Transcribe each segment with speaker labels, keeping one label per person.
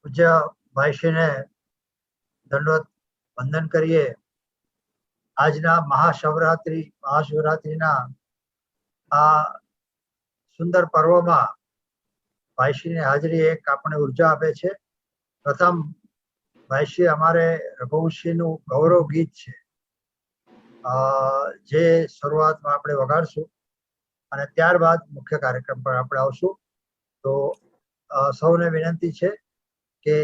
Speaker 1: પૂજ્ય ભાઈશ્રીને દંડવત વંદન કરીએ. આજના મહાશિવરાત્રિના આ સુંદર પર્વમાં ભાઈશ્રીની હાજરી એક આપણે ઉર્જા આપે છે. પ્રથમ ભાઈશ્રી અમારે રઘુવંશીનું ગૌરવ ગીત છે, જે શરૂઆતમાં આપણે વગાડશું અને ત્યારબાદ મુખ્ય કાર્યક્રમ પર આપણે આવશું. તો સૌને વિનંતી છે કે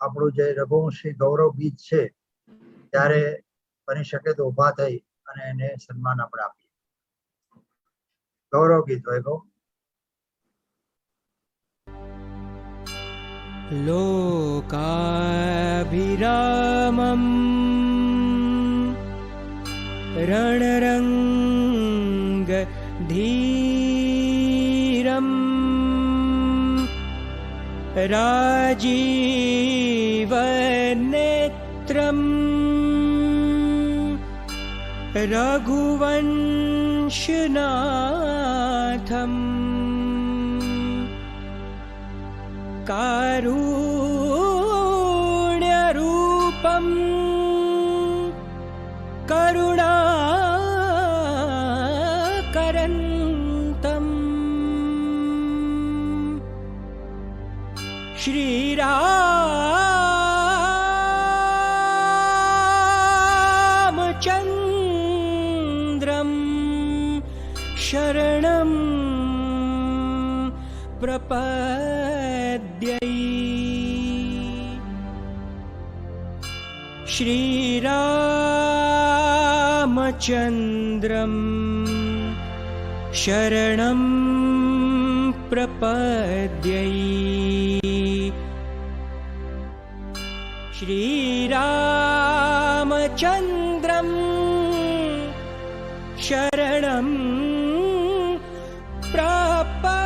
Speaker 1: આપણું જે રઘુવંશી ગૌરવ ગીત છે ત્યારે બની શકે તો ઊભા થઈ અને એને સન્માન આપણે આપીએ. ગૌરવ ગીત વૈભવ.
Speaker 2: લોકાભિરામम् રણરંગધીરम् રાજીવનેત્રम् રઘુવંશનાથम् કારુણ્યરૂપम् કરુણાકરन्तम् શ્રીરામચંદ્રમ શરણં પ્રપદ્યે. શ્રીરામચંદ્રમ શરણં પ્રપદ્યે. શ્રીરામચંદ્રમ શરણં પ્રપદ્યે.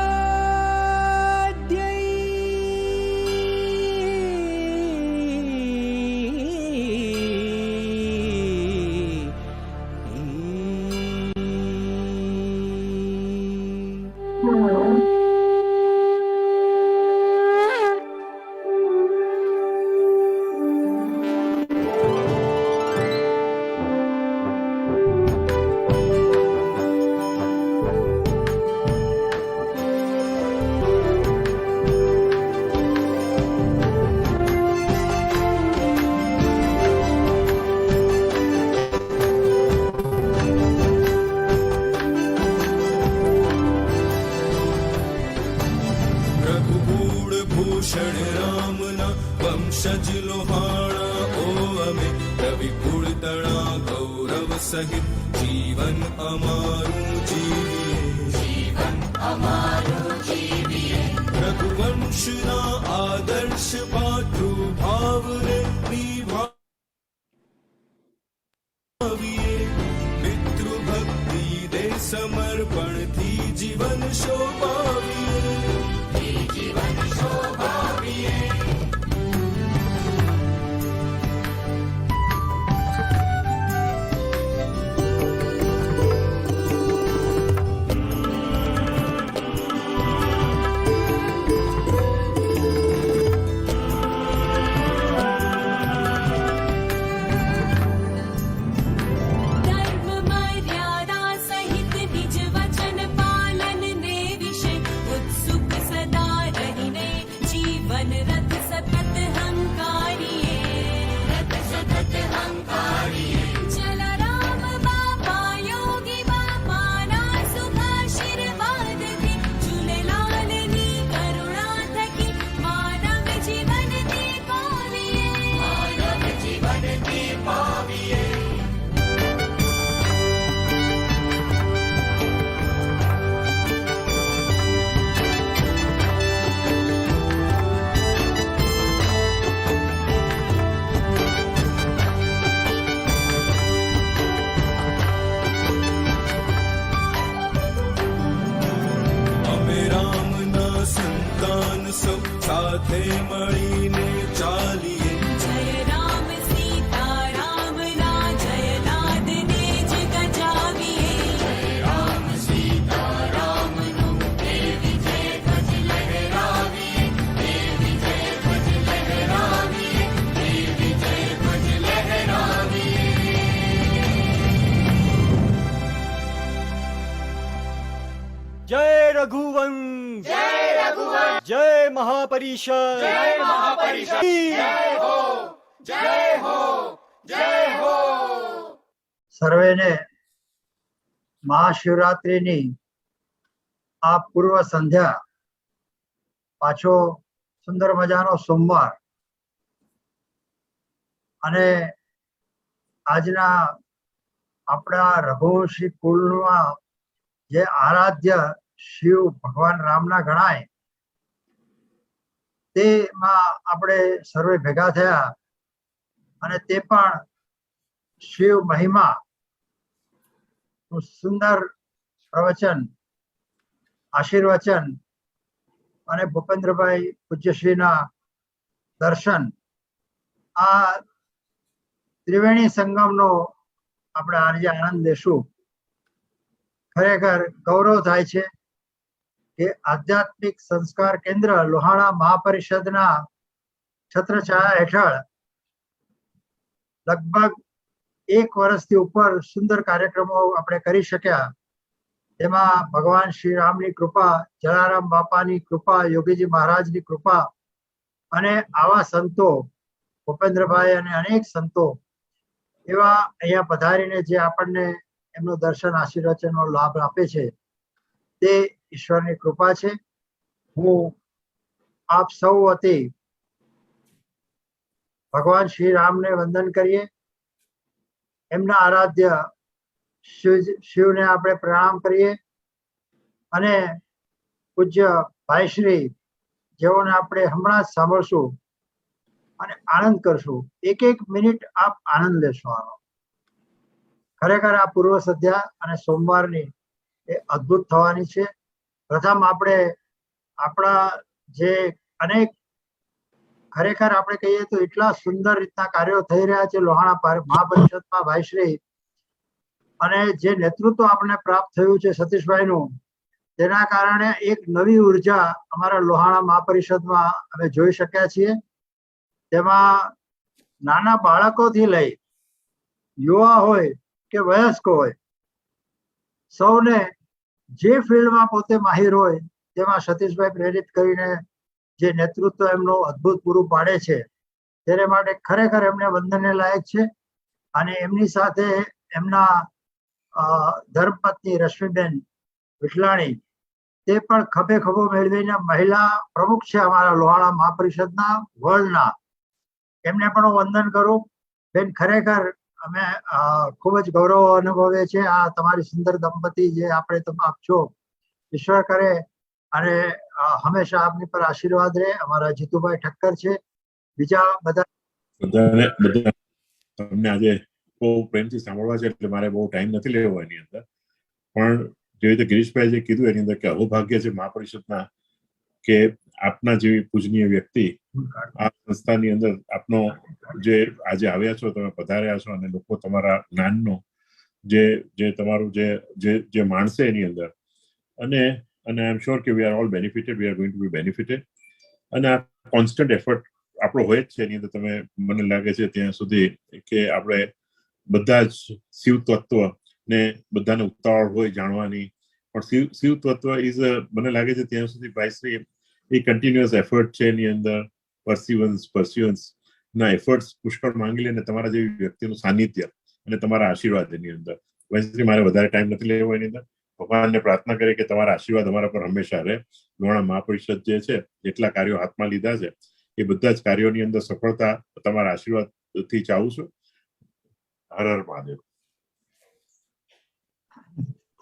Speaker 2: મહાપરિષદ
Speaker 1: સર્વેને મહાશિવરાત્રિની આ પૂર્વ સંધ્યા, પાછો સુંદર મજાનો સોમવાર અને આજના આપણા રઘુવંશી કુળમાં જે આરાધ્ય શિવ ભગવાન રામના ગણાય, તેમાં આપણે સર્વે ભેગા થયા અને તે પણ શિવ મહિમા નું સુંદર પ્રવચન, આશીર્વચન અને ભૂપેન્દ્રભાઈ પૂજ્યશ્રીના દર્શન, આ ત્રિવેણી સંગમનો આપણે આજે આનંદ લેશું. ખરેખર ગૌરવ થાય છે કે આધ્યાત્મિક સંસ્કાર કેન્દ્ર લોહાણા મહાપરિષદના છત્રછાયા હેઠળ લગભગ 1 વર્ષથી ઉપર સુંદર કાર્યક્રમો આપણે કરી શક્યા. તેમાં ભગવાન શ્રી રામની કૃપા, જલારામ બાપાની કૃપા, યોગીજી મહારાજની કૃપા અને આવા સંતો ભૂપેન્દ્રભાઈ અને અનેક સંતો એવા અહીંયા પધારીને જે આપણને એમનું દર્શન આશીર્વચનનો લાભ આપે છે, તે ઈશ્વરની કૃપા છે. હું આપ સૌ વતી ભગવાન શ્રી રામને વંદન કરીએ, એમના આરાધ્ય શિવને આપણે પ્રણામ કરીએ અને પૂજ્ય ભાઈશ્રી જેઓને આપણે હમણાં જ સાંભળશું અને આનંદ કરશું. 1 મિનિટ આપ આનંદ લેશો આનો. ખરેખર આ પૂર્વ સંધ્યા અને સોમવારની એ અદ્ભુત થવાની છે. પ્રથમ આપણે આપણા જે અનેક ખરેખર આપણે કહીએ તો એટલા સુંદર રીતના કાર્યો થઈ રહ્યા છે લોહાણા મહાપરિષદમાં ભાઈશ્રી, અને જે નેતૃત્વ આપણને પ્રાપ્ત થયું છે સતીશભાઈનું, તેના કારણે એક નવી ઉર્જા અમારા લોહાણા મહાપરિષદમાં અમે જોઈ શક્યા છીએ. તેમાં નાના બાળકોથી લઈ યુવા હોય કે વયસ્ક હોય, સૌને જે ફિલ્ડમાં પોતે માહિર હોય તેમાં સતીશભાઈ પ્રેરિત કરીને જે નેતૃત્વ એમનું અદ્ભુત પૂરું પાડે છે, તેને માટે ખરેખર એમને વંદનને લાયક છે. અને એમની સાથે એમના ધર્મપત્ની રશ્મિબેન વિઠલાણી, તે પણ ખભે ખભો મેળવીને મહિલા પ્રમુખ છે અમારા લોહાણા મહાપરિષદના વર્લ્ડના. એમને પણ હું વંદન કરું. બેન, ખરેખર અમે ખૂબ જ ગૌરવ અનુભવીએ છીએ. આ તમારી સુંદર દંપતી જે આપણે તમે આપશો, ઈશ્વર કરે અને હંમેશા આપની પર આશીર્વાદ રહે. અમારા જીતુભાઈ ઠક્કર છે, બીજા બધા
Speaker 3: તમને આજે બહુ પ્રેમથી સાંભળવા છે એટલે મારે બહુ ટાઈમ નથી લેવો એની અંદર. પણ જે રીતે ગિરીશભાઈ જે કીધું એની અંદર કે અહોભાગ્ય છે મહાપરિષદના કે આપના જેવી પૂજનીય વ્યક્તિ આ સંસ્થાની અંદર આપનો જે આજે આવ્યા છો, તમે પધાર્યા છો અને લોકો તમારા જ્ઞાનનો જે તમારું જે માણસે એની અંદર અને આઈ એમ શ્યોર કે we are all benefited, we are going to be benefited. અને આ કોન્સ્ટન્ટ એફર્ટ આપણો હોય જ છે એની અંદર. તમે મને લાગે છે ત્યાં સુધી કે આપણે બધા જ શિવ તત્વ ને બધાને ઉતાવળ હોય જાણવાની, પણ શિવ તત્વ ઇઝ મને લાગે છે ત્યાં સુધી ભાઈશ્રી એ કન્ટિન્યુઅસ એફર્ટ છે એની અંદર. પરસ્યુઅન્સ ના એફર્ટ્સ પુષ્કળ માંગી લે, તમારા જેવી વ્યક્તિનું સાનિધ્ય અને તમારા આશીર્વાદ એની અંદર. ભાઈશ્રી મારે વધારે ટાઈમ નથી લેવો એની અંદર. ભગવાનને પ્રાર્થના કરે કે તમારા આશીર્વાદ અમારા પર હંમેશા રહે. લોહાણા મહાપરિષદ જે છે, જેટલા કાર્યો હાથમાં લીધા છે એ બધા જ કાર્યોની અંદર સફળતા તમારા આશીર્વાદથી ચાહું છું. હર હર મહાદેવ.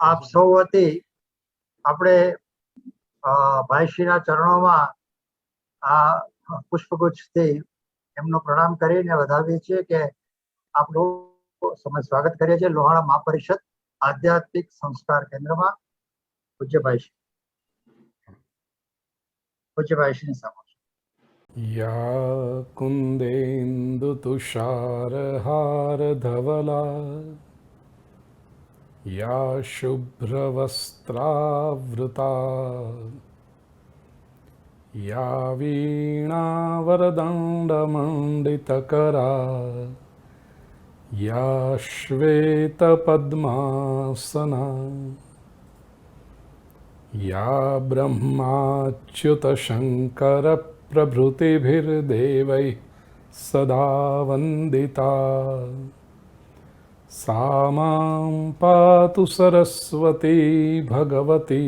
Speaker 1: આપ સૌ વતી આપણે ભાઈશ્રીના ચરણોમાં આ પુષ્પગુચ્છથી એમનો પ્રણામ કરીને વધાવીએ છીએ કે આપણું સ્વાગત કરીએ છીએ લોહાણા મહાપરિષદ આધ્યાત્મિક સંસ્કાર કેન્દ્રમાં. પૂજ્યભાઈશ્રી સામે
Speaker 4: યા કુંદેન્દુ તુષારહાર ધવલા યા શુભ્રવસ્ત્રાવૃતા યા વીણાવરદંડમંડિતકરા યા શ્વેતપદ્માસના યા બ્રહ્માચ્યુતશંકર प्रभृतिभिर्देवैः सदा वन्दिता सा मां पातु सरस्वती भगवती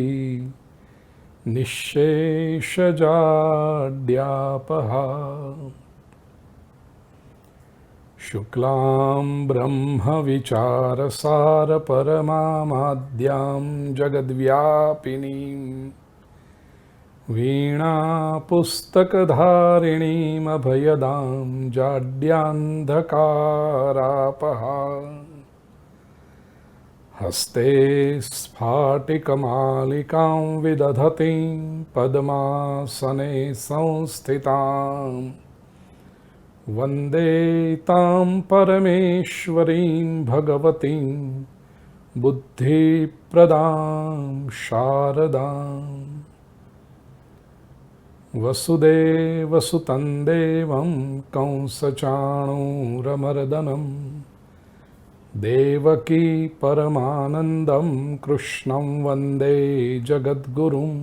Speaker 4: निःशेषजाड्यापहा शुक्लां ब्रह्मविचारसारपरमामाद्यां जगद्व्यापिनीं वीणापुस्तकधारिणीमभयदां जाड्यान्धकारापहा हस्ते स्फाटिकमालिकां विदधतीं पद्मासने संस्थितां वन्दे तां परमेश्वरीं भगवतीं बुद्धिप्रदां शारदाम् वसुदेवसुतं देवं कंसचाणूरमर्दनं देवकी परमानन्दं कृष्णं वन्दे जगद्गुरुं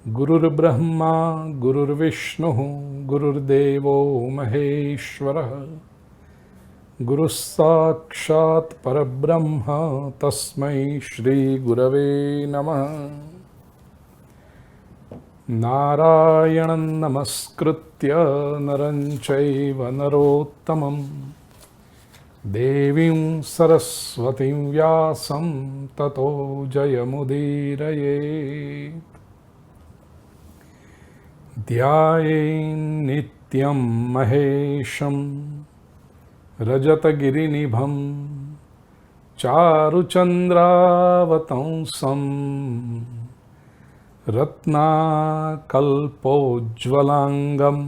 Speaker 4: गुरुर्ब्रह्मा गुरुर्विष्णुः गुरुर्देवो महेश्वरः गुरुस्साक्षात् परब्रह्म तस्मै श्रीगुरवे नमः। नारायणं नमस्कृत्य नरं चैव नरोत्तमं देवीं सरस्वतीं व्यासं ततो जयमुदीरयेत्। ध्यायेन्नित्यं महेशं रजतगिरिनिभं चारुचन्द्रावतंसं रत्नाकल्पोज्ज्वलाङ्गं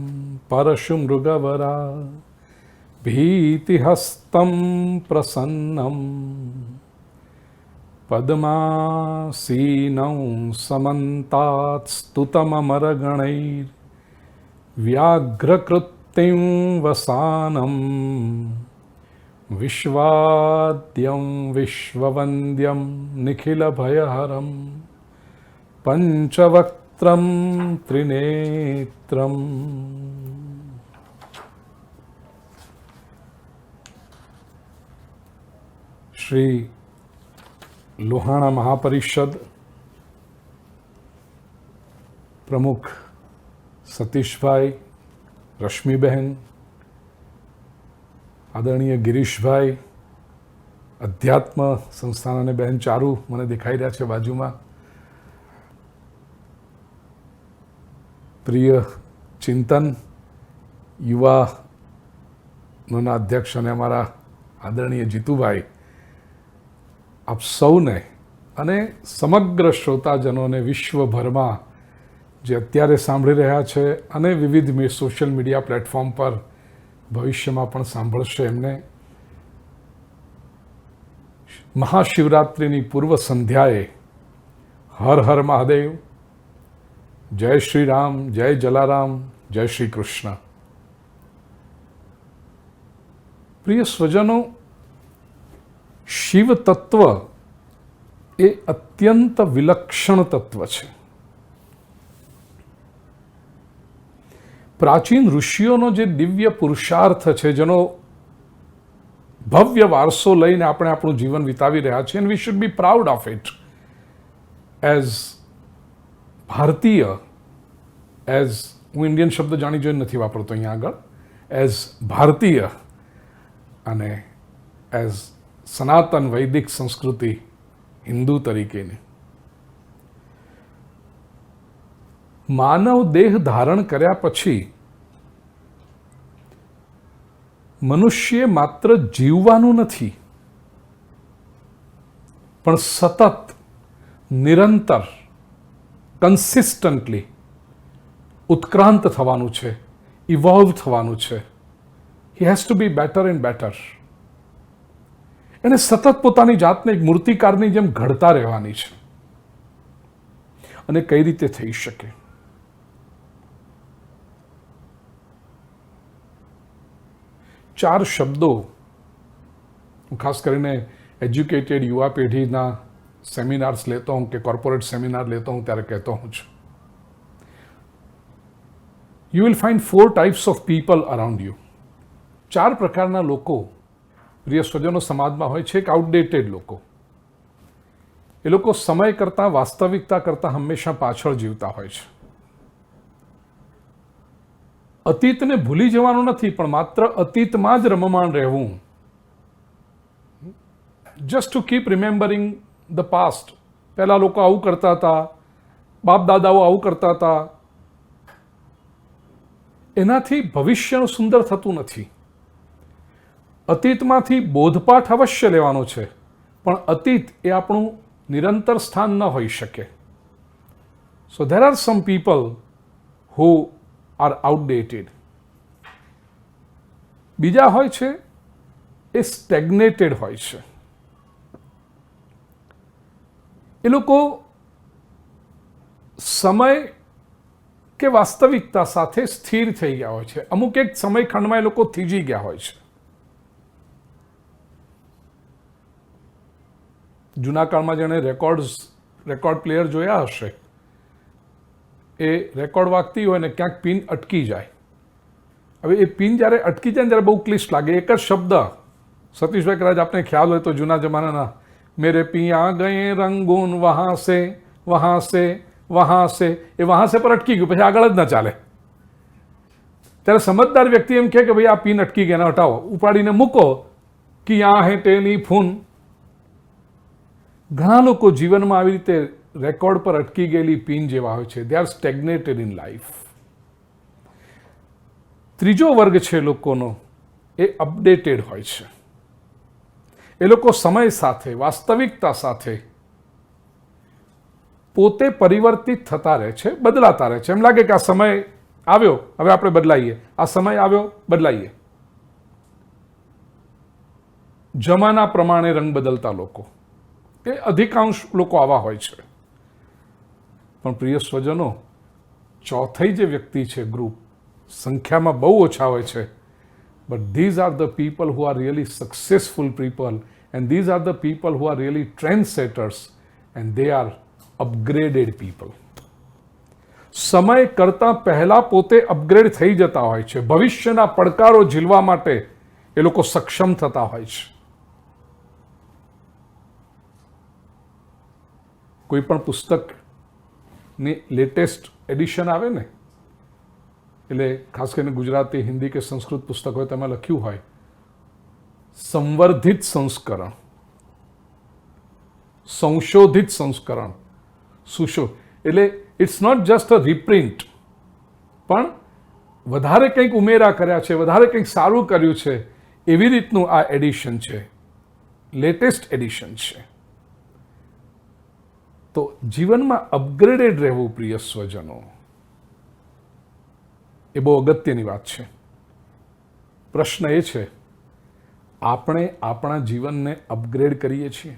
Speaker 4: परशुमृगवरा भीतिहस्तं प्रसन्नं पद्मासीनं समन्तात् स्तुतममरगणैर्व्याघ्रकृत्तिं वसानं विश्वाद्यं विश्ववन्द्यं निखिलभयहरं पंचवक्त्रं त्रिनेत्रम्। श्री लोहाणा महापरिषद प्रमुख सतीशभाई, रश्मिबेन, आदरणीय गिरीशभाई, अध्यात्म संस्थान ने बहन चारू મને દેખાઈ રહ્યા છે બાજુમાં, પ્રિય ચિંતન યુવાનોના અધ્યક્ષ અને અમારા આદરણીય જીતુભાઈ, આપ સૌને અને સમગ્ર શ્રોતાજનોને વિશ્વભરમાં જે અત્યારે સાંભળી રહ્યા છે અને વિવિધ સોશિયલ મીડિયા પ્લેટફોર્મ પર ભવિષ્યમાં પણ સાંભળશે એમને મહાશિવરાત્રિની પૂર્વ સંધ્યાએ હર હર મહાદેવ, જય શ્રી રામ, જય જલારામ, જય શ્રી કૃષ્ણ। પ્રિય સ્વજનો, શિવ તત્વ એ અત્યંત વિલક્ષણ તત્વ છે। પ્રાચીન ઋષિઓનો જે દિવ્ય પુરુષાર્થ છે, જેનો ભવ્ય વારસો લઈને આપણે આપણું જીવન વિતાવી રહ્યા છીએ, and we should B proud of it as ભારતીય, એઝ હું ઇન્ડિયન શબ્દ જાણી જોઈને નથી વાપરતો અહીંયા આગળ, એઝ ભારતીય અને એઝ સનાતન વૈદિક સંસ્કૃતિ હિન્દુ તરીકેની માનવ દેહ ધારણ કર્યા પછી મનુષ્ય માત્ર જીવવાનું નથી, પણ સતત નિરંતર કન્સિસ્ટન્ટલી ઉત્ક્રાંત થવાનું છે, ઇવોલ્વ થવાનું છે. He has to be better and better. એને સતત પોતાની જાતને એક મૂર્તિકારની જેમ ઘડતા રહેવાની છે. અને કઈ રીતે થઈ શકે? ચાર શબ્દો હું ખાસ કરીને એજ્યુકેટેડ યુવા પેઢીના સેમિનાર્સ લેતો હું કે કોર્પોરેટ સેમિનાર લેતો હું ત્યારે કહેતો હું છું. You will find 4 types of people around you. 4 પ્રકારના લોકો પ્રિય સ્વજનો સમાજમાં હોય છે. એક આઉટડેટેડ લોકો, એ લોકો સમય કરતાં, વાસ્તવિકતા કરતાં હંમેશા પાછળ જીવતા હોય છે. અતીતને ભૂલી જવાનું નથી, પણ માત્ર અતીતમાં જ રમમાણ રહેવું. Just to keep remembering the past. પહેલા લોકો આવું કરતા હતા, બાપ દાદાઓ આવું કરતા હતા, એનાથી ભવિષ્યનું સુંદર થતું નથી. અતીતમાંથી બોધપાઠ અવશ્ય લેવાનો છે, પણ અતીત એ આપણું નિરંતર સ્થાન ન હોઈ શકે. So there are some people who are outdated. બીજા હોય છે એ સ્ટેગ્નેટેડ હોય છે. એ લોકો સમય કે વાસ્તવિકતા સાથે સ્થિર થઈ ગયા હોય છે. અમુક એક સમયખંડમાં એ લોકો થીજી ગયા હોય છે. જૂના કાળમાં જેણે રેકોર્ડ પ્લેયર જોયા હશે, એ રેકોર્ડ વાગતી હોય ને ક્યાંક પિન અટકી જાય. હવે એ પિન જ્યારે અટકી જાય ને ત્યારે બહુ ક્લિષ્ટ લાગે. એક જ શબ્દ, સતીશભાઈ કદાચ આપને ખ્યાલ હોય તો જૂના જમાનાના, મેરે પિયા ગયે રંગૂન વહાં સે વહાં સે વહાં સે, એ વહાં સે પર અટકી ગયું, પછી આગળ જ ન ચાલે. ત્યારે સમજદાર વ્યક્તિ એમ કહે કે ભાઈ આ પિન અટકી ગયા, હટાવો, ઉપાડીને મૂકો, કે યાં હે તેની ફૂન. ઘણા લોકો જીવનમાં આવી રીતે રેકોર્ડ પર અટકી ગયેલી પિન જેવા હોય છે. They are stagnated in life. ત્રીજો વર્ગ છે લોકોનો, એ અપડેટેડ હોય છે. એ લોકો સમય સાથે, વાસ્તવિકતા સાથે પોતે પરિવર્તિત થતા રહે છે, બદલાતા રહે છે. એમ લાગે કે આ સમય આવ્યો, હવે આપણે બદલાઈએ, આ સમય આવ્યો, બદલાઈએ. જમાના પ્રમાણે રંગ બદલતા લોકો, એ અધિકાંશ લોકો આવા હોય છે. પણ પ્રિય સ્વજનો, ચોથઈ જે વ્યક્તિ છે, ગ્રુપ, સંખ્યામાં બહુ ઓછા હોય છે, but these are the people who are really successful people, and these are the people who are really trend setters, and they are upgraded people. સમય કરતાં પહેલા પોતે અપગ્રેડ થઈ જતા હોય છે. ભવિષ્યના પડકારો ઝીલવા માટે એ લોકો સક્ષમ થતા હોય છે. કોઈ પણ પુસ્તકની લેટેસ્ટ એડિશન આવે ને, એટલે ખાસ કરીને ગુજરાતી, હિન્દી કે સંસ્કૃત પુસ્તક હોય, તેમાં લખ્યું હોય સંવર્ધિત સંસ્કરણ, સંશોધિત સંસ્કરણ, એટલે it's not just a reprint, પણ વધારે કંઈક ઉમેરા કર્યા છે, વધારે કંઈક સારું કર્યું છે, એવી રીતનું આ એડિશન છે, લેટેસ્ટ એડિશન છે. તો જીવનમાં અપગ્રેડેડ રહેવું પ્રિય સ્વજનો, એ બહુ અગત્યની વાત છે. પ્રશ્ન એ છે, આપણે આપણા જીવનને અપગ્રેડ કરીએ છીએ?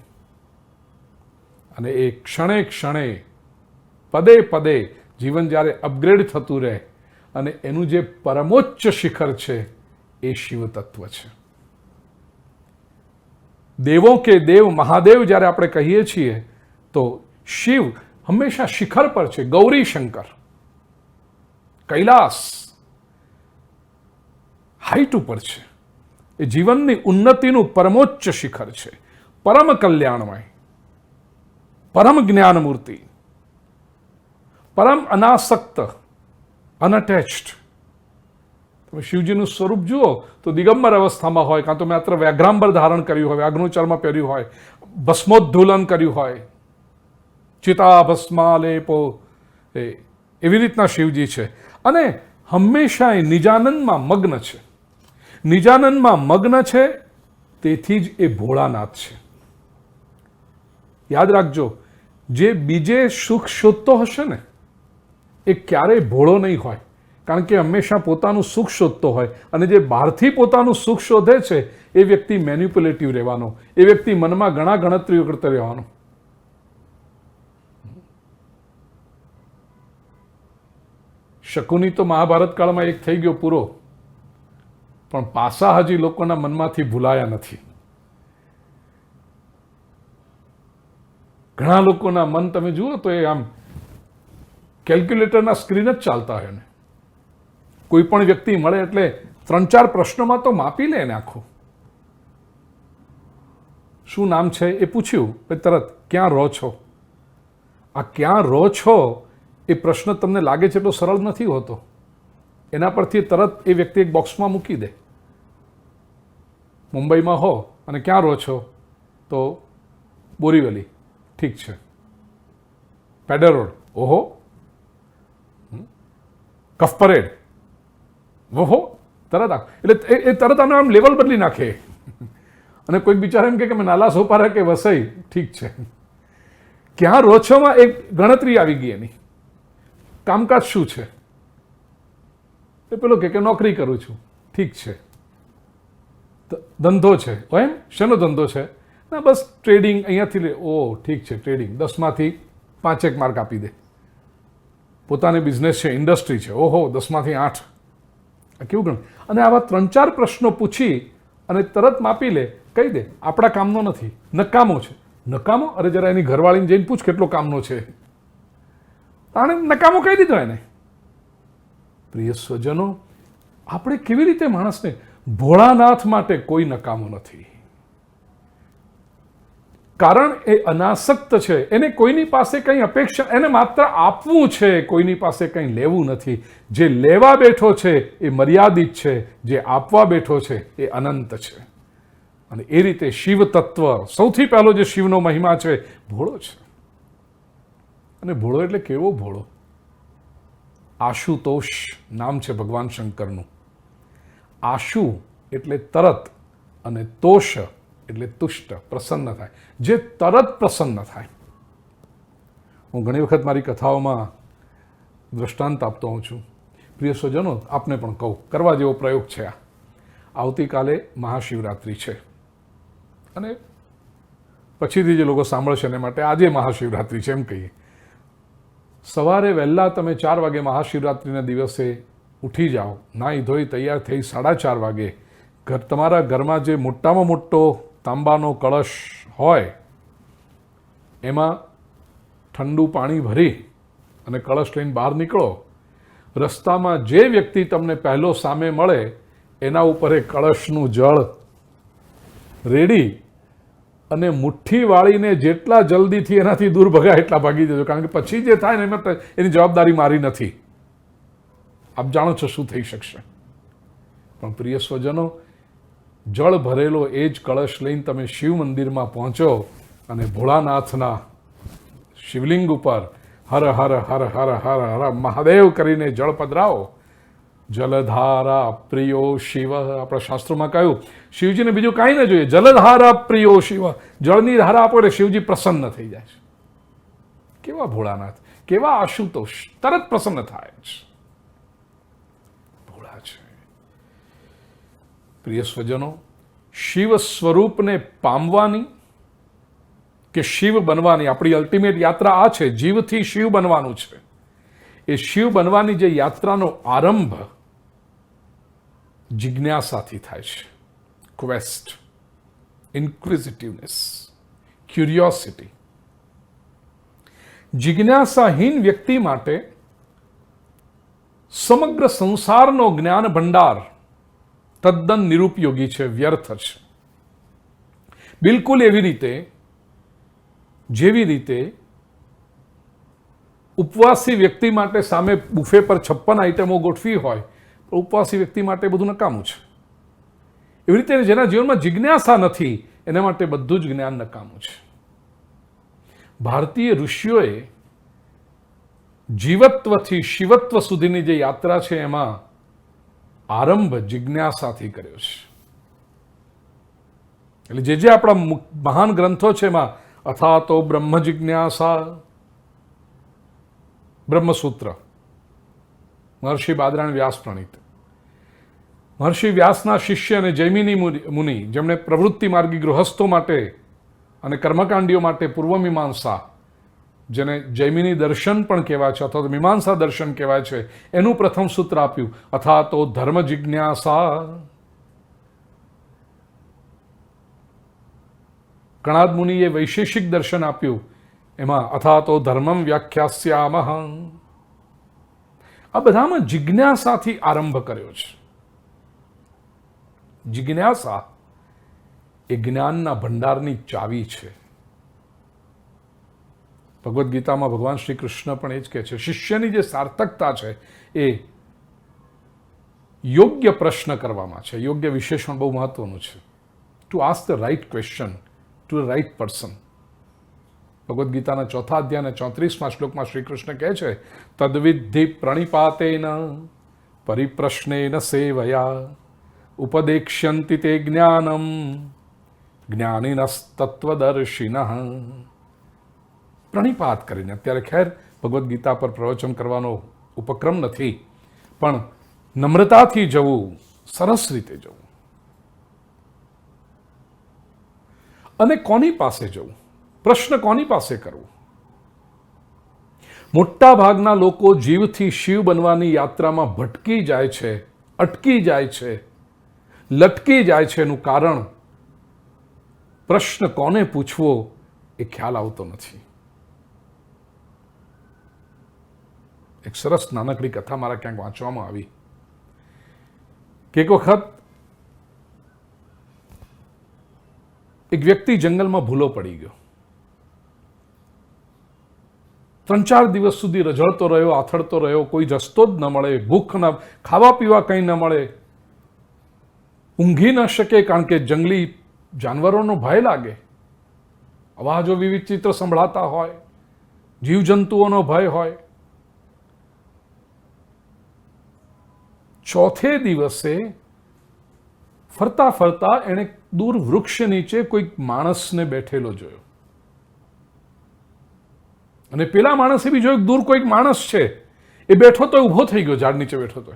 Speaker 4: અને એ ક્ષણે ક્ષણે, પદે પદે જીવન જ્યારે અપગ્રેડ થતું રહે, અને એનું જે પરમોચ્ચ શિખર છે એ શિવ તત્વ છે. દેવો કે દેવ મહાદેવ જ્યારે આપણે કહીએ છીએ, તો શિવ હંમેશા શિખર પર છે. ગૌરી શંકર, કૈલાસ, હાઈટ ઉપર છે. એ જીવનની ઉન્નતિનું પરમોચ્ચ શિખર છે. પરમ કલ્યાણમય, પરમ જ્ઞાનમૂર્તિ, પરમ અનાસક્ત, અનઅટેચ્ડ. તમે શિવજીનું સ્વરૂપ જુઓ તો દિગંબર અવસ્થામાં હોય, કાં તો માત્ર વ્યાઘ્રાંબર ધારણ કર્યું હોય, અગ્નિચર્મ પહેર્યું હોય, ભસ્મોદ્ધૂલન કર્યું હોય, ચિતા ભસ્માલેપો, એવી રીતના શિવજી છે. અને હંમેશા એ નિજાનંદમાં મગ્ન છે. નિજાનંદમાં મગ્ન છે, તેથી જ એ ભોળાનાથ છે. યાદ રાખજો, જે બીજે સુખ શોધતો હશે ને, એ ક્યારેય ભોળો નહીં હોય, કારણ કે હંમેશા પોતાનું સુખ શોધતો હોય. અને જે બહારથી પોતાનું સુખ શોધે છે, એ વ્યક્તિ મેન્યુપ્યુલેટિવ રહેવાનો, એ વ્યક્તિ મનમાં ઘણા ગણતરીઓ કરતો રહેવાનો. શકુની તો મહાભારત કાળમાં એક થઈ ગયો પૂરો, પણ પાસા હજી લોકોના મનમાંથી ભૂલાયા નથી. ઘણા લોકોના મન તમે જુઓ તો એ આમ કેલ્ક્યુલેટરના સ્ક્રીન જ ચાલતા હોય ને, કોઈ પણ વ્યક્તિ મળે એટલે 3-4 પ્રશ્નોમાં તો માપી લે ને આખું. શું નામ છે એ પૂછ્યું, પછી તરત ક્યાં રહો છો. આ ક્યાં રહો છો એ પ્રશ્ન તમને લાગે છે એટલો સરળ નથી હોતો. એના પરથી તરત એ વ્યક્તિ એક બોક્સમાં મૂકી દે. મુંબઈમાં હો અને ક્યાં રહો છો, તો બોરીવલી. ઠીક છે. પેડર રોડ, ઓહો. કફ પરેડ, ઓહો. તરત એટલે એ તરત આમ લેવલ બદલી નાખે. અને કોઈક બિચારા એમ કે મેં નાલા સોપારા કે વસઈ. ઠીક છે. ક્યાં રહો છોમાં એક ગણતરી આવી ગઈ એની. કામકાજ શું છે, એ પેલો કે નોકરી કરું છું. ઠીક છે. ધંધો છે, એમ શેનો ધંધો છે, ના બસ ટ્રેડિંગ અહીંયાથી લે. ઓ ઠીક છે, ટ્રેડિંગ. 10માંથી 5 માર્ક આપી દે. પોતાની બિઝનેસ છે, ઇન્ડસ્ટ્રી છે, ઓહો 10માંથી 8. આ કેવું ગણ. અને આવા 3-4 પ્રશ્નો પૂછી અને તરત માપી લે, કહી દે આપણા કામનો નથી, નકામો છે. નકામો? અરે જરા એની ઘરવાળીને જઈને પૂછ કેટલો કામનો છે. આણે નકામો કહી દીધો એને. પ્રિય સ્વજનો, આપણે કેવી રીતે માણસને, ભોળાનાથ માટે કોઈ નકામો નથી. કારણ એ અનાસક્ત છે. એને કોઈની પાસે કંઈ અપેક્ષા, એને માત્ર આપવું છે, કોઈની પાસે કંઈ લેવું નથી. જે લેવા બેઠો છે એ મર્યાદિત છે, જે આપવા બેઠો છે એ અનંત છે. અને એ રીતે શિવ તત્વ, સૌથી પહેલો જે શિવનો મહિમા છે, ભોળો છે. અને ભોળો એટલે કેવો ભોળો? આશુતોષ નામ છે ભગવાન શંકરનું. આશુ એટલે તરત, અને તોષ એટલે તુષ્ટ, પ્રસન્ન થાય. જે તરત પ્રસન્ન થાય. હું ઘણી વખત મારી કથાઓમાં દ્રષ્ટાંત આપતો હોઉં છું. પ્રિય સ્વજનો, આપને પણ કહું, કરવા જેવો પ્રયોગ છે આ. આવતીકાલે મહાશિવરાત્રિ છે અને પછીથી જે લોકો સાંભળશે એને માટે આજે મહાશિવરાત્રિ છે એમ કહીએ. સવારે વહેલા તમે 4 વાગે મહાશિવરાત્રિના દિવસે ઉઠી જાઓ, નાહી ધોઈ તૈયાર થઈ 4:30 વાગે તમારા ઘરમાં જે મોટામાં મોટો તાંબાનો કળશ હોય એમાં ઠંડુ પાણી ભરી અને કળશ લઈને બહાર નીકળો. રસ્તામાં જે વ્યક્તિ તમને પહેલો સામે મળે એના ઉપર એ કળશનું જળ રેડી અને મુઠ્ઠી વાળીને જેટલા જલ્દીથી એનાથી દૂર ભગાય એટલા ભાગી જજો. કારણ કે પછી જે થાય ને એમાં એની જવાબદારી મારી નથી. આપ જાણો છો શું થઈ શકશે. પણ પ્રિય સ્વજનો, જળ ભરેલો એ જ કળશ લઈને તમે શિવ મંદિરમાં પહોંચો અને ભોળાનાથના શિવલિંગ ઉપર હર હર હર હર હર હર મહાદેવ કરીને જળ પધરાવો. જલધારા પ્રિયો શિવ, આપણા શાસ્ત્રોમાં કહ્યું શિવજીને બીજું કાંઈ ન જોઈએ. જલધારા પ્રિયો શિવ, જળની ધારા આપો એટલે શિવજી પ્રસન્ન થઈ જાય છે. કેવા ભોળાનાથ, કેવા આશુતોષ, તરત પ્રસન્ન થાય છે. ભોળા છે. પ્રિય સ્વજનો, શિવ સ્વરૂપને પામવાની કે શિવ બનવાની આપણી અલ્ટિમેટ યાત્રા આ છે. જીવથી શિવ બનવાનું છે. એ શિવ બનવાની જે યાત્રાનો આરંભ જિજ્ઞાસાથી થાય છે. Quest, ઇન્ક્વિઝિટિવનેસ, curiosity. જિજ્ઞાસાહીન વ્યક્તિ માટે સમગ્ર સંસારનો જ્ઞાન ભંડાર તદ્દન નિરુપયોગી છે, વ્યર્થ છે. બિલકુલ એવી રીતે જેવી રીતે ઉપવાસી વ્યક્તિ માટે સામે બુફે પર 56 આઈટમો ગોઠવી હોય, ઉપવાસી વ્યક્તિ માટે બધું નકામું છે. એવી રીતે જેના જીવનમાં જિજ્ઞાસા નથી એના માટે બધું જ જ્ઞાન નકામું છે. ભારતીય ઋષિઓએ જીવત્વથી શિવત્વ સુધીની જે યાત્રા છે એમાં આરંભ જિજ્ઞાસાથી કર્યો છે. એટલે જે આપણા મહાન ગ્રંથો છે એમાં અથા તો બ્રહ્મ જિજ્ઞાસા, બ્રહ્મસૂત્ર, મહર્ષિ બાદરાયણ વ્યાસ પ્રણીત. મહર્ષિ વ્યાસના શિષ્ય અને જૈમિની મુનિ, જેમણે પ્રવૃત્તિ માર્ગી ગૃહસ્થો માટે અને કર્મકાંડીઓ માટે પૂર્વમીમાંસા, જેને જૈમિની દર્શન પણ કહેવાય છે અથવા તો મીમાંસા દર્શન કહેવાય છે, એનું પ્રથમ સૂત્ર આપ્યું અથા તો ધર્મ જિજ્ઞાસા. કણાદ મુનિએ વૈશેષિક દર્શન આપ્યું, એમાં અથા તો ધર્મમ વ્યાખ્યાસ્યામઃ. આ બધામાં જિજ્ઞાસાથી આરંભ કર્યો છે. જિજ્ઞાસા એ જ્ઞાનના ભંડારની ચાવી છે. ભગવદ્ ગીતામાં ભગવાન શ્રી કૃષ્ણ પણ એ જ કહે છે, શિષ્યની જે સાર્થકતા છે એ યોગ્ય પ્રશ્ન કરવામાં છે. યોગ્ય વિશેષણ બહુ મહત્વનું છે. To ask the right question to the right person. Bhagavad ગીતાના 4 અધ્યાયના 34મા શ્લોકમાં શ્રી કૃષ્ણ કહે છે, તદ્વિદ્ધિ પ્રણિપાતેન પરિપ્રશ્નેન સેવયા ઉપદેક્ષ્યંતિ તે જ્ઞાનમ જ્ઞાનિનસ્તત્વદર્શિનઃ. પ્રણિપાત કરીને, અત્યારે ખેર ભગવદ્ ગીતા પર પ્રવચન કરવાનો ઉપક્રમ નથી, પણ નમ્રતાથી જવું, સરસ રીતે જવું. અને કોની પાસે જવું, પ્રશ્ન કોની પાસે કરવું? મોટા ભાગના લોકો જીવથી શિવ બનવાની યાત્રામાં ભટકી જાય છે, અટકી જાય છે, લટકી જાય છે. એનું કારણ પ્રશ્ન કોને પૂછવો એ ખ્યાલ આવતો નથી. એક સરસ નાનકડી કથા મારા ક્યાંક વાંચવામાં આવી કે એક વખત એક વ્યક્તિ જંગલમાં ભૂલો પડી ગયો. 3-4 દિવસ સુધી રઝળતો રહ્યો, આથડતો રહ્યો, કોઈ રસ્તો જ ન મળે, ભૂખ ન, ખાવા પીવા કંઈ ન મળે, ઊંઘી ન શકે કારણ કે જંગલી જાનવરોનો ભય લાગે, અવાજો વિચિત્ર સંભળાતા હોય, જીવજંતુઓનો ભય હોય. 4થે દિવસે ફરતા ફરતા એણે દૂર વૃક્ષ નીચે કોઈક માણસને બેઠેલો જોયો. અને પેલા માણસે બી જોયું દૂર કોઈક માણસ છે, એ બેઠો તો ઊભો થઈ ગયો, ઝાડ નીચે બેઠો તો.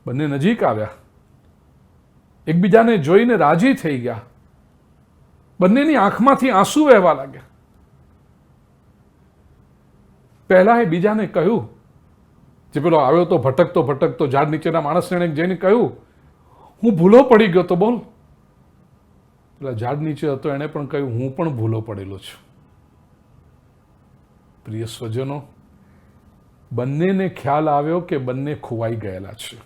Speaker 4: બંને નજીક આવ્યા, એકબીજાને જોઈને રાજી થઈ ગયા. બંનેની આંખમાંથી આંસુ વહેવા લાગ્યા. પહેલા એ બીજાને કહ્યું, જે પેલો આવ્યો તો ભટકતો ભટકતો ઝાડ નીચેના માણસને જઈને કહ્યું, હું ભૂલો પડી ગયો તો બોલ. પેલા ઝાડ નીચે હતો એણે પણ કહ્યું, હું પણ ભૂલો પડેલો છું. પ્રિય સ્વજનો, બંનેને ખ્યાલ આવ્યો કે બંને ખોવાઈ ગયેલા છે,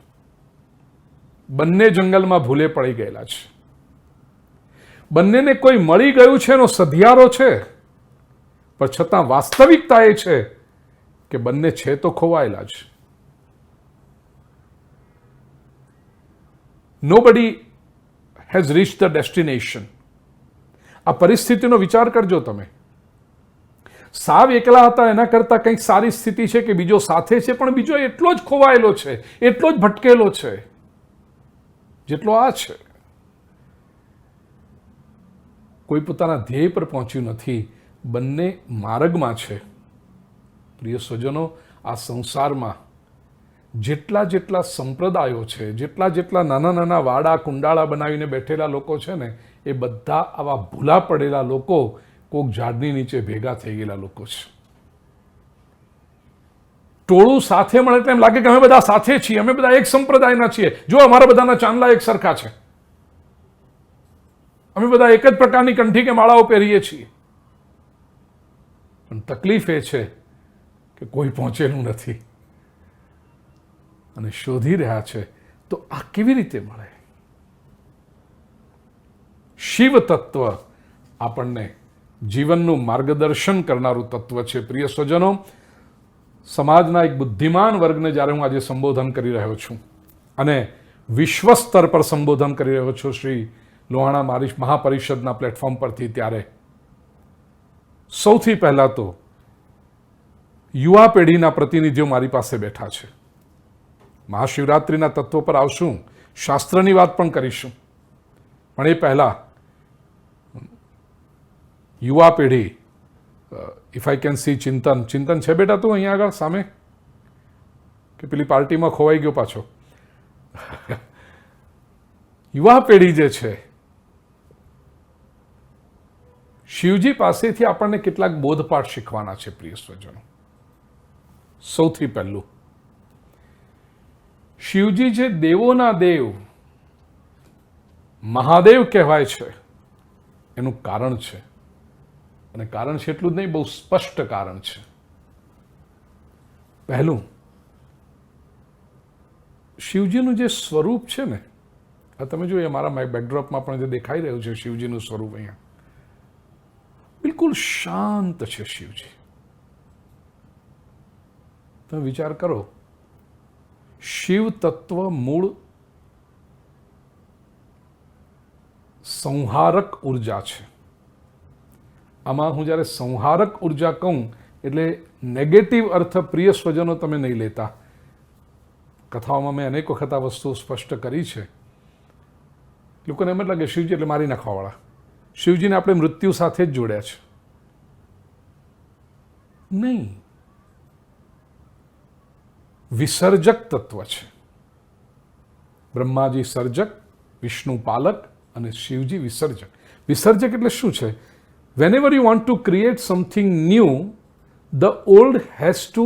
Speaker 4: બંને જંગલમાં ભૂલે પડી ગયેલા છે. બંનેને કોઈ મળી ગયું છે એનો સધિયારો છે, પણ છતાં વાસ્તવિકતા એ છે કે બંને છે તો ખોવાયેલા છે. Nobody has reached the destination. આ પરિસ્થિતિનો વિચાર કરજો તમે. સાવ એકલા હતા એના કરતાં કંઈક સારી સ્થિતિ છે કે બીજો સાથે છે, પણ બીજો એટલો જ ખોવાયેલો છે, એટલો જ ભટકેલો છે જેટલો આ છે. કોઈ પોતાના ધ્યેય પર પહોંચ્યું નથી, બંને માર્ગમાં છે. પ્રિય સ્વજનો, આ સંસારમાં જેટલા જેટલા સંપ્રદાયો છે, જેટલા જેટલા નાના નાના વાડા કુંડાળા બનાવીને બેઠેલા લોકો છે ને, એ બધા આવા ભૂલા પડેલા લોકો, કોક ઝાડની નીચે ભેગા થઈ ગયેલા લોકો છે. ટોળું સાથે મળે એટલે એમ લાગે કે અમે બધા સાથે છીએ, અમે બધા એક સંપ્રદાયના છીએ, જો અમારા બધાના ચાંદલા એક સરખા છે, અમે બધા એક જ પ્રકારની કંઠી કે માળાઓ પહેરીએ છીએ. પણ તકલીફ એ છે કે કોઈ પહોંચેલું નથી અને શોધી રહ્યા છે. તો આ કેવી રીતે મળે? શિવ તત્વ આપણને જીવનનું માર્ગદર્શન કરનારું તત્વ છે. પ્રિય સ્વજનો, સમાજના એક બુદ્ધિમાન વર્ગને જ્યારે હું આજે સંબોધન કરી રહ્યો છું અને વિશ્વ સ્તર પર સંબોધન કરી રહ્યો છું શ્રી લોહાણા મહાપરિષદના પ્લેટફોર્મ પરથી, ત્યારે સૌથી પહેલા તો યુવા પેઢીના પ્રતિનિધિઓ મારી પાસે બેઠા છે. મહાશિવરાત્રિના તત્વો પર આવશું, શાસ્ત્રની વાત પણ કરીશું, પણ એ પહેલા યુવા પેઢી, ઇફ આઈ કેન સી ચિંતન. ચિંતન છે બેટા તું અહીંયા આગળ સામે, કે પેલી પાર્ટીમાં ખોવાઈ ગયો પાછો? યુવા પેઢી જે છે, શિવજી પાસેથી આપણને કેટલાક બોધપાઠ શીખવાના છે. પ્રિય સ્વજનો, સૌથી પહેલું, શિવજી જે દેવોના દેવ મહાદેવ કહેવાય છે, એનું કારણ છે. અને કારણ છે એટલું જ નહીં, બહુ સ્પષ્ટ કારણ છે. પહેલું, શિવજીનું જે સ્વરૂપ છે ને, આ તમે જોઈએ મારા બેકડ્રોપમાં પણ જે દેખાઈ રહ્યું છે શિવજીનું સ્વરૂપ અહીંયા, બિલકુલ શાંત છે શિવજી. તમે વિચાર કરો, શિવ તત્વ મૂળ સંહારક ઉર્જા છે. આમાં હું જ્યારે સંહારક ઉર્જા કહું એટલે નેગેટિવ અર્થ પ્રિય સ્વજનો તમે નહીં લેતા. કથાઓમાં મેં અનેક વખત આ વસ્તુ સ્પષ્ટ કરી છે. લોકોને એમ જ લાગે શિવજી એટલે મારી નાખવાવાળા. શિવજીને આપણે મૃત્યુ સાથે જ જોડ્યા છે. નહીં, વિસર્જક તત્વ છે. બ્રહ્માજી સર્જક, વિષ્ણુ પાલક અને શિવજી વિસર્જક. વિસર્જક એટલે શું છે? whenever you want to create something new, the old has to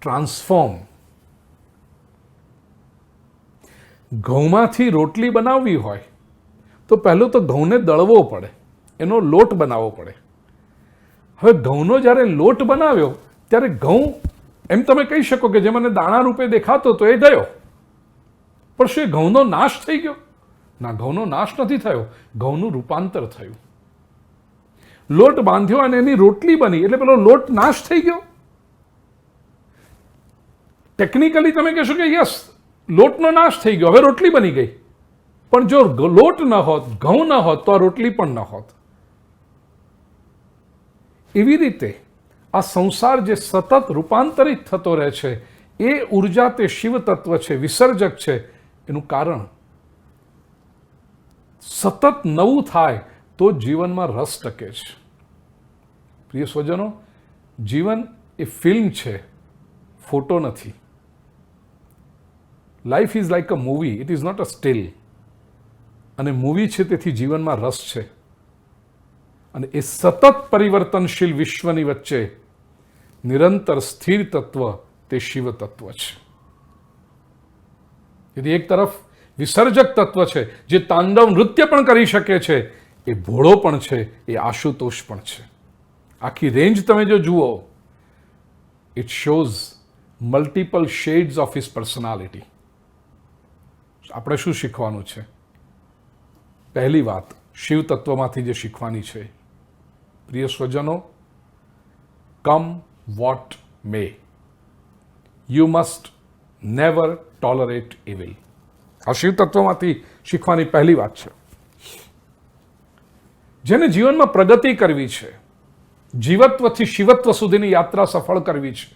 Speaker 4: transform. ઘઉંમાંથી રોટલી બનાવવી હોય તો પહેલું તો ઘઉંને દળવો પડે, એનો લોટ બનાવવો પડે. હવે ઘઉંનો જ્યારે લોટ બનાવ્યો ત્યારે ઘઉં એમ તમે કહી શકો કે જે મને દાણા રૂપે દેખાતો તો એ ગયો, પણ શું એ ઘઉંનો નાશ થઈ ગયો? ના, ઘઉંનો નાશ નથી થયો, ઘઉંનું રૂપાંતર થયું. લોટ બાંધ્યો અને એની રોટલી બની એટલે પેલો લોટ નાશ થઈ ગયો. ટેકનિકલી તમે કહેશો કે યસ, લોટનો નાશ થઈ ગયો, હવે રોટલી બની ગઈ. પણ જો લોટ ન હોત, ઘઉં ન હોત તો આ રોટલી પણ ન હોત. એવી રીતે આ સંસાર જે સતત રૂપાંતરિત થતો રહે છે, એ ઉર્જા તે શિવ તત્વ છે, વિસર્જક છે. એનું કારણ સતત નવું થાય તો જીવનમાં રસ ટકે છે. પ્રિય સ્વજનો, જીવન એ ફિલ્મ છે, ફોટો નથી. Life is like a movie, it is not a still. અને મૂવી છે તેથી જીવનમાં રસ છે. અને એ સતત પરિવર્તનશીલ વિશ્વની વચ્ચે નિરંતર સ્થિર તત્વ તે શિવ તત્વ છે. તેથી એક તરફ વિસર્જક તત્વ છે જે તાંડવ નૃત્ય પણ કરી શકે છે, એ ભોળો પણ છે, એ આશુતોષ પણ છે. આખી રેન્જ તમે જો જુઓ, it shows multiple shades of his personality. આપણે શું શીખવાનું છે? પહેલી વાત શિવ તત્વમાંથી જે શીખવાની છે, પ્રિય સ્વજનો, come what may, you must never tolerate evil. આ શિવ તત્વમાંથી શીખવાની પહેલી વાત છે. જેને જીવનમાં પ્રગતિ કરવી છે, જીવત્વથી શિવત્વ સુધીની યાત્રા સફળ કરવી છે,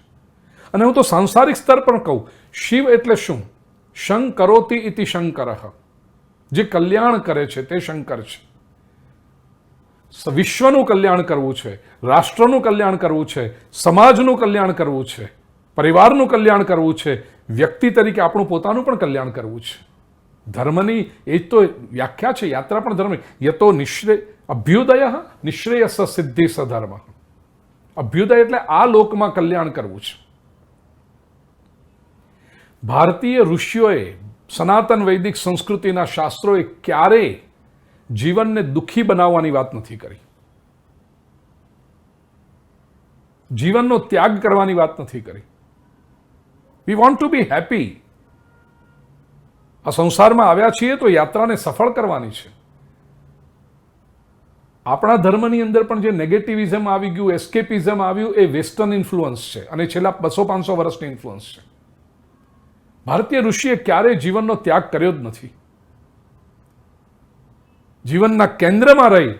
Speaker 4: અને હું તો સાંસારિક સ્તર પણ કહું, શિવ એટલે શું? શંકરોતિ ઇતિ શંકરઃ. જે કલ્યાણ કરે છે તે શંકર છે. વિશ્વનું કલ્યાણ કરવું છે, રાષ્ટ્રનું કલ્યાણ કરવું છે, સમાજનું કલ્યાણ કરવું છે, પરિવારનું કલ્યાણ કરવું છે, વ્યક્તિ તરીકે આપણું પોતાનું પણ કલ્યાણ કરવું છે. ધર્મની એ તો વ્યાખ્યા છે, યાત્રા પણ ધર્મ. યતો અભ્યુદય નિશ્રેયસ સિદ્ધિ સધર્મ. અભ્યુદય એટલે આ લોકમાં કલ્યાણ કરવું છે. ભારતીય ઋષિઓએ, સનાતન વૈદિક સંસ્કૃતિના શાસ્ત્રોએ ક્યારેય જીવનને દુઃખી બનાવવાની વાત નથી કરી. જીવનનો ત્યાગ કરવાની વાત નથી કરી. We want to B happy. આ સંસારમાં આવ્યા છીએ તો યાત્રાને સફળ કરવાની છે. આપણા ધર્મની અંદર પણ જે નેગેટિવિઝમ આવી ગયું, એસ્કેપિઝમ આવ્યું, એ વેસ્ટર્ન ઇન્ફ્લુઅન્સ છે અને છેલ્લા 200-500 વર્ષની ઇન્ફ્લુઅન્સ છે. ભારતીય ઋષિએ ક્યારેય જીવનનો ત્યાગ કર્યો જ નથી. જીવનના કેન્દ્રમાં રહી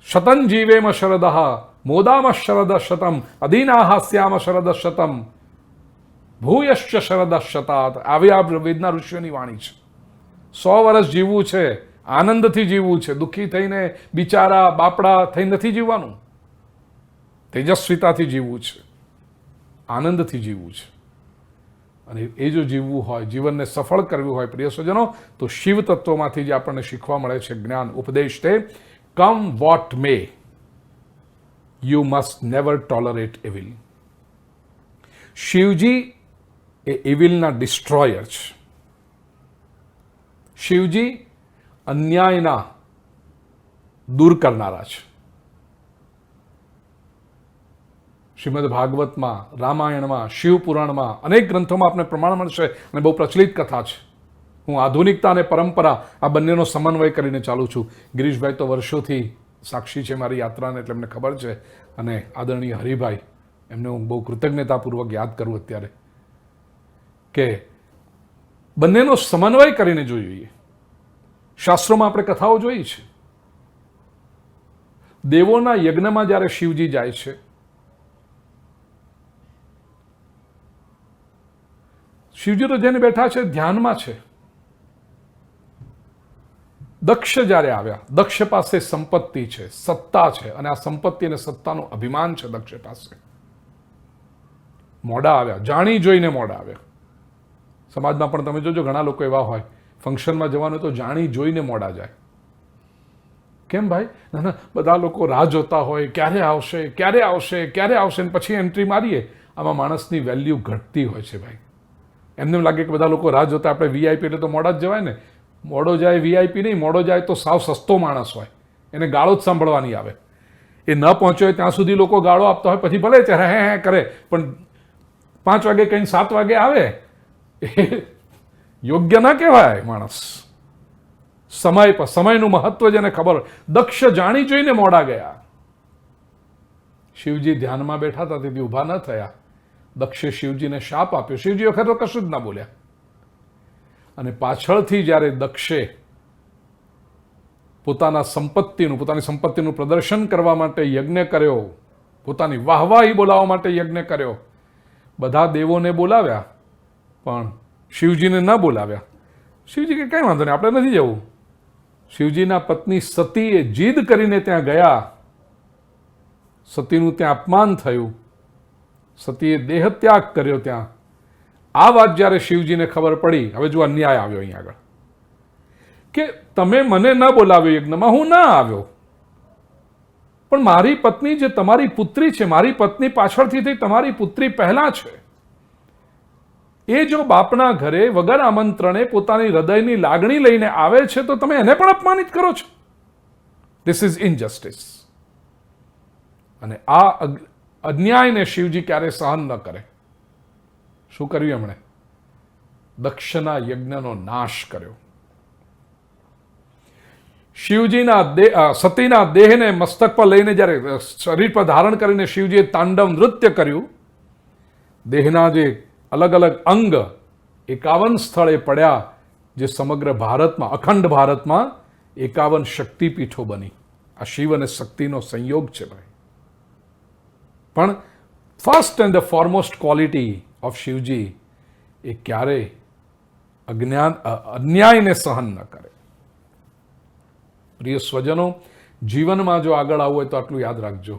Speaker 4: શતં જીવેમ શરદઃ મોદામ શરદ શતમ અદીનાહ સ્યામ શરદ શતમ ભૂયશ્ચ શરદ શતાત. આવી આ વેદના ઋષિઓની વાણી છે. 100 વર્ષ જીવવું છે, આનંદથી જીવવું છે, દુઃખી થઈને બિચારા બાપડા થઈ નથી જીવવાનું. તેજસ્વીતાથી જીવવું છે, આનંદથી જીવવું છે. અને એ જો જીવવું હોય, જીવનને સફળ કરવું હોય, પ્રિય સ્વજનો, તો શિવ તત્વમાંથી જે આપણને શીખવા મળે છે જ્ઞાન, ઉપદેશ, તે come what may, you must never tolerate evil. Shivji એ ઇવિલના ડિસ્ટ્રોયર છે. શિવજી અન્યાયના દૂર કરનારા છે. શ્રીમદ ભાગવતમાં, રામાયણમાં, શિવપુરાણમાં અનેક ગ્રંથોમાં આપને પ્રમાણ મળશે અને બહુ પ્રચલિત કથા છે. હું આધુનિકતા અને પરંપરા આ બંનેનો સમન્વય કરીને ચાલું છું. ગિરીશભાઈ તો વર્ષોથી સાક્ષી છે મારી યાત્રાને, એટલે એમને ખબર છે. અને આદરણીય હરિભાઈ, એમને હું બહુ કૃતજ્ઞતાપૂર્વક યાદ કરું અત્યારે કે બંનેનો સમન્વય કરીને જોઈએ. શાસ્ત્રોમાં આપણે કથાઓ જોઈ છે. દેવોના યજ્ઞમાં જ્યારે શિવજી જાય છે, શિવજી તો જેને બેઠા છે ધ્યાનમાં છે. દક્ષ જ્યારે આવ્યા, દક્ષ પાસે સંપત્તિ છે, સત્તા છે, અને આ સંપત્તિ અને સત્તાનું અભિમાન છે દક્ષ પાસે. મોડા આવ્યા, જાણી જોઈને મોડા આવ્યા. સમાજમાં પણ તમે જોજો ઘણા લોકો એવા હોય, ફંક્શનમાં જવાનું તો જાણી જોઈને મોડા જાય. કેમ ભાઈ? ના ના, બધા લોકો રાહ જોતા હોય, ક્યારે આવશે, ક્યારે આવશે, ક્યારે આવશે, ને પછી એન્ટ્રી મારીએ. આમાં માણસની વેલ્યુ ઘટતી હોય છે ભાઈ. એમને એમ લાગે કે બધા લોકો રાહ જોતા, આપણે વીઆઈપી એટલે તો મોડા જ જવાય ને. મોડો જાય વીઆઈપી નહીં, મોડો જાય તો સાવ સસ્તો માણસ હોય, એને ગાળો જ સાંભળવાની આવે. એ ન પહોંચ્યો હોય ત્યાં સુધી લોકો ગાળો આપતા હોય, પછી ભલે ચારે હે કરે, પણ 5 વાગે કહીને 7 વાગે આવે એ યોગ્ય ના કહેવાય માણસ. સમય પર, સમયનું મહત્વ જેને ખબર. દક્ષ જાણી જોઈને મોડા ગયા. શિવજી ધ્યાનમાં બેઠા હતા તેથી ઊભા ન થયા. દક્ષે શિવજીને શાપ આપ્યો. શિવજી વખત તો કશું જ ના બોલ્યા. અને પાછળથી જ્યારે દક્ષે પોતાની સંપત્તિનું પ્રદર્શન કરવા માટે યજ્ઞ કર્યો, પોતાની વાહવાહી બોલાવવા માટે યજ્ઞ કર્યો, બધા દેવોને બોલાવ્યા પણ શિવજીને ન બોલાવ્યા. શિવજી કે કંઈ વાંધો નહીં, આપણે નથી જવું. શિવજીના પત્ની સતીએ જીદ કરીને ત્યાં ગયા. સતીનું ત્યાં અપમાન થયું, સતીએ દેહ ત્યાગ કર્યો ત્યાં. આ વાત જ્યારે શિવજીને ખબર પડી, હવે જો અન્યાય આવ્યો અહીં આગળ, કે તમે મને ન બોલાવ્યો યજ્ઞમાં, હું ના આવ્યો, પણ મારી પત્ની જે તમારી પુત્રી છે, મારી પત્ની પાછળથી થઈ, તમારી પુત્રી પહેલા છે, એ જો બાપના ઘરે વગર આમંત્રણે પોતાની હૃદયની લાગણી લઈને આવે છે તો તમે એને પણ અપમાનિત કરો છો. This is injustice. અને આ અન્યાયને શિવજી ક્યારે સહન ન કરે. શું કર્યું એમણે? દક્ષના યજ્ઞનો નાશ કર્યો. શિવજીના સતીના દેહને મસ્તક પર લઈને જ્યારે શરીર પર ધારણ કરીને શિવજીએ તાંડવ નૃત્ય કર્યું, દેહના જે અલગ અલગ અંગ 51 સ્થળે પડ્યા, જે સમગ્ર ભારતમાં, અખંડ ભારતમાં 51 શક્તિપીઠો બની. આ શિવ અને શક્તિનો સંયોગ છે ભાઈ. પણ first and the foremost quality of Shivji એ ક્યારેય અન્યાયને સહન ન કરે. પ્રિય સ્વજનો, જીવનમાં જો આગળ આવવું હોય તો આટલું યાદ રાખજો.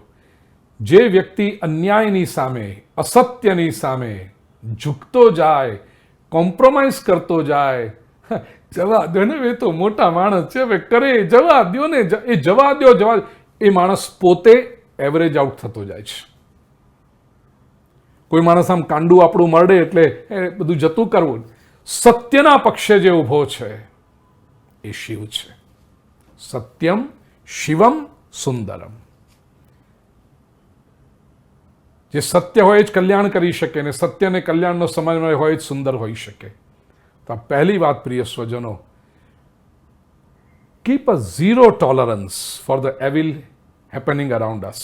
Speaker 4: જે વ્યક્તિ અન્યાયની સામે, અસત્યની સામે ઝૂકતો જાય, કોમ્પ્રોમાઇઝ કરતો જાય, જવા દો ને, એ તો મોટા માણસ છે, હવે કરે, જવા દો ને, એ જવા દો, એ માણસ પોતે એવરેજ આઉટ થતો જાય છે. કોઈ માણસ આમ કાંડું આપણું મરડે એટલે એ બધું જતું કરવું. સત્યના પક્ષે જે ઊભો છે એ શિવ છે. સત્યમ શિવમ સુંદરમ. જે સત્ય હોય જ કલ્યાણ કરી શકે, ને સત્ય અને કલ્યાણનો સમન્વય હોય જ સુંદર હોઈ શકે. તો આ પહેલી વાત પ્રિય સ્વજનો, keep a zero tolerance for the evil happening around us.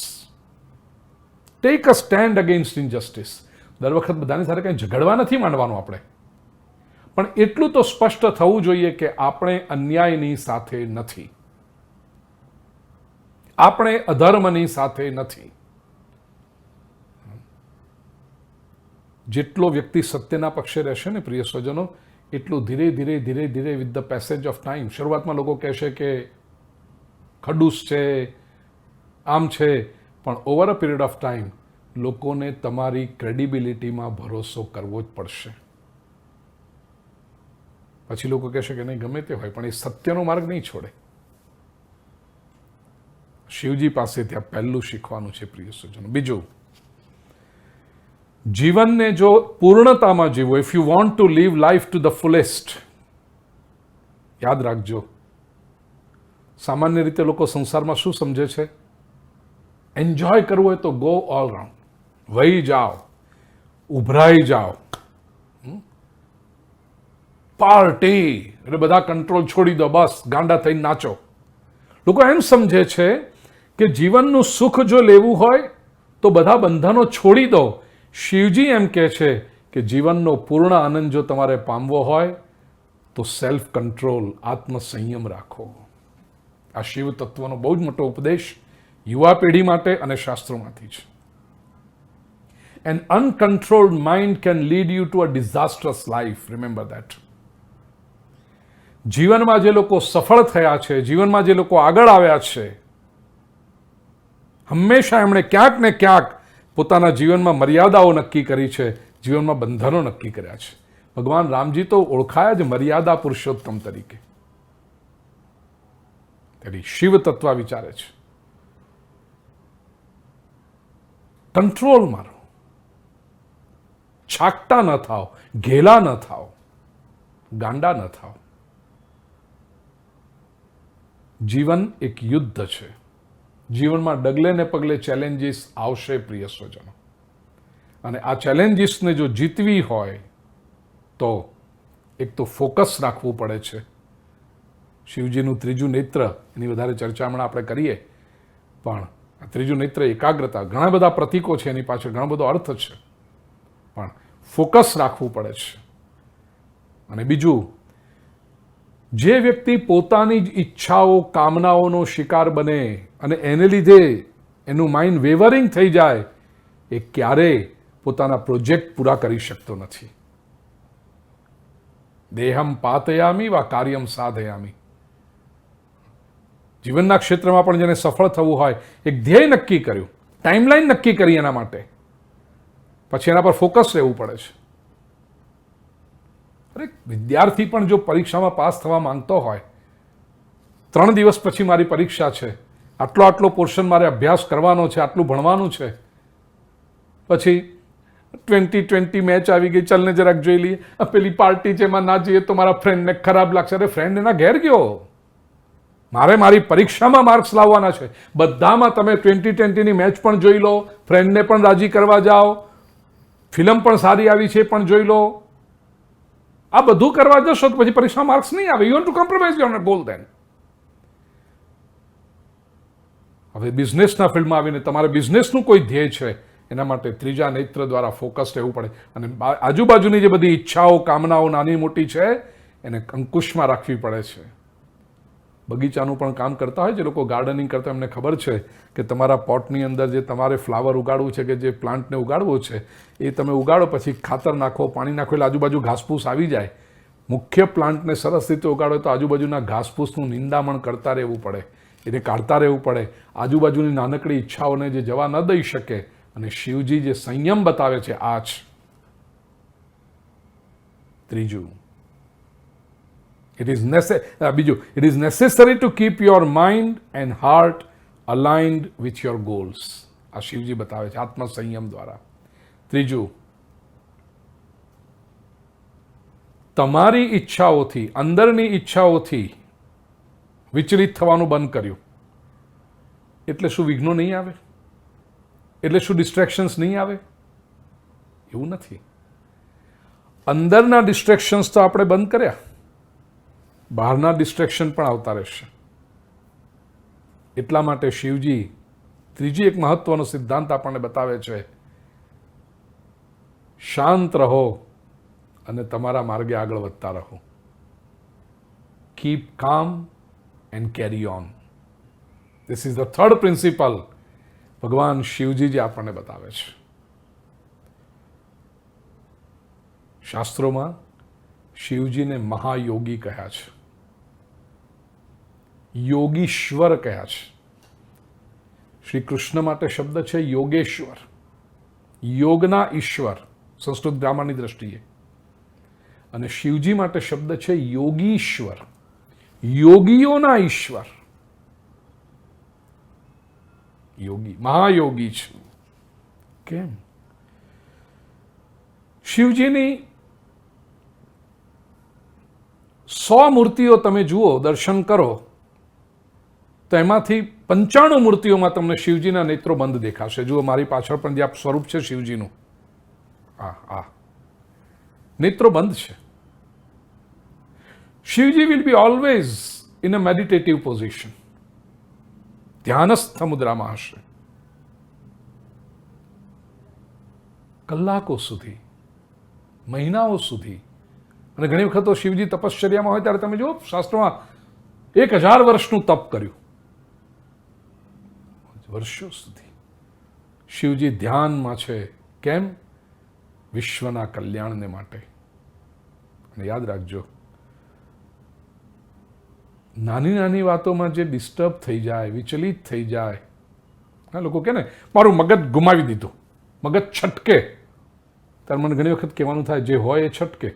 Speaker 4: Take a stand against injustice. દર વખત બધાની સાથે કંઈ ઝઘડવા નથી માંડવાનું આપણે, પણ એટલું તો સ્પષ્ટ થવું જોઈએ કે આપણે અન્યાયની સાથે નથી, આપણે અધર્મની સાથે નથી. જેટલો વ્યક્તિ સત્યના પક્ષે રહેશે ને પ્રિય સ્વજનો, એટલું ધીરે ધીરે ધીરે ધીરે with the passage of time, શરૂઆતમાં લોકો કહેશે કે ખડૂસ છે, આમ છે, પણ over a period of time લોકોને તમારી ક્રેડિબિલિટીમાં ભરોસો કરવો જ પડશે. પછી લોકો કહેશે કે નહીં, ગમે તે હોય પણ એ સત્યનો માર્ગ નહીં છોડે. શિવજી પાસેથી આ પહેલું શીખવાનું છે પ્રિય સજ્જનો. બીજું, જીવનને જો પૂર્ણતામાં જીવો, if you want two live life to the ફુલેસ્ટ, યાદ રાખજો, સામાન્ય રીતે લોકો સંસારમાં શું સમજે છે? એન્જોય કરવું હોય તો ગો ઓલ રાઉન્ડ, વહી જાઓ, ઉભરાઈ જાઓ. પાર્ટી એટલે બધા કંટ્રોલ છોડી દો, બસ ગાંડા થઈને નાચો. લોકો એમ સમજે છે કે જીવનનું સુખ જો લેવું હોય તો બધા બંધનો છોડી દો. શિવજી એમ કહે છે કે જીવનનો પૂર્ણ આનંદ જો તમારે પામવો હોય તો સેલ્ફ કંટ્રોલ, આત્મસંયમ રાખો. આ શિવ તત્વનો બહુ જ મોટો ઉપદેશ યુવા પેઢી માટે અને શાસ્ત્રોમાંથી છે. An uncontrolled mind can lead you to a disastrous life. Remember that. જીવનમાં જે લોકો સફળ થયા છે, જીવનમાં જે લોકો આગળ આવ્યા છે, હંમેશા એમણે ક્યાંક ને ક્યાંક પોતાના જીવનમાં મર્યાદાઓ નક્કી કરી છે, જીવનમાં બંધનો નક્કી કર્યા છે. ભગવાન રામજી તો ઓળખાયા જ મર્યાદા પુરુષોત્તમ તરીકે. તેથી શિવ તત્વ વિચારે છે કંટ્રોલ મારો, છાકટા ન થાવ, ઘેલા ન થાવ, ગાંડા ન થાવ. જીવન એક યુદ્ધ છે. જીવનમાં ડગલે ને પગલે ચેલેન્જીસ આવશે પ્રિય સ્વજનો, અને આ ચેલેન્જીસને જો જીતવી હોય તો એક તો ફોકસ રાખવું પડે છે. શિવજીનું ત્રીજું નેત્ર, એની વધારે ચર્ચા હમણાં આપણે કરીએ, પણ આ ત્રીજું નેત્ર એકાગ્રતા, ઘણા બધા પ્રતીકો છે એની પાછળ, ઘણો બધો અર્થ છે, પણ ફોકસ રાખવું પડે છે. અને બીજું, જે વ્યક્તિ પોતાની જ ઈચ્છાઓ, કામનાઓનો શિકાર બને અને એને લીધે એનું માઇન્ડ વેવરિંગ થઈ જાય, એ ક્યારેય પોતાના પ્રોજેક્ટ પૂરા કરી શકતો નથી. દેહમ પાતયામી વા કાર્યમ સાધયામી. જીવનના ક્ષેત્રમાં પણ જેને સફળ થવું હોય, એક ધ્યેય નક્કી કર્યું, ટાઈમલાઈન નક્કી કરી એના માટે, પછી એના પર ફોકસ રહેવું પડે છે. અરે વિદ્યાર્થી પણ જો પરીક્ષામાં પાસ થવા માંગતો હોય, 3 દિવસ પછી મારી પરીક્ષા છે, આટલો પોર્શન મારે અભ્યાસ કરવાનો છે, આટલું ભણવાનું છે, પછી 2020 મેચ આવી ગઈ, ચલને જરાક જોઈ લઈએ, પેલી પાર્ટી છે એમાં ના જઈએ તો મારા ફ્રેન્ડને ખરાબ લાગશે. અરે ફ્રેન્ડ એના ઘેર ગયો, મારે મારી પરીક્ષામાં માર્ક્સ લાવવાના છે. બધામાં તમે 2020ની મેચ પણ જોઈ લો, ફ્રેન્ડને પણ રાજી કરવા જાઓ, ફિલ્મ પણ સારી આવી છે પણ જોઈ લો. આ બધું કરવા જશો તો પછી પરીક્ષામાં માર્ક્સ નહીં આવે. You want to compromise your goal then. હવે બિઝનેસના ફિલ્ડમાં આવીને તમારે બિઝનેસનું કોઈ ધ્યેય છે, એના માટે ત્રીજા નેત્ર દ્વારા ફોકસ રહેવું પડે. અને આજુબાજુની જે બધી ઈચ્છાઓ, કામનાઓ નાની મોટી છે, એને અંકુશમાં રાખવી પડે છે. બગીચાનું પણ કામ કરતા હોય, જે લોકો ગાર્ડનિંગ કરતા એમને ખબર છે કે તમારા પોટની અંદર જે તમારે ફ્લાવર ઉગાડવું છે, કે જે પ્લાન્ટને ઉગાડવું છે, એ તમે ઉગાડો, પછી ખાતર નાખો, પાણી નાખો, એટલે આજુબાજુ ઘાસપૂસ આવી જાય. મુખ્ય પ્લાન્ટને સરસ રીતે ઉગાડો તો આજુબાજુના ઘાસપૂસનું નિંદામણ કરતા રહેવું પડે, એને કાઢતા રહેવું પડે. આજુબાજુની નાનકડી ઈચ્છાઓને જે જવા ન દઈ શકે. અને શિવજી જે સંયમ બતાવે છે, આ જ ત્રીજું. It is necessary to keep your mind and heart aligned with your goals. આ શિવજી બતાવે છે આત્મસંયમ દ્વારા. ત્રીજું, તમારી ઈચ્છાઓથી, અંદરની ઈચ્છાઓથી વિચલિત થવાનું બંધ કર્યું એટલે શું વિઘ્નો નહીં આવે? એટલે શું ડિસ્ટ્રેક્શન્સ નહીં આવે? એવું નથી. અંદરના ડિસ્ટ્રેક્શન્સ તો આપણે બંધ કર્યા, બહારના ડિસ્ટ્રેક્શન પણ આવતા રહેશે. એટલા માટે શિવજી ત્રીજી એક મહત્વનો સિદ્ધાંત આપણને બતાવે છે, શાંત રહો અને તમારા માર્ગે આગળ વધતા રહો. કીપ કામ and carry on. This is the third principal ભગવાન શિવજી જે આપણને બતાવે છે. શાસ્ત્રોમાં શિવજીને મહાયોગી કહ્યા છે, યોગીશ્વર કહ્યા છે. શ્રી કૃષ્ણ માટે શબ્દ છે યોગેશ્વર, યોગના ઈશ્વર સંસ્કૃત ગ્રામરની દ્રષ્ટિએ. અને શિવજી માટે શબ્દ છે યોગીશ્વર, યોગીઓના ઈશ્વર. યોગી, મહાયોગી છે. કેમ? શિવજીની 100 મૂર્તિઓ તમે જુઓ, દર્શન કરો, તો એમાંથી 95 મૂર્તિઓમાં તમને શિવજીના નેત્રો બંધ દેખાશે. જુઓ મારી પાછળ પણ જે આ સ્વરૂપ છે શિવજીનું, આ નેત્રો બંધ છે. Shivji will be always in a meditative position, ધ્યાનસ્થ મુદ્રામાં હશે કલાકો સુધી, મહિનાઓ સુધી. અને ઘણી વખત તો શિવજી તપશ્ચર્યામાં હોય ત્યારે તમે જુઓ શાસ્ત્રોમાં 1000 વર્ષનું તપ કર્યું, વર્ષો સુધી શિવજી ધ્યાનમાં છે. કેમ? વિશ્વના કલ્યાણને માટે. અને યાદ રાખજો, નાની નાની વાતોમાં જે ડિસ્ટર્બ થઈ જાય, વિચલિત થઈ જાય, હા લોકો કહે ને મારું મગજ ગુમાવી દીધું, મગજ છટકે, ત્યારે મને ઘણી વખત કહેવાનું થાય જે હોય એ છટકે.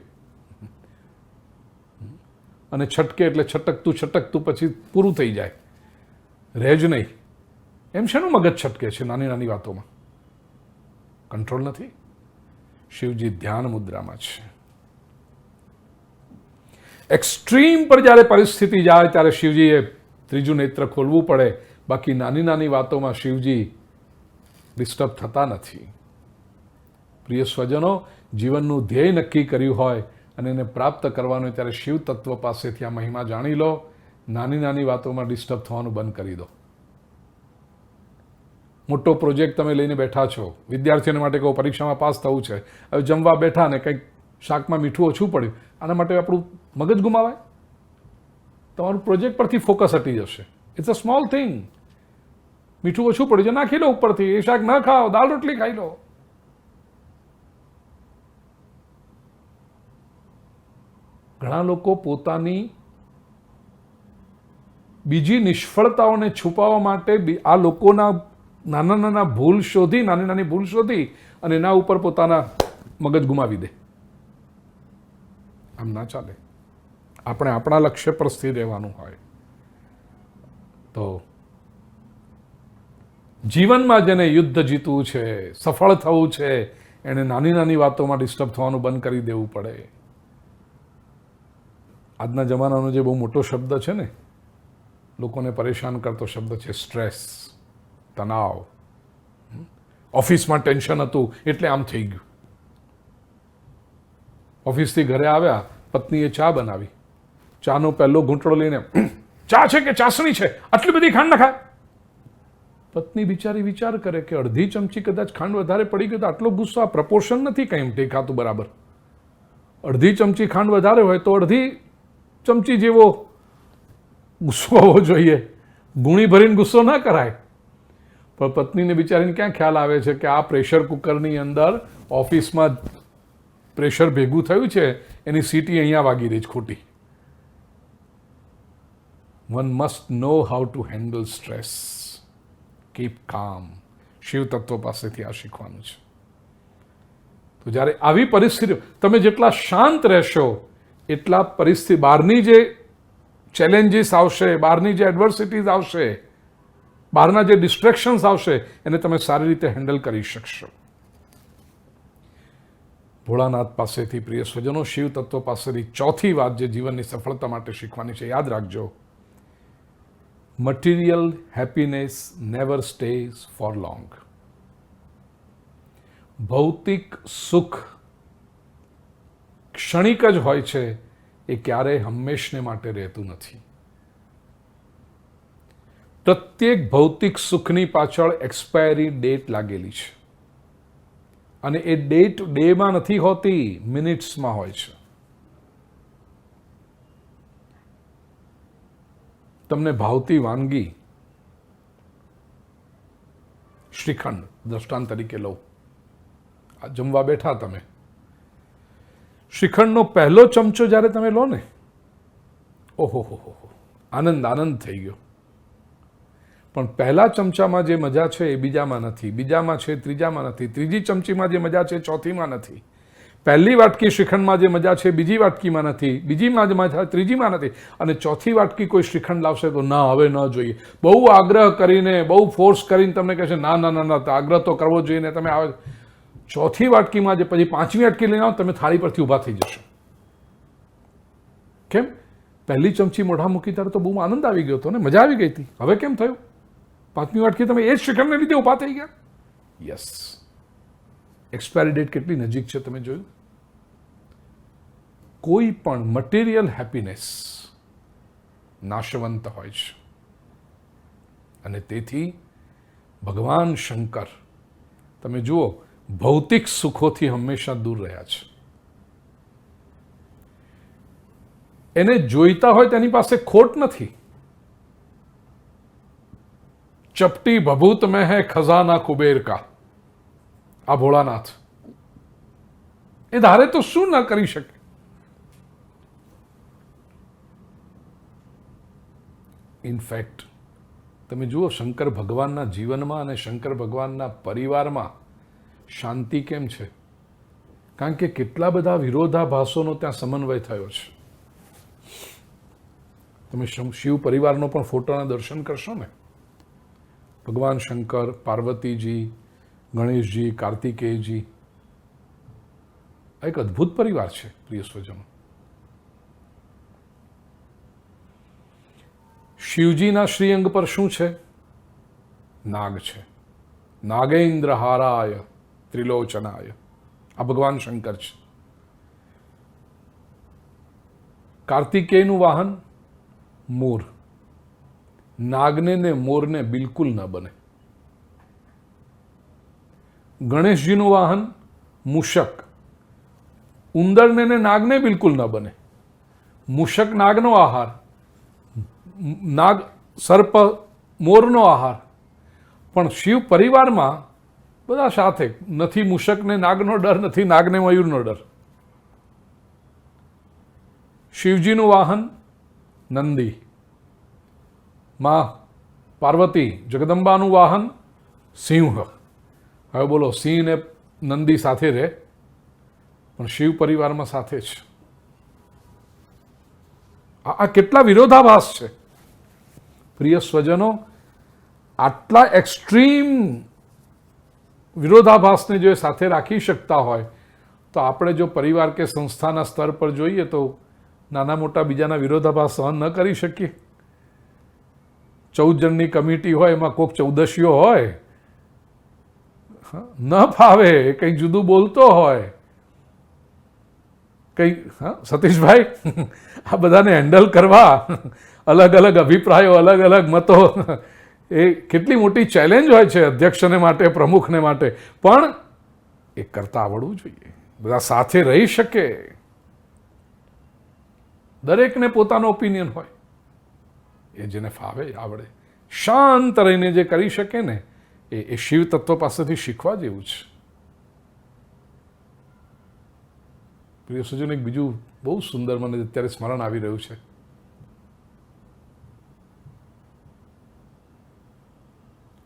Speaker 4: અને છટકે એટલે છટકતું પછી પૂરું થઈ જાય, રહે જ નહીં. એમ શેનું મગજ છટકે છે નાની નાની વાતોમાં? કંટ્રોલ નથી. શિવજી ધ્યાન મુદ્રામાં છે. એક્સ્ટ્રીમ પર જ્યારે પરિસ્થિતિ જાય ત્યારે શિવજીએ ત્રીજું નેત્ર ખોલવું પડે, બાકી નાની નાની વાતોમાં શિવજી ડિસ્ટર્બ થતા નથી. પ્રિય સ્વજનો, જીવનનું ધ્યેય નક્કી કર્યું હોય અને એને પ્રાપ્ત કરવાનું હોય ત્યારે શિવ તત્વ પાસેથી આ મહિમા જાણી લો. નાની નાની વાતોમાં ડિસ્ટર્બ થવાનું બંધ કરી દો. મોટો પ્રોજેક્ટ તમે લઈને બેઠા છો, વિદ્યાર્થીઓને માટે કહો પરીક્ષામાં પાસ થવું છે, હવે જમવા બેઠા ને કંઈક શાકમાં મીઠું ઓછું પડ્યું, આના માટે આપણું મગજ ગુમાવાય? તમારું પ્રોજેક્ટ પરથી ફોકસ હટી જશે. It's a small thing. મીઠું ઓછું પડ્યું છે, નાખી લો ઉપરથી. એ શાક ન ખાઓ, દાળ રોટલી ખાઈ લો. ઘણા લોકો પોતાની બીજી નિષ્ફળતાઓને છુપાવવા માટે આ લોકોના નાના નાના ભૂલ શોધી, નાની નાની ભૂલ શોધી અને એના ઉપર પોતાના મગજ ગુમાવી દે. આમ ના ચાલે. આપણે આપણા લક્ષ્ય પર સ્થિર રહેવાનું હોય. તો જીવનમાં જેને યુદ્ધ જીતવું છે, સફળ થવું છે, એને નાની નાની વાતોમાં ડિસ્ટર્બ થવાનું બંધ કરી દેવું પડે. આજના જમાનાનો જે બહુ મોટો શબ્દ છે ને, લોકોને પરેશાન કરતો શબ્દ છે સ્ટ્રેસ, તણાવ. ઓફિસમાં ટેન્શન હતું એટલે આમ થઈ ગયું. ઓફિસથી ઘરે આવ્યા, પત્નીએ ચા બનાવી, ચાનો પહેલો ઘૂંટડો લઈને ચા છે કે ચાસણી છે, આટલી બધી ખાંડ નખાય? પત્ની બિચારી વિચાર કરે કે અડધી ચમચી કદાચ ખાંડ વધારે પડી ગઈ તો આટલો ગુસ્સો, આ પ્રપોર્શન નથી કંઈ દેખાતું બરાબર. અડધી ચમચી ખાંડ વધારે હોય તો અડધી ચમચી જેવો ગુસ્સો હોવો જોઈએ. ગુણી ભરીને ગુસ્સો ના કરાય. પણ પત્નીને બિચારીને ક્યાં ખ્યાલ આવે છે કે આ પ્રેશર કુકરની અંદર ઓફિસમાં પ્રેશર ભેગું થયું છે, એની સીટી અહીંયા વાગી રહી છે ખોટી. One must no how two handle stress. Keep કામ. શિવ તત્વ પાસેથી આ શીખવાનું છે. તો જ્યારે આવી પરિસ્થિતિ, તમે જેટલા શાંત રહેશો એટલા પરિસ્થિતિ, બહારની જે ચેલેન્જીસ આવશે, બહારની જે એડવર્સિટીઝ આવશે, બહારના જે ડિસ્ટ્રેક્શન્સ આવશે, એને તમે સારી રીતે હેન્ડલ કરી શકશો. ભોળાનાથ પાસેથી પ્રિય સ્વજનો, શિવ તત્વ પાસેથી ચોથી વાત જે જીવનની સફળતા માટે શીખવાની છે, યાદ રાખજો. Material happiness never stays four long. ભૌતિક સુખ ક્ષણિક જ હોય છે, એ ક્યારેય હંમેશને માટે રહેતું નથી. પ્રત્યેક ભૌતિક સુખની પાછળ એક્સપાયરી ડેટ લાગેલી છે અને એ ડેટ ડેમાં નથી હોતી, મિનિટ્સમાં હોય છે. તમને ભાવતી વાનગી શ્રીખંડ દ્રષ્ટાંત તરીકે લો. આ જમવા બેઠા તમે, શ્રીખંડનો પહેલો ચમચો જ્યારે તમે લો ને, ઓહો હો હો, આનંદ આનંદ થઈ ગયો. પણ પહેલા ચમચામાં જે મજા છે એ બીજામાં નથી, બીજામાં છે ત્રીજામાં નથી, ત્રીજી ચમચીમાં જે મજા છે ચોથીમાં નથી, પહેલી વાટકી શ્રીખંડમાં જે મજા છે બીજી વાટકીમાં નથી, બીજીમાં જે મજા ત્રીજીમાં નથી, અને ચોથી વાટકી કોઈ શ્રીખંડ લાવશે તો ના, હવે ન જોઈએ. બહુ આગ્રહ કરીને, બહુ ફોર્સ કરીને તમને કહેશે ના ના ના ના, આગ્રહ તો કરવો જોઈએ ને. તમે આવે ચોથી વાટકીમાં જે પછી પાંચમી વાટકી લઈને આવો, તમે થાળી પરથી ઊભા થઈ જશો. કેમ? પહેલી ચમચી મોઢા મૂકી ત્યારે તો બહુ આનંદ આવી ગયો હતો ને, મજા આવી ગઈ હતી. હવે કેમ થયું? 5મી વાટકી તમે એ જ શિખરને લીધે ઊભા થઈ ગયા. યસ, એક્સપાયરી ડેટ કેટલી નજીક છે તમે જોયું? કોઈ પણ મટીરિયલ હેપીનેસ નાશવંત હોય છે અને તેથી ભગવાન શંકર તમે જુઓ ભૌતિક સુખોથી હંમેશા દૂર રહ્યા છે. એને જોઈતા હોય તેની પાસે ખોટ નથી. ચપટી ભભૂત મેં હૈ ખજાના કુબેર કા. આ ભોળાનાથ એ ધારે તો શું ન કરી શકે. ઇનફેક્ટ તમે જુઓ શંકર ભગવાનના જીવનમાં અને શંકર ભગવાનના પરિવારમાં શાંતિ કેમ છે? કારણ કે કેટલા બધા વિરોધાભાસોનો ત્યાં સમન્વય થયો છે. તમે શિવ પરિવારનો પણ ફોટોના દર્શન કરશો ને, ભગવાન શંકર, પાર્વતીજી, ગણેશજી, કાર્તિકેયજી, આ એક અદ્ભુત પરિવાર છે પ્રિય સ્વજનો. શિવજીના શ્રીઅંગ પર શું છે? નાગ છે. નાગેન્દ્ર હારાય ત્રિલોચનાય. આ ભગવાન શંકર છે. કાર્તિકેયનું વાહન મોર. નાગને ને મોરને બિલકુલ ન બને. ગણેશજીનું વાહન મૂષક. ઉંદરને ને નાગને બિલકુલ ન બને. મૂષક નાગનો આહાર, નાગ સર્પ મોરનો આહાર. પણ શિવ પરિવારમાં બધા સાથે નથી. મૂષકને નાગનો ડર નથી, નાગને મયુરનો ડર. શિવજીનું વાહન નંદી. માં પાર્વતી જગદંબાનું વાહન સિંહ. હવે બોલો, સિંહ ને નંદી સાથે રહે પણ શિવ પરિવારમાં સાથે જ. આ કેટલા વિરોધાભાસ છે પ્રિય સ્વજનો. આટલા એક્સ્ટ્રીમ વિરોધાભાસને જો સાથે રાખી શકતા હોય તો આપણે જો પરિવાર કે સંસ્થાના સ્તર પર જોઈએ તો નાના મોટા બીજાના વિરોધાભાસ સહન ન કરી શકીએ. 14 જણની કમિટી હોય, એમાં કોઈક 14સીઓ હોય, ન ફાવે, કંઈક જુદું બોલતો હોય, કંઈક સતીશભાઈ આ બધાને હેન્ડલ કરવા, અલગ અલગ અભિપ્રાયો, અલગ અલગ મતો, એ કેટલી મોટી ચેલેન્જ હોય છે અધ્યક્ષને માટે, પ્રમુખને માટે. પણ એ કરતા આવડવું જોઈએ. બધા સાથે રહી શકે. દરેકને પોતાનો ઓપિનિયન હોય, એ જેને ફાવે આવડે શાંત રહીને જે કરી શકે ને એ શિવ તત્વ પાસેથી શીખવા જેવું છે. પ્રિય સજ્જન, એક બીજું બહુ સુંદર મને અત્યારે સ્મરણ આવી રહ્યું છે.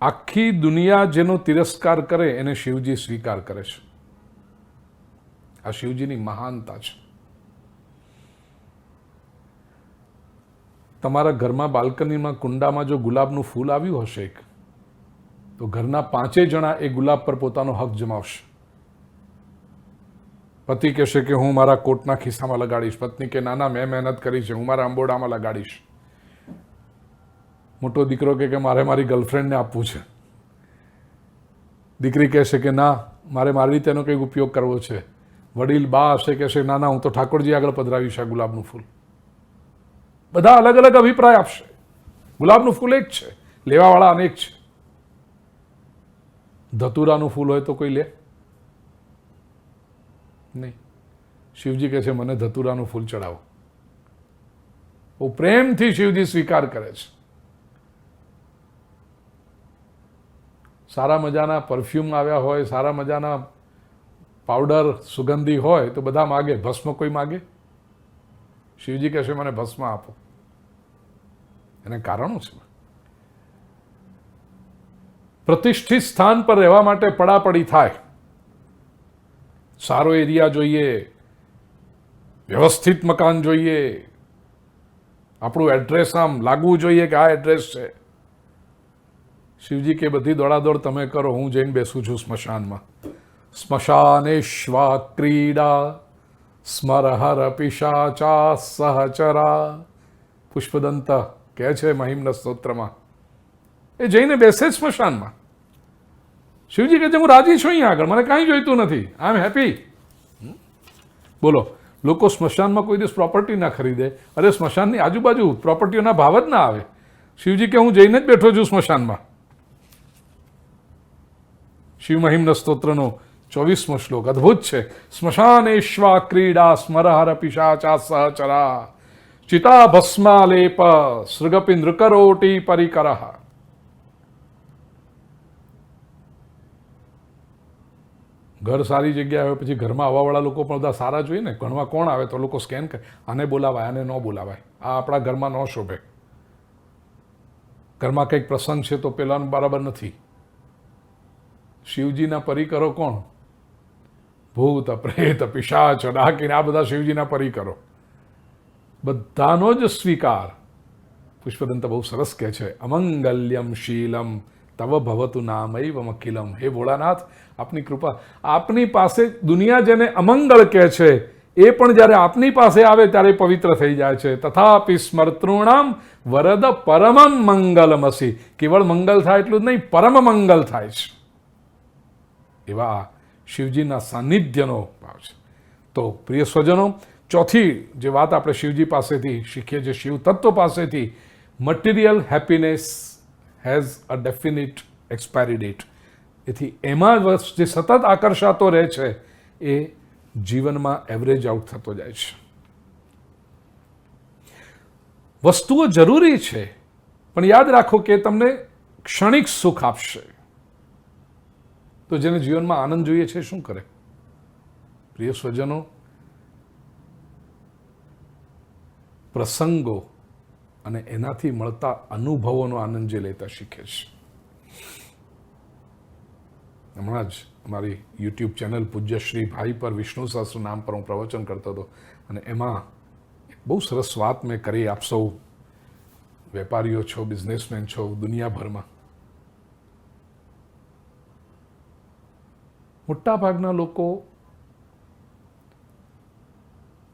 Speaker 4: આખી દુનિયા જેનો તિરસ્કાર કરે એને શિવજી સ્વીકાર કરે છે. આ શિવજીની મહાનતા છે. તમારા ઘરમાં બાલ્કનીમાં કુંડામાં જો ગુલાબનું ફૂલ આવ્યું હશે તો ઘરના 5 જણા એ ગુલાબ પર પોતાનો હક જમાવશે. પતિ કહેશે કે હું મારા કોટના ખિસ્સામાં લગાડીશ. પત્ની કે ના ના, મેં મહેનત કરી છે, હું મારા અંબોડામાં લગાડીશ. મોટો દીકરો કે મારે મારી ગર્લફ્રેન્ડને આપવું છે. દીકરી કહેશે કે ના, મારે મારી રીતે એનો કંઈક ઉપયોગ કરવો છે. વડીલ બા હશે કહેશે ના ના, હું તો ઠાકોરજી આગળ પધરાવીશ આ ગુલાબનું ફૂલ. બધા અલગ અલગ અભિપ્રાય આપશે. ગુલાબનું ફૂલ એક છે, લેવાવાળા અનેક છે. ધતુરાનું ફૂલ હોય તો કોઈ લે નહીં. શિવજી કહે છે મને ધતુરાનું ફૂલ ચડાવો. બહુ પ્રેમથી શિવજી સ્વીકાર કરે છે. સારા મજાના પરફ્યુમ આવ્યા હોય, સારા મજાના પાવડર સુગંધી હોય તો બધા માગે. ભસ્મ કોઈ માગે? શિવજી કહેશે મને ભસ્મ આપો. એને કારણો છે. પ્રતિષ્ઠિત સ્થાન પર રહેવા માટે પડાપડી થાય. સારો એરિયા જોઈએ, વ્યવસ્થિત મકાન જોઈએ, આપણું એડ્રેસ આમ લાગવું જોઈએ કે આ એડ્રેસ છે. શિવજી કે બધી દોડાદોડ તમે કરો, હું જઈને બેસું છું સ્મશાનમાં. સ્મશાનેશ્વા ક્રીડા સ્મરહર પિશાચા સહચરા પુષ્પદંત કહે છે મહિમ્ન સ્તોત્રમાં, એ જઈને બેસે જ સ્મશાનમાં. શિવજી કહે છે હું રાજી છું અહીંયા આગળ, મને કાંઈ જોઈતું નથી, આઈ એમ હેપી. બોલો, લોકો સ્મશાનમાં કોઈ દિવસ પ્રોપર્ટી ના ખરીદે. અરે સ્મશાનની આજુબાજુ પ્રોપર્ટીઓના ભાવ જ ના આવે. શિવજી કે હું જઈને જ બેઠો છું સ્મશાનમાં. શિવ મહિમ્ન સ્તોત્રનો 24મો શ્લોક અદ્ભુત છે. સ્મશાનેશ્વા ક્રીડા સ્મરહર પિશાચા સહચરા ચિતા ભસ્માલેપ સૃગપી નૃકરોટી પરિકરઃ. ઘર સારી જગ્યાએ હોય પછી ઘરમાં આવવાવાળા લોકો પણ બધા સારા જોઈએ ને. ઘરમાં કોણ આવે તો લોકો સ્કેન કરે, આને બોલાવાય, આને ન બોલાવાય, આ આપણા ઘરમાં ન શોભે. ઘરમાં કંઈક પ્રસંગ છે તો પેલાનું બરાબર નથી. શિવજીના પરિકરો કોણ? ભૂત, પ્રેત, પિશાચ, ડાકીન, આ બધા શિવજીના પરિકરો. બધાનો જ સ્વીકાર. પુષ્પદંત બહુ સરસ કહે છે, અમંગલ્યમ શીલમ તવ ભવતુ નામૈવ અખિલમ. હે ભોળાનાથ, આપની કૃપા. આપની પાસે દુનિયા જેને અમંગળ કહે છે એ પણ જ્યારે આપની પાસે આવે ત્યારે પવિત્ર થઈ જાય છે. તથાપિ સ્મર્તૃણામ વરદ પરમમ મંગલમસી. કેવળ મંગલ થાય એટલું જ નહીં, પરમ મંગલ થાય છે. એવા શિવજીના સાનિધ્યનો ભાવ છે. તો પ્રિય સ્વજનો, ચોથી જે વાત આપણે શિવજી પાસેથી શીખીએ છીએ, શિવ તત્વ પાસેથી, material happiness has a definite expiry date. એથી એમાં જે સતત આકર્ષાતો રહે છે એ જીવનમાં એવરેજ આઉટ થતો જાય છે. વસ્તુઓ જરૂરી છે પણ યાદ રાખો કે તમને ક્ષણિક સુખ આપશે. તો જેને જીવનમાં આનંદ જોઈએ છે શું કરે? પ્રિય સ્વજનો, પ્રસંગો અને એનાથી મળતા અનુભવોનો આનંદ જે લેતા શીખે છે. હમણાં જ અમારી યુટ્યુબ ચેનલ પૂજ્યશ્રી ભાઈ પર વિષ્ણુ સહસ્ત્ર નામ પર હું પ્રવચન કરતો હતો અને એમાં બહુ સરસ વાત મેં કરી. આપ સૌ વેપારીઓ છો, બિઝનેસમેન છો દુનિયાભરમાં, મોટાભાગના લોકો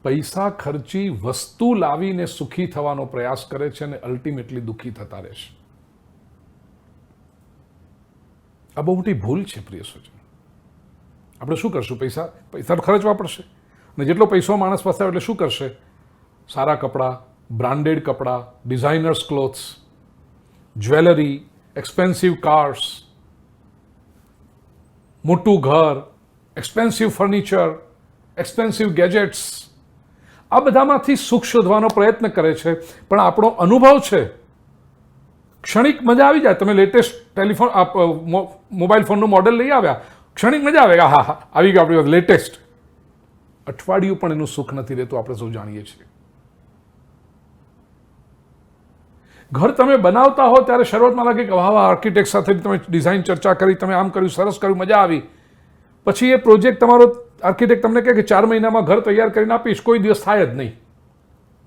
Speaker 4: પૈસા ખર્ચી વસ્તુ લાવીને સુખી થવાનો પ્રયાસ કરે છે અને અલ્ટિમેટલી દુઃખી થતા રહેશે. આ બહુ મોટી ભૂલ છે પ્રિય સ્વજન. આપણે શું કરશું? પૈસા તો ખર્ચવા પડશે અને જેટલો પૈસો માણસ પાસે આવે એટલે શું કરશે? સારા કપડાં, બ્રાન્ડેડ કપડાં, designers clothes, jewellery, expensive cars, મોટું ઘર, એક્સપેન્સિવ ફર્નિચર, એક્સપેન્સિવ ગેજેટ્સ, આ બધામાંથી સુખ શોધવાનો પ્રયત્ન કરે છે. પણ આપણો અનુભવ છે ક્ષણિક મજા આવી જાય. તમે લેટેસ્ટ ટેલિફોન મોબાઈલ ફોનનું મોડેલ લઈ આવ્યા, ક્ષણિક મજા આવે, હા હા આવી ગયું આપણી લેટેસ્ટ. અઠવાડિયું પણ એનું સુખ નથી રહેતું, આપણે સૌ જાણીએ છીએ. ઘર તમે બનાવતા હો ત્યારે શરૂઆતમાં લાગે કે વાહ વાહ, આર્કિટેક્ટ સાથે તમે ડિઝાઇન ચર્ચા કરી, તમે આમ કર્યું, સરસ કર્યું, મજા આવી. પછી એ પ્રોજેક્ટ તમારો આર્કિટેક્ટ તમને કહે કે 4 મહિનામાં ઘર તૈયાર કરીને આપીશ, કોઈ દિવસ થાય જ નહીં.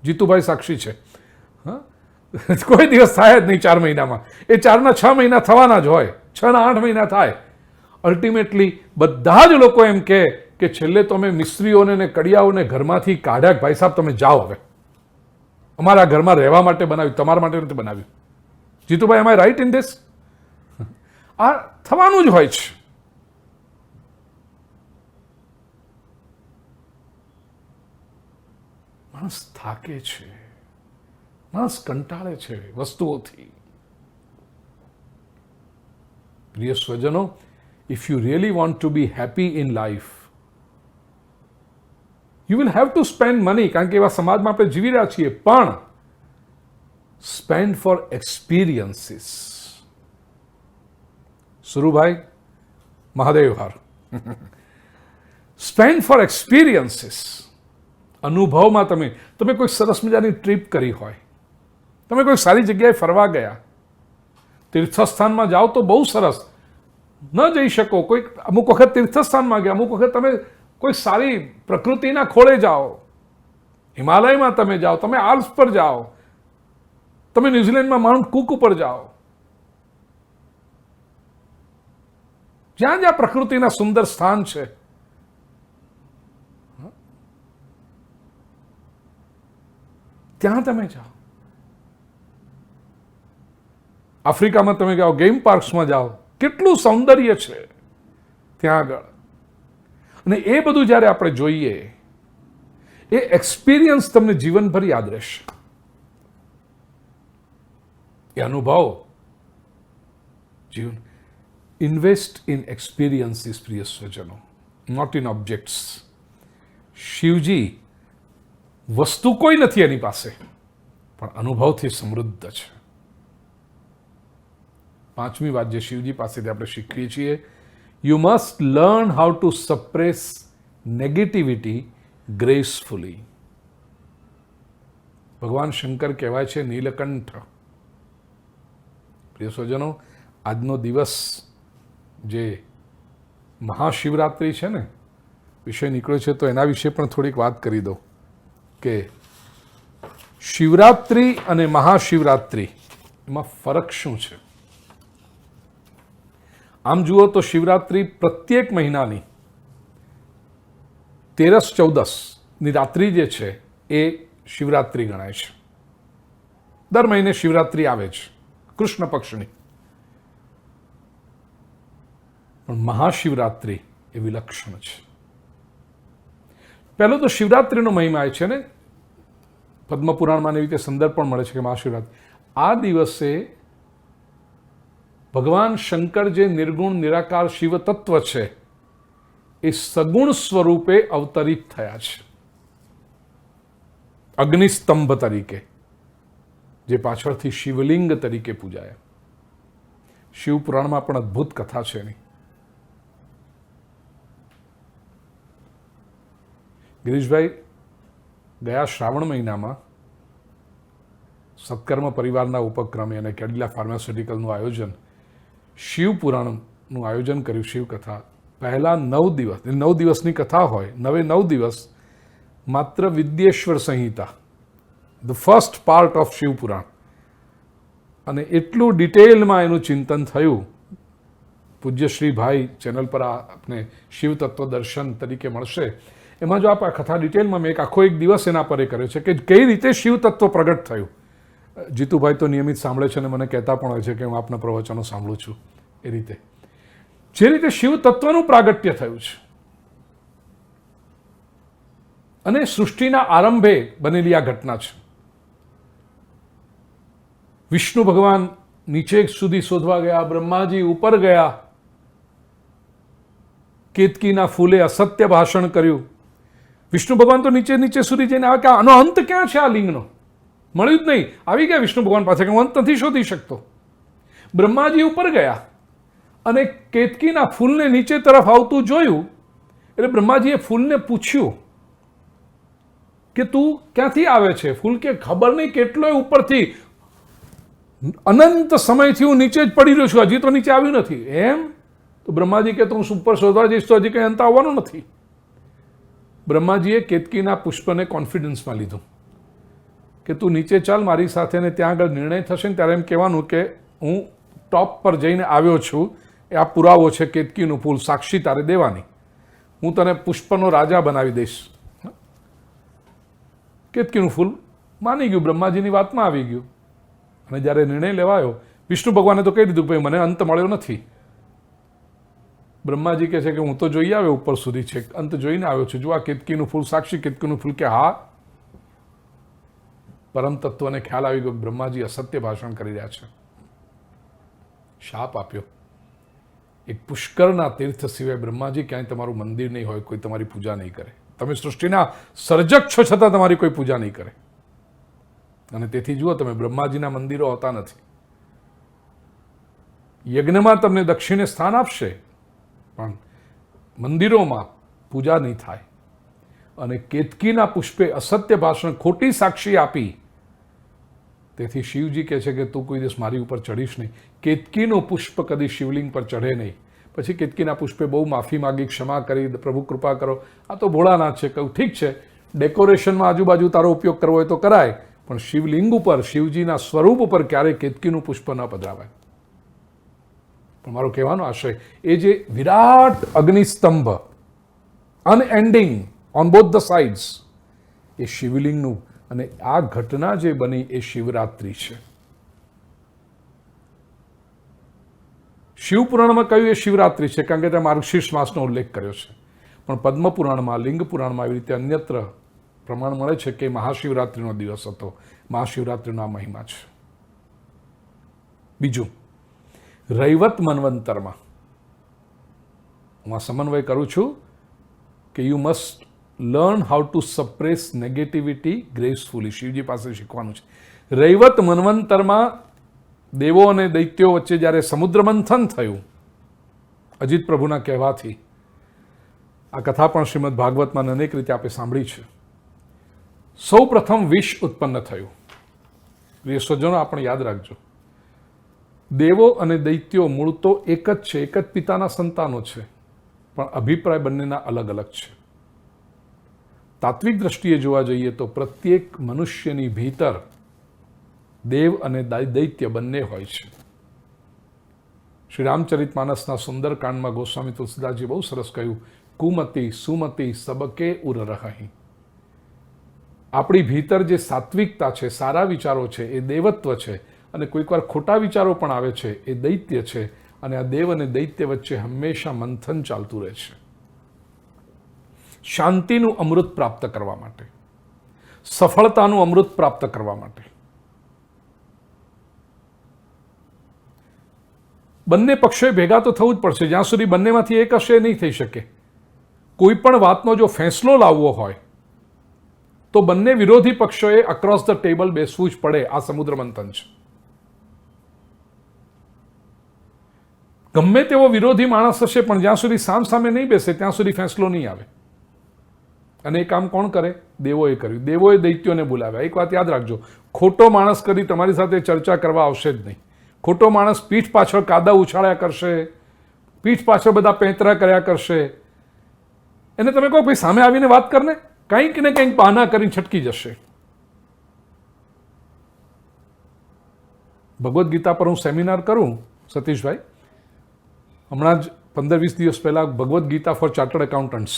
Speaker 4: જીતુભાઈ સાક્ષી છે. હા, કોઈ દિવસ થાય જ નહીં 4 મહિનામાં. એ 4 ના 6 મહિના થવાના જ હોય, 6 ના 8 મહિના થાય. અલ્ટિમેટલી બધા જ લોકો એમ કહે કે છેલ્લે તો અમે મિસ્ત્રીઓને ને કડિયાઓને ઘરમાંથી કાઢ્યા. ભાઈ સાહેબ તમે જાઓ, હવે અમારા ઘરમાં રહેવા માટે બનાવ્યું, તમારા માટે નથી બનાવ્યું. Jitubhai, am I right in this? આ થવાનું જ હોય છે. માણસ થાકે છે, માણસ કંટાળે છે વસ્તુઓથી. પ્રિય સ્વજનો, if you really want to be happy in life, you will have to spend money. કારણ કે એવા સમાજમાં આપણે જીવી રહ્યા છીએ. પણ spend for experiences. સુરુભાઈ, Mahadev Har. spend for experiences. અનુભવમાં તમે કોઈ સરસ મજાની ટ્રીપ કરી હોય, તમે કોઈ સારી જગ્યાએ ફરવા ગયા, તીર્થસ્થાનમાં જાઓ તો બહુ સરસ. ન જઈ શકો, કોઈ અમુક વખત તીર્થસ્થાનમાં ગયા, અમુક વખત તમે કોઈ સારી પ્રકૃતિના ખોળે જાઓ, હિમાલયમાં તમે જાઓ, તમે આલ્પ્સ પર જાઓ, તમે ન્યુઝીલેન્ડમાં માઉન્ટ કુક ઉપર જાઓ. જ્યાં જ્યાં પ્રકૃતિના સુંદર સ્થાન છે, ત્યાં તમે જાઓ. આફ્રિકામાં તમે જાઓ, ગેમ પાર્ક્સમાં જાઓ, કેટલું સૌંદર્ય છે ત્યાં આગળ. અને એ બધું જ્યારે આપણે જોઈએ, એ એક્સપિરિયન્સ તમને જીવનભર યાદ રહેશે. એ અનુભવ જીવન. ઇન્વેસ્ટ ઇન એક્સપિરિયન્સીસ, પ્રિય સ્વજનો, નોટ ઇન ઓબ્જેક્ટ્સ. શિવજી વસ્તુ કોઈ નથી એની પાસે, પણ અનુભવથી સમૃદ્ધ છે. પાંચમી વાત જે શિવજી પાસેથી આપણે શીખીએ છીએ, you must learn how to suppress negativity gracefully. ભગવાન શંકર કહેવાય છે નીલકંઠ. પ્રિય સ્વજનો, આજનો દિવસ જે મહાશિવરાત્રિ છે ને, વિષય નીકળ્યો છે, તો એના વિશે પણ થોડીક વાત કરી દો કે શિવરાત્રિ અને મહાશિવરાત્રિ એમાં ફરક શું છે. આમ જુઓ તો શિવરાત્રિ પ્રત્યેક મહિનાની 13-14ની રાત્રિ જે છે એ શિવરાત્રિ ગણાય છે. દર મહિને શિવરાત્રિ આવે છે કૃષ્ણ પક્ષની. પણ મહાશિવરાત્રિ એ વિલક્ષણ છે. પહેલો તો શિવરાત્રિનો મહિમા એ છે ને, પદ્મપુરાણમાં એવી રીતે સંદર્ભ પણ મળે છે કે મહાશિવરાત્રિ આ દિવસે ભગવાન શંકર જે નિર્ગુણ નિરાકાર શિવ તત્વ છે એ સગુણ સ્વરૂપે અવતરિત થયા છે અગ્નિસ્તંભ તરીકે, જે પાછળથી શિવલિંગ તરીકે પૂજાયા. શિવ પુરાણમાં પણ અદ્ભુત કથા છે એની. ગિરીશભાઈ, ગયા શ્રાવણ મહિનામાં સત્કર્મ પરિવારના ઉપક્રમે અને કેડિલા ફાર્માસ્યુટિકલનું આયોજન, શિવ પુરાણનું આયોજન કર્યું. શિવકથા પહેલા 9 દિવસ, 9 દિવસની કથા હોય, 9 દિવસ માત્ર Vidyeshwar Samhita, the first part of Shiv Puran, અને એટલું ડિટેલમાં એનું ચિંતન થયું. પૂજ્ય શ્રી ભાઈ ચેનલ પર આપને શિવ તત્વ દર્શન તરીકે મળશે. એમાં જો આપ આ કથા ડિટેલમાં, મેં આખો એક દિવસ એના પર એ કર્યો છે કે કઈ રીતે શિવ તત્વ પ્રગટ થયું. જીતુભાઈ તો નિયમિત સાંભળે છે અને મને કહેતા પણ હોય છે કે હું આપના પ્રવચનો સાંભળું છું. એ રીતે જે રીતે શિવ તત્વનું પ્રાગટ્ય થયું છે અને સૃષ્ટિના આરંભે બનેલી આ ઘટના છે. વિષ્ણુ ભગવાન નીચે સુધી શોધવા ગયા, બ્રહ્માજી ઉપર ગયા, કેતકીના ફૂલે અસત્ય ભાષણ કર્યું. વિષ્ણુ ભગવાન તો નીચે નીચે સુધી જઈને આવે કે આનો અંત ક્યાં છે, આ લિંગનો મળ્યું જ નહીં. આવી ગયા વિષ્ણુ ભગવાન પાસે કે હું અંત નથી શોધી શકતો. બ્રહ્માજી ઉપર ગયા અને કેતકીના ફૂલને નીચે તરફ આવતું જોયું, એટલે બ્રહ્માજીએ ફૂલને પૂછ્યું કે તું ક્યાંથી આવે છે? ફૂલ કે ખબર નહીં, કેટલોય ઉપરથી અનંત સમયથી હું નીચે જ પડી રહ્યો છું, હજી તો નીચે આવ્યું નથી. એમ? તો બ્રહ્માજી કે તું ઉપર શોધવા જઈશ તો હજી કંઈ અંત આવવાનો નથી. બ્રહ્માજીએ કેતકીના પુષ્પને કોન્ફિડન્સમાં લીધું કે તું નીચે ચાલ મારી સાથે, ને ત્યાં આગળ નિર્ણય થશે ને ત્યારે એમ કહેવાનું કે હું ટોપ પર જઈને આવ્યો છું, એ આ પુરાવો છે, કેતકીનું ફૂલ સાક્ષી તારે દેવાની, હું તને પુષ્પનો રાજા બનાવી દઈશ. કેતકીનું ફૂલ માની ગયું, બ્રહ્માજીની વાતમાં આવી ગયું. અને જ્યારે નિર્ણય લેવાયો, વિષ્ણુ ભગવાને તો કહી દીધું ભાઈ મને અંત મળ્યો નથી. બ્રહ્માજી કહે છે કે હું તો જોઈ આવ્યો ઉપર સુધી છે, અંત જોઈને આવ્યો છું, જો આ કેતકીનું ફૂલ સાક્ષી. કેતકીનું ફૂલ કે હા. પરમ તત્વને ખ્યાલ આવી ગયો બ્રહ્માજી અસત્ય ભાષણ કરી રહ્યા છે. શાપ આપ્યો. એક પુષ્કરના તીર્થ સિવાય બ્રહ્માજી ક્યાંય તમારું મંદિર નહીં હોય, કોઈ તમારી પૂજા નહીં કરે. તમે સૃષ્ટિના સર્જક છો છતાં તમારી કોઈ પૂજા નહીં કરે. અને તેથી જુઓ તમે, બ્રહ્માજીના મંદિરો હોતા નથી. યજ્ઞમાં તમને દક્ષિણે સ્થાન આપશે, પણ મંદિરોમાં પૂજા નહીં થાય. અને કેતકીના પુષ્પે અસત્ય ભાષણ, ખોટી સાક્ષી આપી. તેથી શિવજી કહે છે કે તું કોઈ દિવસ મારી ઉપર ચડીશ નહીં. કેતકીનું પુષ્પ કદી શિવલિંગ પર ચઢે નહીં. પછી કેતકીના પુષ્પે બહુ માફી માગી, ક્ષમા કરી, પ્રભુ કૃપા કરો. આ તો ભોળાનાથ છે. કહ્યું ઠીક છે, ડેકોરેશનમાં આજુબાજુ તારો ઉપયોગ કરવો હોય તો કરાય, પણ શિવલિંગ ઉપર, શિવજીના સ્વરૂપ ઉપર ક્યારેય કેતકીનું પુષ્પ ન પધરાવાય. પણ મારો કહેવાનો આશય એ જે વિરાટ અગ્નિસ્તંભ, અનએન્ડિંગ ઓન બોથ ધ સાઇડ્સ, એ શિવલિંગનું, અને આ ઘટના જે બની એ શિવરાત્રિ છે. શિવપુરાણમાં કહ્યું એ શિવરાત્રિ છે, કારણ કે ત્યાં માર્ગશીર્ષ માસનો ઉલ્લેખ કર્યો છે. પણ પદ્મપુરાણમાં, લિંગ પુરાણમાં એવી રીતે અન્યત્ર પ્રમાણ મળે છે કે મહાશિવરાત્રિનો દિવસ હતો. મહાશિવરાત્રિનો આ મહિમા છે. બીજું, રૈવત મન્વંતરમાં હું આ સમન્વય કરું છું કે you must learn how to suppress negativity gracefully. Shivji પાસે શીખવાનું છે. રૈવત મન્વંતરમાં દેવો અને દૈત્યો વચ્ચે જ્યારે સમુદ્ર મંથન થયું અજીત પ્રભુના કહેવાથી, આ કથા પણ શ્રીમદ ભાગવતમાં અનેક રીતે આપણે સાંભળી છે. સૌ પ્રથમ વિષ ઉત્પન્ન થયું. પ્રિય સ્વજનો, આપણે યાદ રાખજો, દેવો અને દૈત્યો મૂળ તો એક જ છે, એક જ પિતાના સંતાનો છે, પણ અભિપ્રાય બંનેના અલગ અલગ છે. તાત્વિક દ્રષ્ટિએ જોવા જઈએ તો પ્રત્યેક મનુષ્યની ભીતર દેવ અને દૈત્ય બંને હોય છે. શ્રી રામચરિતમાનસના સુંદરકાંડમાં ગોસ્વામી તુલસીદાસજી બહુ સરસ કહ્યું, કુમતી સુમતી સબકે ઉર રહી. આપણી ભીતર જે સાત્વિકતા છે, સારા વિચારો છે, એ દેવત્વ છે, અને કોઈક વાર ખોટા વિચારો પણ આવે છે, એ દૈત્ય છે. અને આ દેવ અને દૈત્ય વચ્ચે હંમેશા મંથન ચાલતું રહે છે. શાંતિનું અમૃત પ્રાપ્ત કરવા માટે, સફળતાનું અમૃત પ્રાપ્ત કરવા માટે બંને પક્ષોએ ભેગા તો થવું જ પડશે. જ્યાં સુધી બંનેમાંથી એક હશે નહીં થઈ શકે. કોઈ પણ વાતનો જો ફેંસલો લાવવો હોય તો બંને વિરોધી પક્ષોએ અક્રોસ ધ ટેબલ બેસવું જ પડે. આ સમુદ્ર મંથન છે. ગમે તેવો વિરોધી માણસ હશે, પણ જ્યાં સુધી સામે નહીં બેસે ત્યાં સુધી ફેંસલો નહીં આવે. અને એ કામ કોણ કરે? દેવોએ કર્યું. દેવોએ દૈત્યોને બોલાવ્યા. એક વાત યાદ રાખજો, ખોટો માણસ કદી તમારી સાથે ચર્ચા કરવા આવશે જ નહીં. ખોટો માણસ પીઠ પાછળ કાદા ઉછાળ્યા કરશે, પીઠ પાછળ બધા પેંતરા કર્યા કરશે. એને તમે કહો ભાઈ સામે આવીને વાત કરને, કંઈક ને કંઈક બહાના કરીને છટકી જશે. ભગવદ્ ગીતા પર હું સેમિનાર કરું, સતીશભાઈ, હમણાં જ 15-20 દિવસ પહેલાં Bhagavad Gita for chartered accountants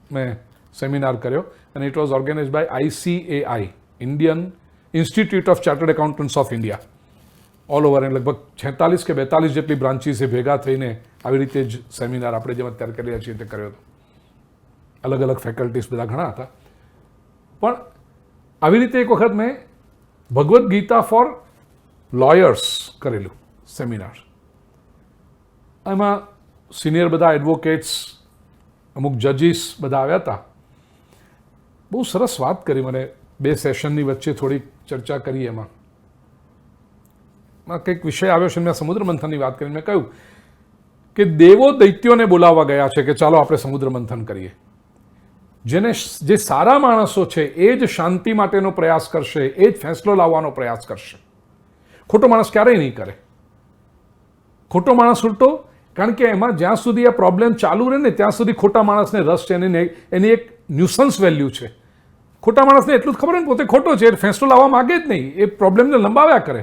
Speaker 4: મેં સેમિનાર કર્યો, અને it was organize by ICAI, Indian institute of chartered accountants of India. All over, લગભગ 46 કે 42 જેટલી બ્રાન્ચીસે ભેગા થઈને આવી રીતે જ સેમિનાર આપણે જેમ અત્યારે કરી રહ્યા છીએ તે કર્યો હતો. અલગ અલગ ફેકલ્ટીઝ બધા ઘણા હતા. પણ આવી રીતે એક વખત મેં ભગવદ્ ગીતા ફોર લોયર્સ કરેલું સેમિનાર. એમાં સિનિયર બધા એડવોકેટ્સ, અમુક જજીસ બધા આવ્યા હતા. બહુ સરસ વાત કરી. મને 2 સેશનની વચ્ચે થોડી ચર્ચા કરી. એમાં કંઈક વિષય આવ્યો છે. મેં સમુદ્ર મંથનની વાત કરીને મેં કહ્યું કે દેવો દૈત્યોને બોલાવવા ગયા છે કે ચાલો આપણે સમુદ્ર મંથન કરીએ. જે સારા માણસો છે એ જ શાંતિ માટેનો પ્રયાસ કરશે, એ જ ફેંસલો લાવવાનો પ્રયાસ કરશે. ખોટો માણસ ક્યારેય નહીં કરે. ખોટો માણસ ઉલટો, કારણ કે એમાં જ્યાં સુધી આ પ્રોબ્લેમ ચાલુ રહે ને ત્યાં સુધી ખોટા માણસને રસ છે. એની એક ન્યુસન્સ વેલ્યુ છે. ખોટા માણસને એટલું જ ખબર ને પોતે ખોટો છે, એ ફેંસલો લાવવા માગે જ નહીં, એ પ્રોબ્લેમને લંબાવ્યા કરે.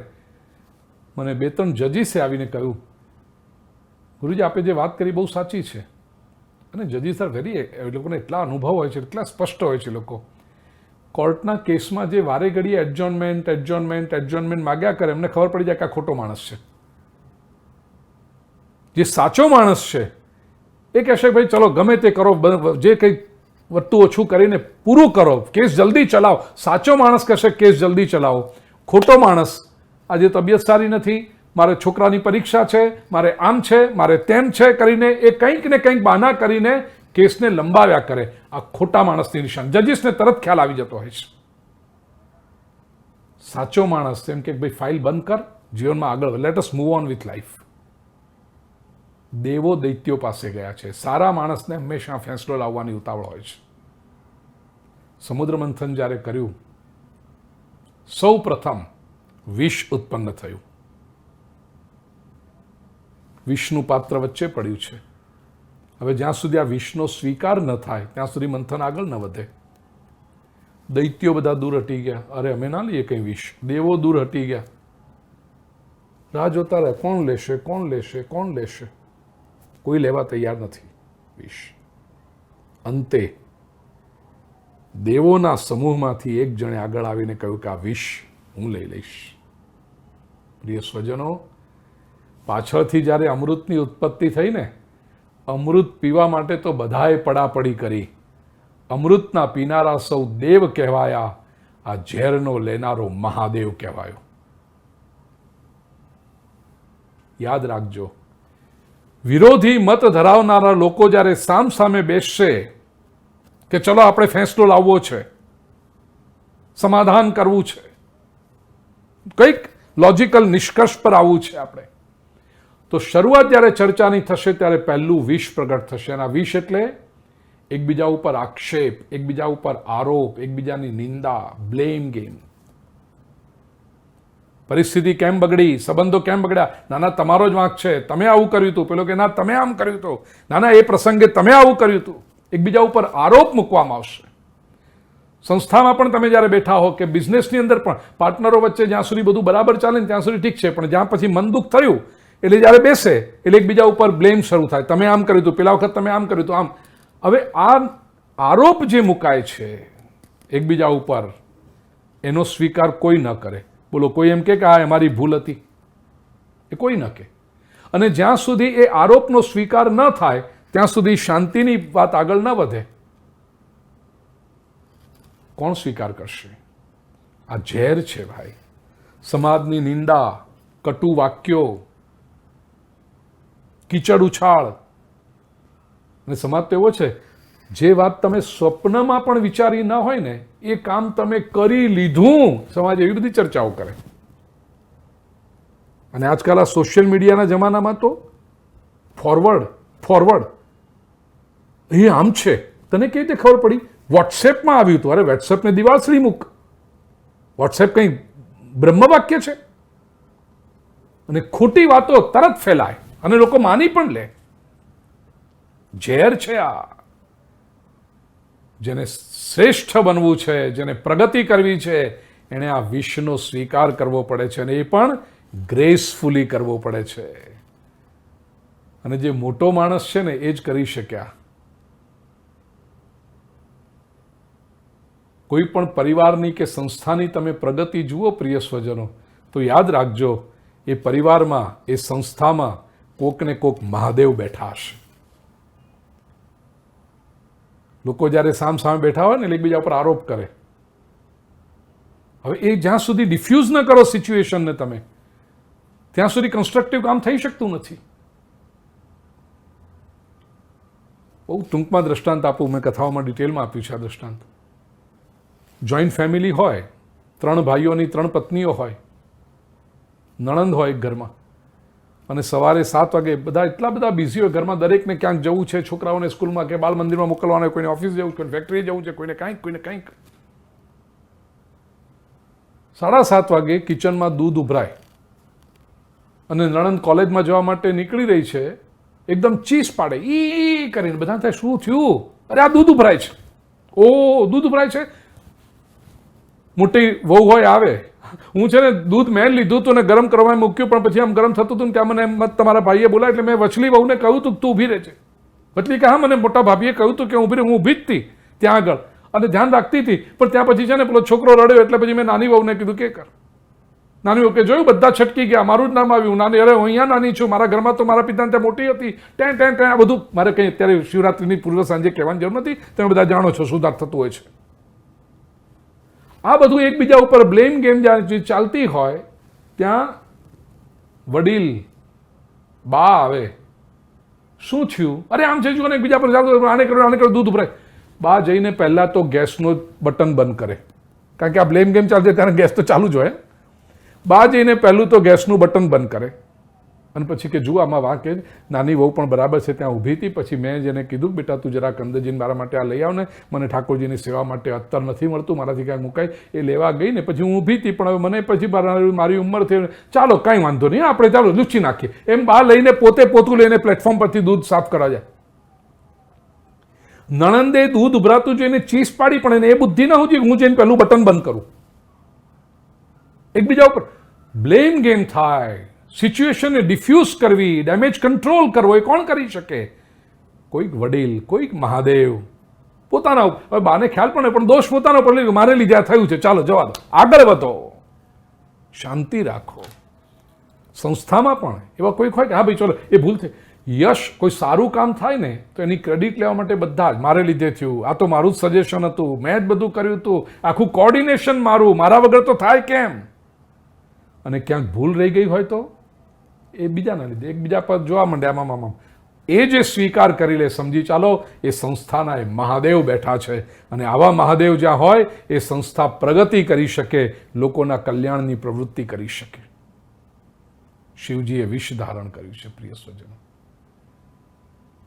Speaker 4: મને 2-3 જજીસે આવીને કહ્યું, ગુરુજી આપે જે વાત કરી બહુ સાચી છે. અને જજીસ આર વેરી, એ લોકોને એટલા અનુભવ હોય છે, એટલા સ્પષ્ટ હોય છે લોકો. કોર્ટના કેસમાં જે વારે ઘડીએ એડજોર્નમેન્ટ માગ્યા કરે, એમને ખબર પડી જાય કે આ ખોટો માણસ છે. જે સાચો માણસ છે એ કહેશે ભાઈ ચલો ગમે તે કરો, જે કંઈ વધતું ઓછું કરીને પૂરું કરો, કેસ જલ્દી ચલાવો. સાચો માણસ કહેશે કેસ જલ્દી ચલાવો. ખોટો માણસ, આજે તબિયત સારી નથી, મારે છોકરાની પરીક્ષા છે, મારે આમ છે, મારે તેમ છે કરીને એ કંઈક ને કંઈક બહાના કરીને કેસને લંબાવ્યા કરે. આ ખોટા માણસની નિશાન. જજીસને તરત ખ્યાલ આવી જતો હોય છે. સાચો માણસ એમ કે ભાઈ ફાઇલ બંધ કર, જીવનમાં આગળ, let us move on with life. દેવો દૈત્યો પાસે ગયા છે. સારા માણસને હંમેશા ફેંસલો લાવવાની ઉતાવળ હોય છે. સમુદ્ર મંથન જ્યારે કર્યું, સૌ પ્રથમ વિષ ઉત્પન્ન થયું. વિષનું પાત્ર વચ્ચે પડ્યું છે. હવે જ્યાં સુધી આ વિષનો સ્વીકાર ન થાય ત્યાં સુધી મંથન આગળ ન વધે. દૈત્યો બધા દૂર હટી ગયા. અરે અમે ના લઈએ કંઈ વિષ. દેવો દૂર હટી ગયા. રાહ જોતા રહે, કોણ લેશે, કોણ લેશે, કોણ લેશે. કોઈ લેવા તૈયાર નથી વિષ. અંતે દેવોના સમૂહમાંથી એક જણે આગળ આવીને કહ્યું કે આ વિષ હું લઈ લઈશ. પ્રિય સ્વજનો, પાછળથી જ્યારે અમૃતની ઉત્પત્તિ થઈ ને, અમૃત પીવા માટે તો બધાએ પડાપડી કરી. અમૃતના પીનારા સૌ દેવ કહેવાયા, આ ઝેરનો લેનારો મહાદેવ કહેવાયો. યાદ રાખજો, વિરોધી મત ધરાવનારા લોકો જ્યારે સામ સામે બેસશે કે ચલો આપણે ફેંસલો લાવવો છે, સમાધાન કરવું છે, કંઈક લોજિકલ નિષ્કર્ષ પર આવવું છે આપણે, તો શરૂઆત જ્યારે ચર્ચાની થશે ત્યારે પહેલું વિષ પ્રગટ થશે. અને આ વિષ એટલે એકબીજા ઉપર આક્ષેપ, એકબીજા ઉપર આરોપ, એકબીજાની નિંદા, બ્લેમ ગેમ. પરિસ્થિતિ કેમ બગડી, સંબંધો કેમ બગડ્યા, નાના તમારો જ વાંક છે, તમે આવું કર્યું હતું, પેલો કે ના તમે આમ કર્યું હતું, નાના એ પ્રસંગે તમે આવું કર્યું હતું. એકબીજા ઉપર આરોપ મૂકવામાં આવશે. સંસ્થામાં પણ તમે જ્યારે બેઠા હો કે બિઝનેસની અંદર પણ પાર્ટનરો વચ્ચે જ્યાં સુધી બધું બરાબર ચાલે ને ત્યાં સુધી ઠીક છે, પણ જ્યાં પછી મન દુઃખ થયું એટલે જ્યારે બેસે એટલે એકબીજા ઉપર બ્લેમ શરૂ થાય, તમે આમ કર્યું હતું, પેલા વખત તમે આમ કર્યું હતું, આમ. હવે આ આરોપ જે મુકાય છે એકબીજા ઉપર, એનો સ્વીકાર કોઈ ન કરે. બોલો, કોઈ એમ કે આ અમારી ભૂલ હતી? એ કોઈ ન કે. અને જ્યાં સુધી એ આરોપનો સ્વીકાર ન થાય ત્યાં સુધી શાંતિની વાત આગળ ન વધે. કોણ સ્વીકાર કરશે? આ ઝેર છે ભાઈ. સમાજની નિંદા, કટુ વાક્યો, કીચડ ઉછાળ. અને સમાજ તો એવો છે, જે વાત તમે સ્વપ્નમાં પણ વિચારી ન હોય ને એ કામ તમે કરી લીધું. સમાજ એવી બધી ચર્ચાઓ કરે. અને આજકાલ આ સોશિયલ મીડિયાના જમાનામાં તો ફોરવર્ડ એ આમ છે, તને કેવી રીતે ખબર પડી? વોટ્સએપમાં આવ્યું હતું. અરે વોટ્સએપને દિવાળસળી મૂક. વોટ્સએપ કંઈ બ્રહ્મવાક્ય છે? અને ખોટી વાતો તરત ફેલાય અને લોકો માની પણ લે. ઝેર છે આ. જેને શ્રેષ્ઠ બનવું છે, જેને પ્રગતિ કરવી છે, એણે આ વિષનો સ્વીકાર કરવો પડે છે, અને એ પણ ગ્રેસફુલી કરવો પડે છે. અને જે મોટો માણસ છે ને એ જ કરી શક્યા. કોઈ પણ પરિવારની કે સંસ્થાની તમે પ્રગતિ જુઓ પ્રિય સ્વજનો, તો યાદ રાખજો એ પરિવારમાં, એ સંસ્થામાં કોક ને કોક મહાદેવ બેઠા હશે. લોકો જ્યારે સામ સામે બેઠા હોય ને એટલે એકબીજા ઉપર આરોપ કરે. હવે એ જ્યાં સુધી ડિફ્યુઝ ન કરો સિચ્યુએશનને તમે, ત્યાં સુધી કન્સ્ટ્રક્ટિવ કામ થઈ શકતું નથી. બહુ ટૂંકમાં દ્રષ્ટાંત આપું, મેં કથાઓમાં ડિટેલમાં આપ્યું છે આ દ્રષ્ટાંત. જોઈન્ટ ફેમિલી હોય, 3 ભાઈઓની 3 પત્નીઓ હોય, નણંદ હોય એક ઘરમાં, અને સવારે 7 વાગે બધા એટલા બધા બિઝી હોય ઘરમાં, દરેકને ક્યાંક જવું છે, છોકરાઓને સ્કૂલમાં કે બાલ મંદિરમાં મોકલવાના, કોઈને ઓફિસ જવું, કોઈને ફેક્ટરી જવું છે, કોઈને કાંઈક, કોઈને કાંઈક. 7:30 વાગે કિચનમાં દૂધ ઉભરાય અને નણંદ કોલેજમાં જવા માટે નીકળી રહી છે, એકદમ ચીસ પાડે ઈ કરીને. બધા થાય શું થયું? અરે આ દૂધ ઉભરાય છે. ઓ દૂધ ઉભરાય છે. મોટી વહુ હોય આવે, હું છે ને દૂધ મેં લીધું હતું ને ગરમ કરવા મૂક્યું, પણ પછી આમ ગરમ થતું હતું ને ત્યાં મને તમારા ભાઈએ બોલાય એટલે મેં વચલી વહુને કહ્યું હતું તું ઊભી રહેજે. વચલી કે હા, મને મોટા ભાભીએ કહ્યું હતું કે હું ઊભી જ હતી ત્યાં આગળ અને ધ્યાન રાખતી હતી, પણ ત્યાં પછી છે ને પેલો છોકરો રડ્યો એટલે પછી મેં નાની વહુને કીધું કે કર. નાની વહુ કે જોયું બધા છટકી ગયા, મારું જ નામ આવ્યું. નાની, અરે હું અહીંયા નાની છું, મારા ઘરમાં તો મારા પિતાને ત્યાં મોટી હતી, ટેન આ બધું મારે કંઈ અત્યારે શિવરાત્રિની પૂર્વ સાંજે કહેવાની જરૂર નથી, તમે બધા જાણો છો સુધાર થતું હોય છે. આ બધું એકબીજા ઉપર બ્લેમ ગેમ જ્યાં ચાલતી હોય ત્યાં વડીલ બા આવે, શું થયું? અરે આમ છે ને એકબીજા પર ચાલતું, આને કરો દૂધ ઉભરાય. બા જઈને પહેલાં તો ગેસનો બટન બંધ કરે, કારણ કે આ બ્લેમ ગેમ ચાલતી ત્યારે ગેસ તો ચાલુ જ હોય. બા જઈને પહેલું તો ગેસનું બટન બંધ કરે અને પછી કે જુઓ આમાં વાંકે. નાની વહુ પણ બરાબર છે ત્યાં ઊભી હતી. પછી મેં જેને કીધું બેટા તું જરાક અંદર જઈને મારા માટે આ લઈ આવ ને, મને ઠાકોરજીની સેવા માટે અત્તર નથી મળતું, મારાથી કાંઈ મુકાય. એ લેવા ગઈ ને પછી હું ઊભી હતી, પણ હવે મને પછી મારી ઉંમર થઈ, ચાલો કાંઈ વાંધો નહીં, આપણે ચાલો લૂછી નાખીએ એમ બા લઈને પોતું લઈને પ્લેટફોર્મ પરથી દૂધ સાફ કરવા જાય. નણંદે દૂધ ઉભરાતું જોઈને ચીસ પાડી, પણ એને એ બુદ્ધિ ન હોતી હું જઈને પહેલું બટન બંધ કરું. એકબીજા ઉપર બ્લેમ ગેમ થાય, સિચ્યુએશનને ડિફ્યુઝ કરવી, ડેમેજ કંટ્રોલ કરવો, એ કોણ કરી શકે? કોઈક વડીલ, કોઈક મહાદેવ. પોતાના હવે બાને ખ્યાલ પણ દોષ પોતાનો પર લીધો, મારે લીધે આ થયું છે, ચાલો જવા દો, આગળ વધો, શાંતિ રાખો. સંસ્થામાં પણ એવા કોઈક હોય કે હા ભાઈ ચલો એ ભૂલ થઈ. યશ કોઈ સારું કામ થાય ને તો એની ક્રેડિટ લેવા માટે બધા જ મારે લીધે થયું, આ તો મારું જ સજેશન હતું, મેં જ બધું કર્યું હતું, આખું કોર્ડિનેશન મારું, મારા વગર તો થાય કેમ. અને ક્યાંક ભૂલ રહી ગઈ હોય તો એ બીજાના લીધે એકબીજા પર જોવા માંડે આમાં. એ જે સ્વીકાર કરી લે, સમજી ચાલો એ સંસ્થાના એ મહાદેવ બેઠા છે, અને આવા મહાદેવ જ્યાં હોય એ સંસ્થા પ્રગતિ કરી શકે, લોકોના કલ્યાણની પ્રવૃત્તિ કરી શકે. શિવજીએ વિષ ધારણ કર્યું છે પ્રિય સ્વજનો,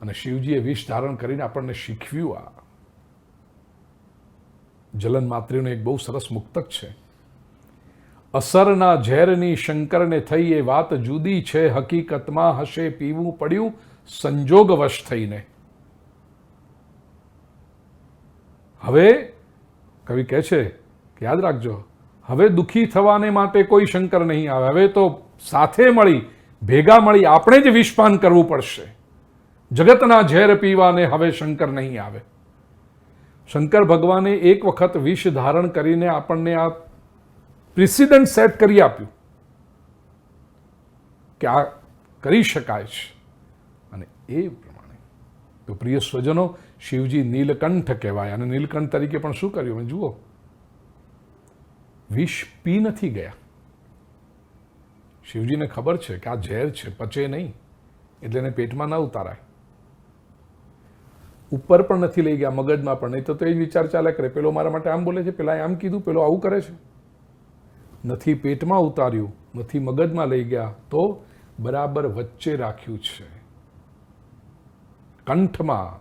Speaker 4: અને શિવજીએ વિષ ધારણ કરીને આપણને શીખવ્યું. આ જલન માત્રીનું એક બહુ સરસ મુક્તક છે. અસરના ઝેરની શંકરને થઈ એ વાત જુદી છે, હકીકતમાં હશે પીવું પડ્યું સંજોગવશ થઈને. હવે કવિ કહે છે કે યાદ રાખજો, હવે દુઃખી થવાને માટે કોઈ શંકર નહીં આવે, હવે તો સાથે મળી ભેગા મળી આપણે જ વિષપાન કરવું પડશે. જગતના ઝેર પીવાને હવે શંકર નહીં આવે. શંકર ભગવાને એક વખત વિષ ધારણ કરીને આપણને આ પ્રિસિડન્ટ સેટ કરી આપ્યું કે આ કરી શકાય છે, અને એ પ્રમાણે તો પ્રિય સ્વજનો શિવજી નીલકંઠ કહેવાય. અને નીલકંઠ તરીકે પણ શું કર્યું અમે જુઓ, વિષ પી નથી ગયા. શિવજીને ખબર છે કે આ ઝેર છે, પચે નહીં, એટલે એને પેટમાં ના ઉતારાય. ઉપર પણ નથી લઈ ગયા, મગજમાં પણ નહીં, તો એ જ વિચાર ચાલે કરે, પેલો મારા માટે આમ બોલે છે, પેલા આમ કીધું, પેલો આવું કરે છે. નથી પેટમાં ઉતાર્યું, નથી મગજમાં લઈ ગયા, તો બરાબર વચ્ચે રાખ્યું છે, કંઠમાં.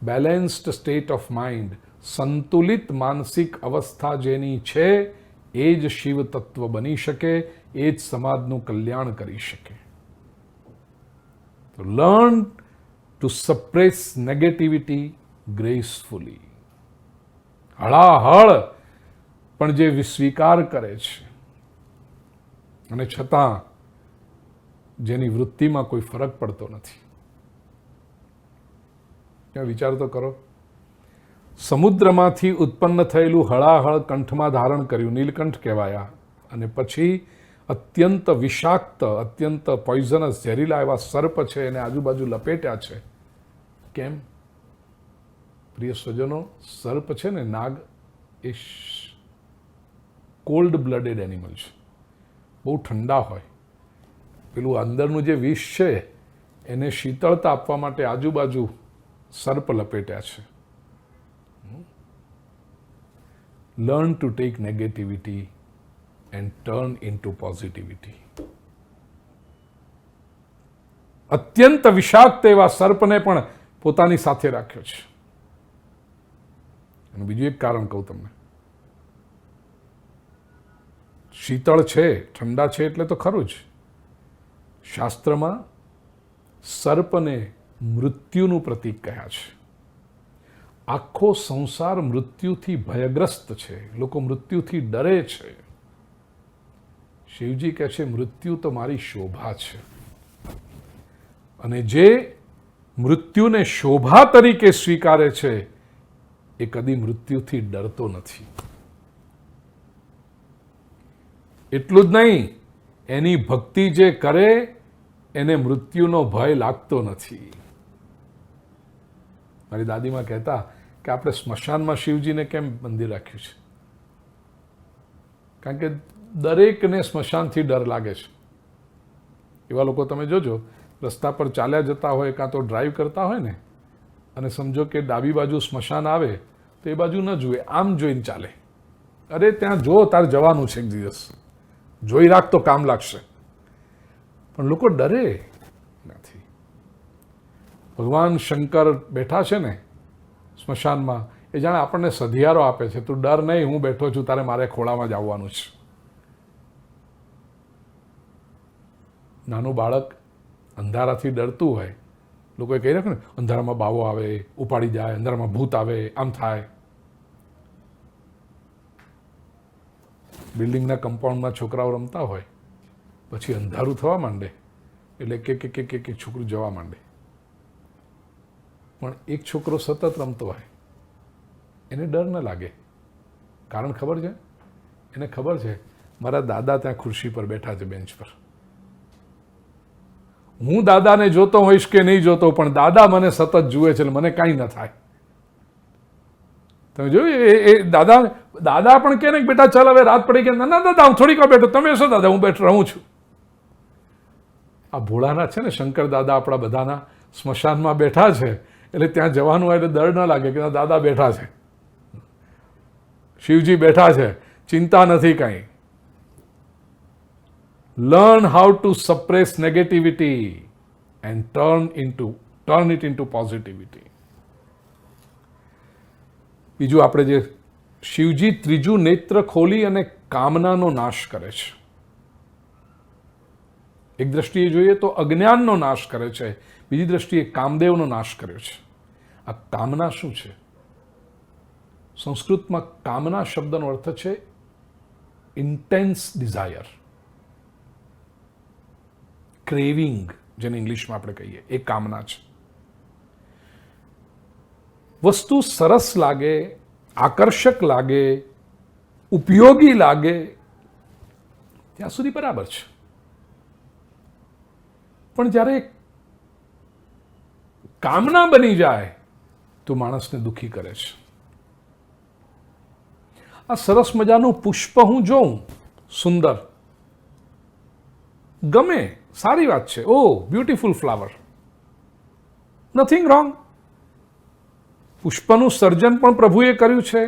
Speaker 4: બેલેન્સ્ડ સ્ટેટ ઓફ માઇન્ડ, સંતુલિત માનસિક અવસ્થા જેની છે એ જ શિવ તત્વ બની શકે, એ જ સમાજનું કલ્યાણ કરી શકે. તો learn to suppress negativity gracefully. હળાહળ પણ જે સ્વીકાર કરે છે, અને છતાં જેની વૃત્તિમાં કોઈ ફરક પડતો નથી. ત્યાં વિચાર તો કરો, સમુદ્રમાંથી ઉત્પન્ન થયેલું હળાહળ કંઠમાં ધારણ કર્યું, નીલકંઠ કહેવાયા, અને પછી અત્યંત વિષાક્ત, અત્યંત પોઈઝનસ, ઝેરીલા એવા સર્પ છે એને આજુબાજુ લપેટ્યા છે. કેમ? પ્રિય સ્વજનો, સર્પ છે ને, નાગ, એ કોલ્ડ બ્લડેડ એનિમલ છે, બહુ ઠંડા હોય. પેલું અંદરનું જે વિષ છે એને શીતળતા આપવા માટે આજુબાજુ સર્પ લપેટ્યા છે. Learn to take negativity and turn into positivity. અત્યંત વિષાક્ત એવા સર્પને પણ પોતાની સાથે રાખ્યો છે. અને બીજું એક કારણ કહું તમને, શીતળ છે, ઠંડા છે એટલે તો ખરું જ. શાસ્ત્રમાં સર્પને મૃત્યુનું પ્રતીક કહ્યા છે. આખો સંસાર મૃત્યુથી ભયગ્રસ્ત છે, લોકો મૃત્યુથી ડરે છે. શિવજી કહે છે મૃત્યુ તો મારી શોભા છે, અને જે મૃત્યુને શોભા તરીકે સ્વીકારે છે એ કદી મૃત્યુથી ડરતો નથી. એટલું જ નહીં, એની ભક્તિ જે કરે એને મૃત્યુનો ભય લાગતો નથી. મારી દાદીમાં કહેતા કે આપણે સ્મશાનમાં શિવજીને કેમ મંદિર રાખ્યું છે? કારણ કે દરેકને સ્મશાનથી ડર લાગે છે. એવા લોકો તમે જોજો, રસ્તા પર ચાલ્યા જતા હોય કાં તો ડ્રાઈવ કરતા હોય ને, અને સમજો કે ડાબી બાજુ સ્મશાન આવે તો એ બાજુ ન જુએ, આમ જોઈને ચાલે. અરે ત્યાં જો, તાર જવાનું છે એક દિવસ, જોઈ રાખ તો કામ લાગશે. પણ લોકો ડરે નથી. ભગવાન શંકર બેઠા છે ને સ્મશાનમાં, એ જાણે આપણને સધિયારો આપે છે, તું ડર નહીં, હું બેઠો છું, તારે મારે ખોળામાં જ આવવાનું છે. નાનું બાળક અંધારાથી ડરતું હોય, લોકોએ કહી રાખ્યું ને, અંધારામાં બાવો આવે, ઉપાડી જાય, અંધારામાં ભૂત આવે, આમ થાય. બિલ્ડિંગના કમ્પાઉન્ડમાં છોકરાઓ રમતા હોય, પછી અંધારું થવા માંડે એટલે કે છોકરું જવા માંડે. પણ એક છોકરો સતત રમતો હોય, એને ડર ન લાગે. કારણ ખબર છે? એને ખબર છે મારા દાદા ત્યાં ખુરશી પર બેઠા છે, બેન્ચ પર, હું દાદાને જોતો હોઈશ કે નહીં જોતો, પણ દાદા મને સતત જુએ છે, એટલે મને કાંઈ ન થાય. તમે જોયું એ દાદા પણ કે ને બેટા ચાલ હવે રાત પડી ગયા, ના દાદા હું થોડીક વાર બેઠો, તમે શું દાદા હું રહું છું. આ ભોળાના છે ને શંકર દાદા આપણા બધાના સ્મશાનમાં બેઠા છે, એટલે ત્યાં જવાનું હોય એટલે ડર ન લાગે કે દાદા બેઠા છે, શિવજી બેઠા છે, ચિંતા નથી કાંઈ. Learn how to suppress negativity and turn it into positivity. બીજું આપણે જે શિવજી ત્રીજું નેત્ર ખોલી અને કામનાનો નાશ કરે છે. એક દ્રષ્ટિએ જોઈએ તો અજ્ઞાનનો નાશ કરે છે, બીજી દ્રષ્ટિએ કામદેવનો નાશ કર્યો છે. આ કામના શું છે? સંસ્કૃતમાં કામના શબ્દનો અર્થ છે ઇન્ટેન્સ ડિઝાયર, ક્રેવિંગ, જેને ઇંગ્લિશમાં આપણે કહીએ, એ કામના છે. વસ્તુ સરસ લાગે, આકર્ષક લાગે, ઉપયોગી લાગે ત્યાં સુધી બરાબર છે, પણ જ્યારે કામના બની જાય તો માણસને દુઃખી કરે છે. આ સરસ મજાનું પુષ્પ હું જોઉં, સુંદર, ગમે, સારી વાત છે, ઓ બ્યુટીફુલ ફ્લાવર, નથિંગ રોંગ. પુષ્પનું સર્જન પણ પ્રભુએ કર્યું છે,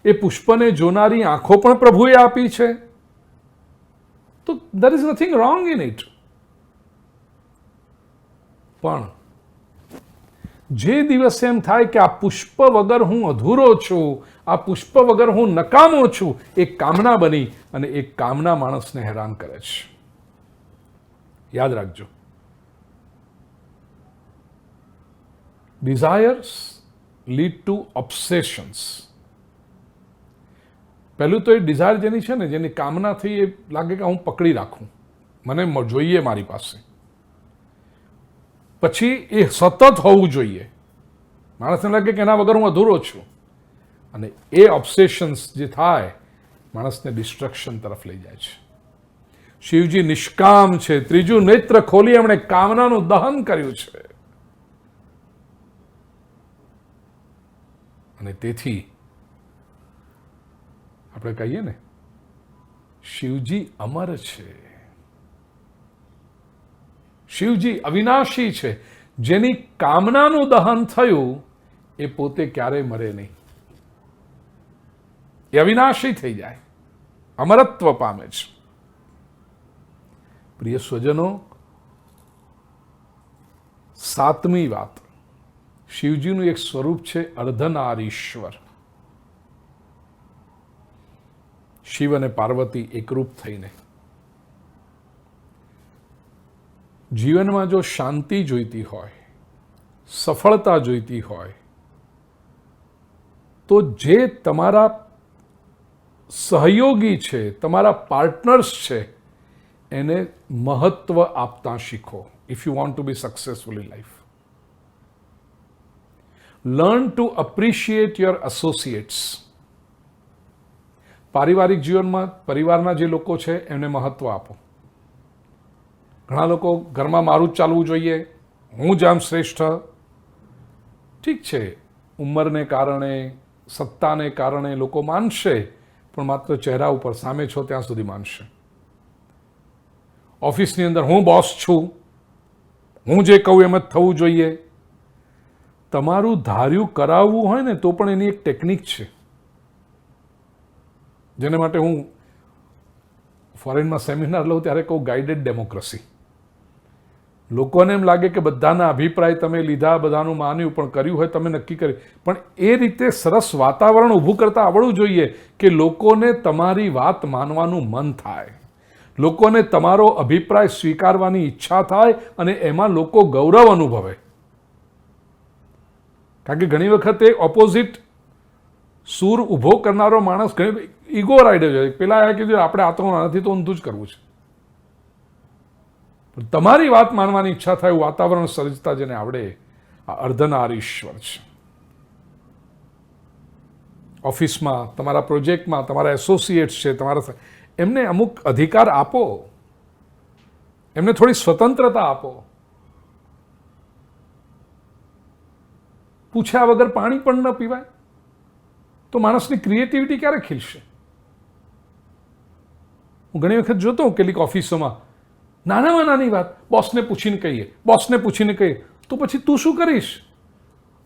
Speaker 4: એ પુષ્પને જોનારી આંખો પણ પ્રભુએ આપી છે, તો there is nothing wrong in it. પણ જે દિવસે એમ થાય કે આ પુષ્પ વગર હું અધૂરો છું, આ પુષ્પ વગર હું નકામો છું, એ કામના બની અને એ કામના માણસને હેરાન કરે છે. યાદ રાખજો, ડિઝાયર્સ લીડ ટુ ઓબ્સેશન્સ. પહેલું તો એ ડિઝાયર જેની છે ને, જેની કામના થઈ, એ લાગે કે હું પકડી રાખું, મને જોઈએ મારી પાસે, પછી એ સતત હોવું જોઈએ, માણસને લાગે કે એના વગર હું અધૂરો છું, અને એ ઓબ્સેશન્સ જે થાય માણસને ડિસ્ટ્રક્શન તરફ લઈ જાય છે. શિવજી નિષ્કામ છે, ત્રીજું નેત્ર ખોલી એમણે કામનાનું દહન કર્યું છે, અને તેથી આપણે કહીએ ને શિવજી અમર છે, શિવજી અવિનાશી છે. જેની કામનાનું દહન થયું એ પોતે ક્યારેય મરે નહીં, એ અવિનાશી થઈ જાય, અમરત્વ પામે છે. પ્રિય સ્વજનો, સાતમી વાત, શિવજીનું એક સ્વરૂપ છે અર્ધનારીશ્વર. શિવ અને પાર્વતી એકરૂપ થઈને જીવનમાં જો શાંતિ જોઈતી હોય, સફળતા જોઈતી હોય, તો જે તમારા સહયોગી છે, તમારા પાર્ટનર્સ છે, એને મહત્વ આપતા શીખો. If you want two B successful in life, learn to appreciate your associates. પારિવારિક જીવનમાં પરિવારના જે લોકો છે એમને મહત્વ આપો. ઘણા લોકો ઘરમાં મારું જ ચાલવું જોઈએ, હું જ આમ શ્રેષ્ઠ. ઠીક છે, ઉંમરને કારણે, સત્તાને કારણે લોકો માનશે, પણ માત્ર ચહેરા ઉપર, સામે છો ત્યાં સુધી માનશે. ઓફિસની અંદર હું બોસ છું, હું જે કહું એમ જ થવું જોઈએ. તમારું ધાર્યું કરાવવું હોય ને તો પણ એની એક ટેકનિક છે, જેને માટે હું ફોરેનમાં સેમિનાર લઉં ત્યારે કહું ગાઈડેડ ડેમોક્રેસી. લોકોને એમ લાગે કે બધાના અભિપ્રાય તમે લીધા, બધાનું માન્યું, પણ કર્યું હોય તમે નક્કી કર્યું, પણ એ રીતે સરસ વાતાવરણ ઊભું કરતા આવડવું જોઈએ કે લોકોને તમારી વાત માનવાનું મન થાય, લોકોને તમારો અભિપ્રાય સ્વીકારવાની ઈચ્છા થાય, અને એમાં લોકો ગૌરવ અનુભવે. કારણ કે ઘણી વખતે ઓપોઝિટ સૂર ઊભો કરનારો માણસ ઘણી ઈગો રાઈડે છે, પેલા એ કીધું આપણે આ તો નથી તો ઊંધું જ કરવું છે. પણ તમારી વાત માનવાની ઈચ્છા થાય એવું વાતાવરણ સર્જતા જેને આવડે, આ અર્ધનારીશ્વર છે. ઓફિસમાં, તમારા પ્રોજેક્ટમાં, તમારા એસોસિએટ્સ છે, તમારા, એમને અમુક અધિકાર આપો, એમને થોડી સ્વતંત્રતા આપો. પૂછ્યા વગર પાણી પણ ન પીવાય તો માણસની ક્રિએટિવિટી ક્યારે ખીલશે? હું ઘણી વખત જોતો હોઉં કેટલીક ઓફિસોમાં નાનામાં નાની વાત બોસને પૂછીને કહીએ તો પછી તું શું કરીશ?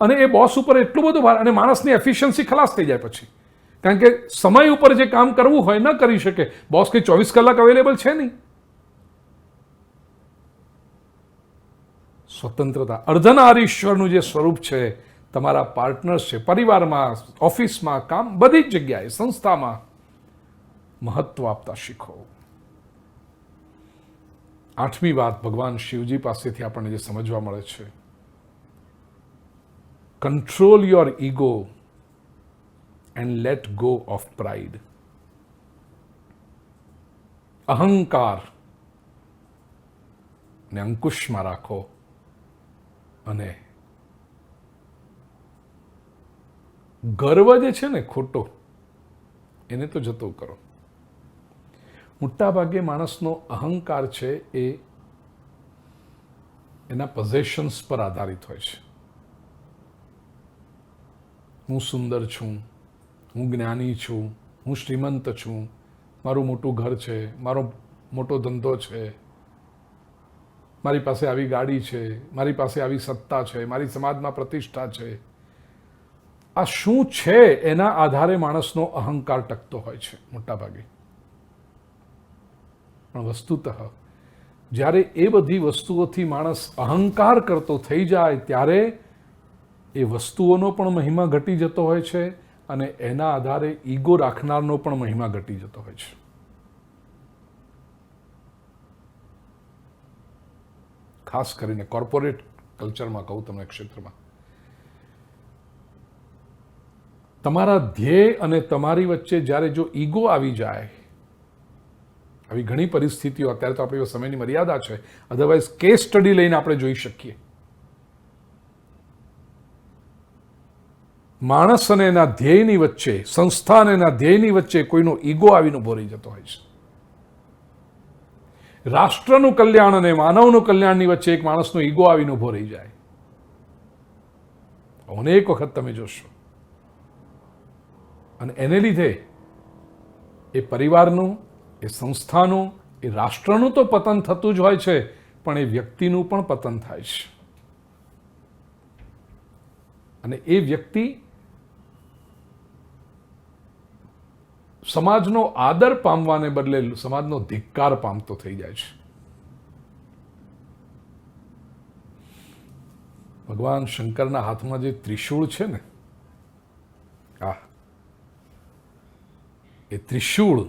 Speaker 4: અને એ બોસ ઉપર એટલું બધું ભાર, અને માણસની એફિશિયન્સી ખલાસ થઈ જાય પછી, કારણ કે સમય ઉપર જે કામ કરવું હોય ન કરી શકે. બોસ કંઈ 24 કલાક અવેલેબલ છે નહીં. સ્વતંત્રતા, અર્ધનારીશ્વરનું જે સ્વરૂપ છે, તમારા પાર્ટનર્સ છે, પરિવારમાં, ઓફિસમાં, કામ, બધી જ જગ્યાએ, સંસ્થામાં મહત્વ આપતા શીખો. 8મી વાત ભગવાન શિવજી પાસેથી આપણને જે સમજવા મળે છે, control your ego and let go of pride. અહંકાર ને અંકુશમાં રાખો અને ગર્વ જે છે ને ખોટો, એને તો જતો કરો. મોટા ભાગે માણસનો અહંકાર છે એ એના પોઝેશન્સ પર આધારિત હોય છે. હું સુંદર છું, હું જ્ઞાની છું, હું શ્રીમંત છું, મારું મોટું ઘર છે, મારો મોટો ધંધો છે, મારી પાસે આવી ગાડી છે, મારી પાસે આવી સત્તા છે, મારી સમાજમાં પ્રતિષ્ઠા છે. આ શું છે એના આધારે માણસનો અહંકાર ટકતો હોય છે મોટા ભાગે. પણ વસ્તુતઃ જ્યારે એ બધી વસ્તુઓથી માણસ અહંકાર કરતો થઈ જાય ત્યારે એ વસ્તુઓનો પણ મહિમા ઘટી જતો હોય છે અને એના આધારે ઈગો રાખનારનો પણ મહિમા ઘટી જતો હોય છે. ખાસ કરીને કોર્પોરેટ કલ્ચરમાં કહું તમને, ક્ષેત્રમાં તમારા ધ્યેય અને તમારી વચ્ચે જ્યારે જો ઈગો આવી જાય, આવી ઘણી પરિસ્થિતિઓ, અત્યારે તો આપણી સમયની મર્યાદા છે, અધરવાઇઝ કેસ સ્ટડી લઈને આપણે જોઈ શકીએ. માણસ અને એના ધ્યેયની વચ્ચે, સંસ્થા અને એના ધ્યેયની વચ્ચે કોઈનો ઈગો આવીને ઉભો રહી જતો હોય છે. રાષ્ટ્રનું કલ્યાણ અને માનવનું કલ્યાણની વચ્ચે એક માણસનો ઈગો આવીને ઉભો રહી જાય, અનેક વખત તમે જોશો. અને એને લીધે એ પરિવારનું, એ સંસ્થાનું, એ રાષ્ટ્રનું તો પતન થતું જ હોય છે, પણ એ વ્યક્તિનું પણ પતન થાય છે. અને એ વ્યક્તિ સમાજનો આદર પામવાને બદલે સમાજનો ધિક્કાર પામતો થઈ જાય છે. ભગવાન શંકરના હાથમાં જે ત્રિશૂળ છે ને, એ ત્રિશૂળ,